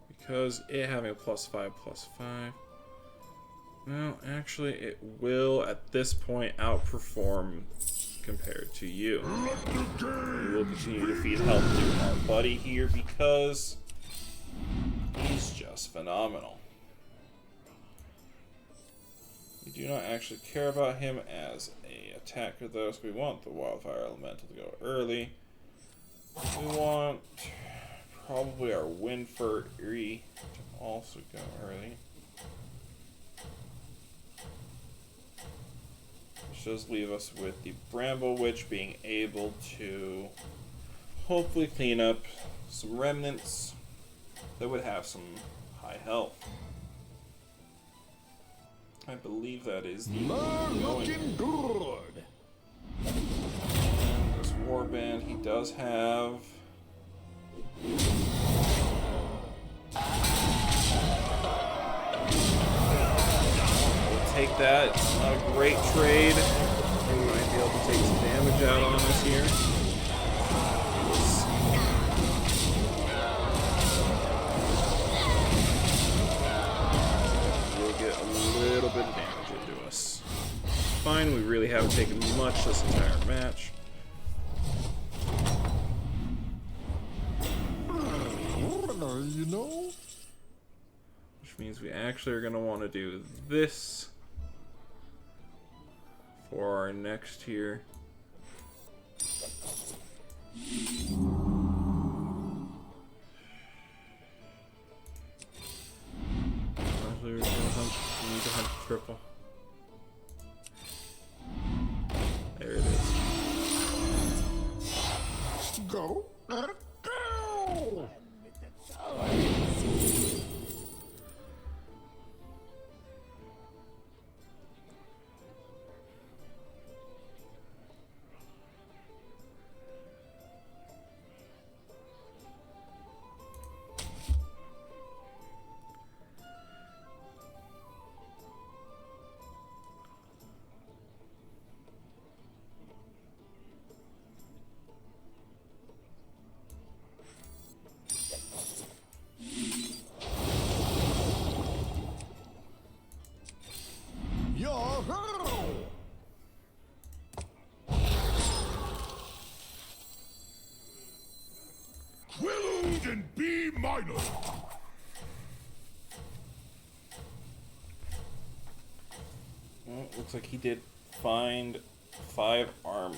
because it having a +5/+5. Well, actually, it will at this point outperform compared to you. We will continue to feed health to our buddy here because he's just phenomenal. We do not actually care about him as a attacker though, so we want the Wildfire Elemental to go early. We want probably our Wind Fury to also go early. Which does leave us with the Bramble Witch being able to hopefully clean up some remnants that would have some high health. I believe that is the looking good. And this warband he does have. We'll take that. It's not a great trade. We might be able to take some damage out on us here. Little bit of damage into us. Fine, we really haven't taken much this entire match. You know? Which means we actually are going to want to do this for our next tier. We need to hunt triple. There it is. Go. Go. Quilled in B minor. Well, looks like he did find 5 armor.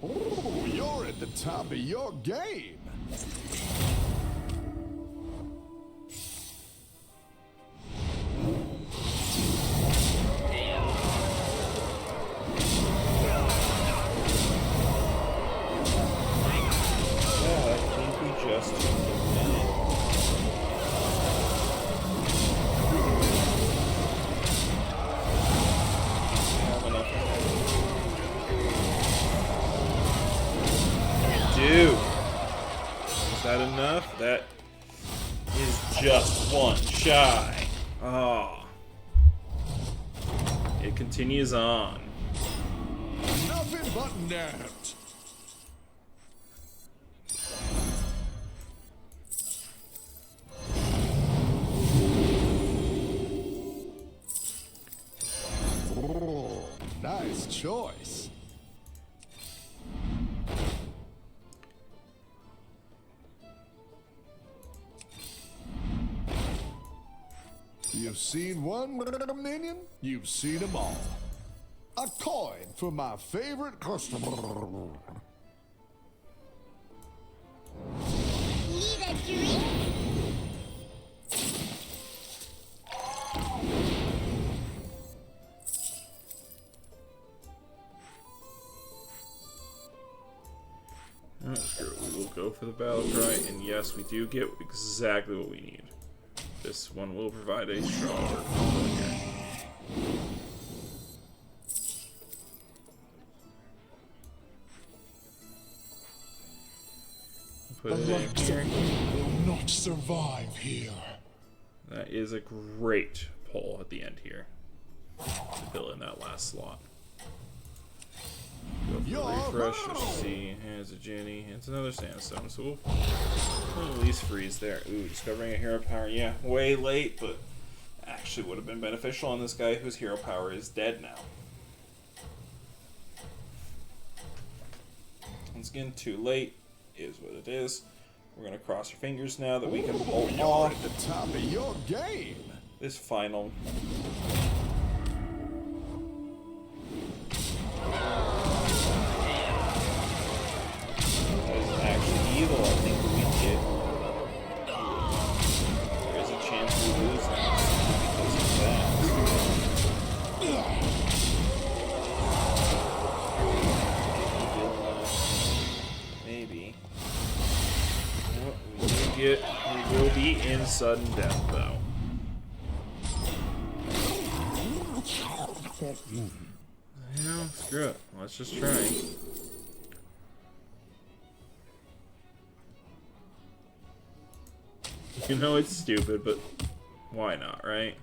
Oh, you're at the top of your game. Yeah, I think we just took the win. Have enough. Dude, is that enough? That is just one shy. Oh. It continues on. Nothing but net. Oh, nice choice. You've seen one minion, you've seen them all. A coin for my favorite customer. Need a drink? Oh, screw it. We will go for the battle cry, and yes, we do get exactly what we need. This one will provide a stronger combo here. Put it in here. Will not survive here. That is a great pull at the end here to fill in that last slot. Go for a refresh, just to see. It's a Ginny, it's another Sandstone, so we'll at least freeze there. Ooh, discovering a hero power, yeah, way late, but actually would have been beneficial on this guy whose hero power is dead now. Once again, too late is what it is. We're gonna cross our fingers now that we can pull You're off at the top of your game. this final. That is actually evil, I think that we did. There is a chance we lose now because of that. Maybe. We will be in sudden death though. Yeah, screw it. Let's just try. You know it's stupid, but why not, right?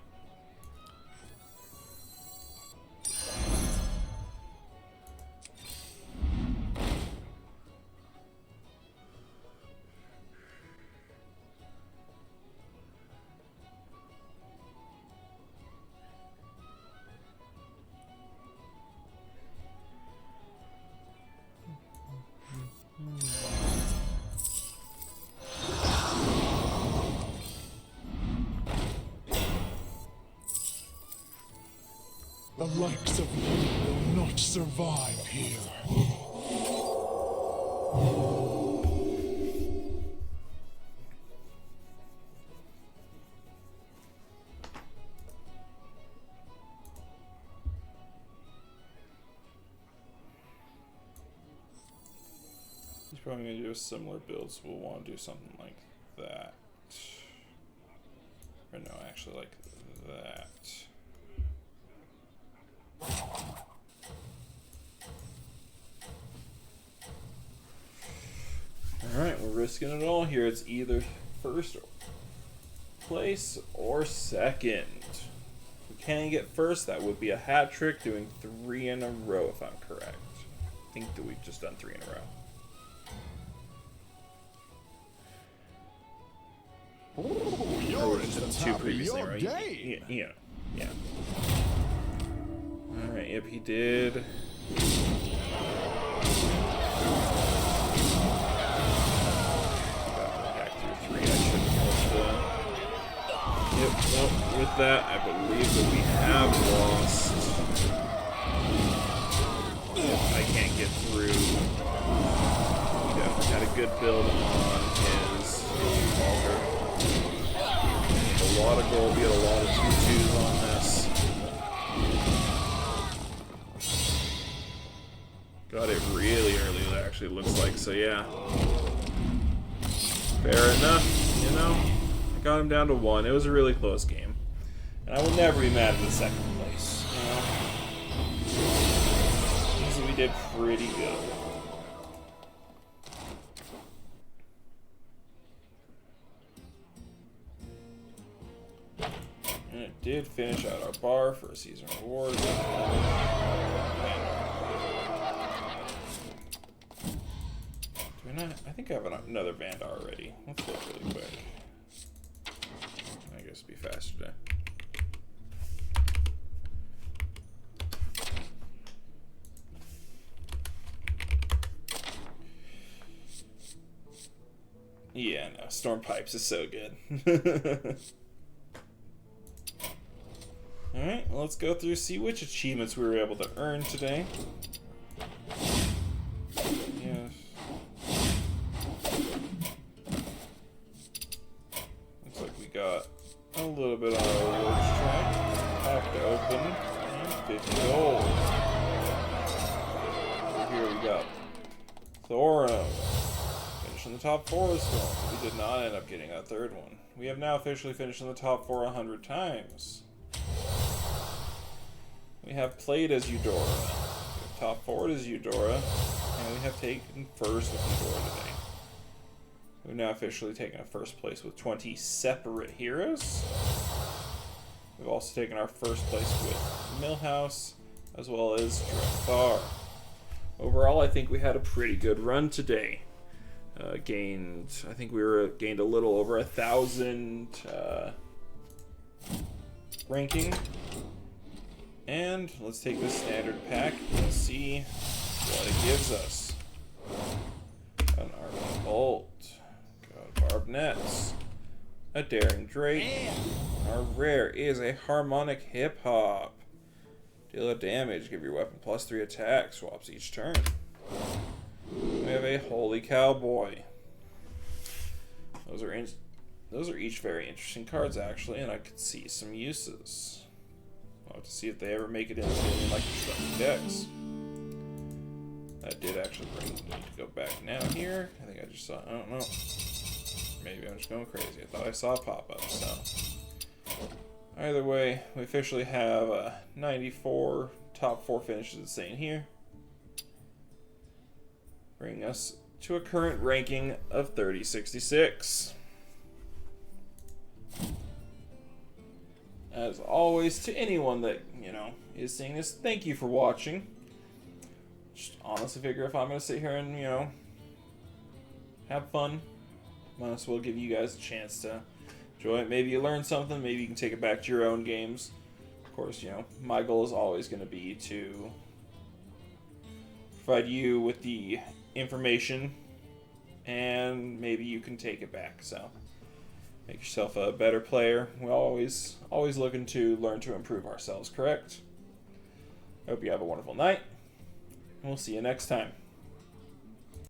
The likes of you will not survive here. He's probably going to do a similar build, so we'll want to do something like that. Or no, actually like that. Alright, we're risking it all here. It's either first place or second. can get first, that would be a hat trick, doing 3 in a row if I'm correct. I think that we've just done 3 in a row. You're at the Two top of previously, your right? game. Yeah. Alright, yep, he did. Back through 3, I should have. Yep, well, with that, I believe that we have lost. Yep, I can't get through. He definitely had a good build on his Walker. A lot of gold, we had a lot of 2-2s on this. Got it really early, it actually looks like, so yeah. Fair enough, you know. I got him down to 1. It was a really close game. And I will never be mad at the second place, you know. So we did pretty good. And it did finish out our bar for a season reward. Do we not? I think I have another Vandar already. Let's look really quick. I guess it'd be faster today. Yeah, no, Storm Pipes is so good. Alright, well, let's go through, see which achievements we were able to earn today. Yes. Looks like we got a little bit on our rewards track. Pack to open, and 50 gold. Over here we got Thorum. In the top 4 this one. We did not end up getting that third one. We have now officially finished in the top 4 100 times. We have played as Eudora. We have top 4'd as Eudora. And we have taken first with Eudora today. We've now officially taken a first place with 20 separate heroes. We've also taken our first place with Millhouse, as well as Drethar. Overall, I think we had a pretty good run today. I think we gained a little over 1,000 ranking. And let's take this standard pack and see what it gives us. An Arcane Bolt, got Barbed Nets, a Daring Drake. Our rare is a Harmonic Hip Hop. Deal a damage, give your weapon +3 attack, swaps each turn. We have a Holy Cowboy. Those are each very interesting cards, actually, and I could see some uses. I'll have to see if they ever make it into like constructed decks. That did actually bring me to go back now here. I think I just saw, I don't know. Maybe I'm just going crazy. I thought I saw a pop-up, so. Either way, we officially have 94 top 4 finishes at St. here. Bringing us to a current ranking of 3066. As always, to anyone that, is seeing this, thank you for watching. Just honestly figure if I'm going to sit here and, have fun, might as well give you guys a chance to enjoy it. Maybe you learn something, maybe you can take it back to your own games. Of course, my goal is always going to be to provide you with the information, and maybe you can take it back. So make yourself a better player. We're always looking to learn to improve ourselves, correct? I hope you have a wonderful night, and we'll see you next time.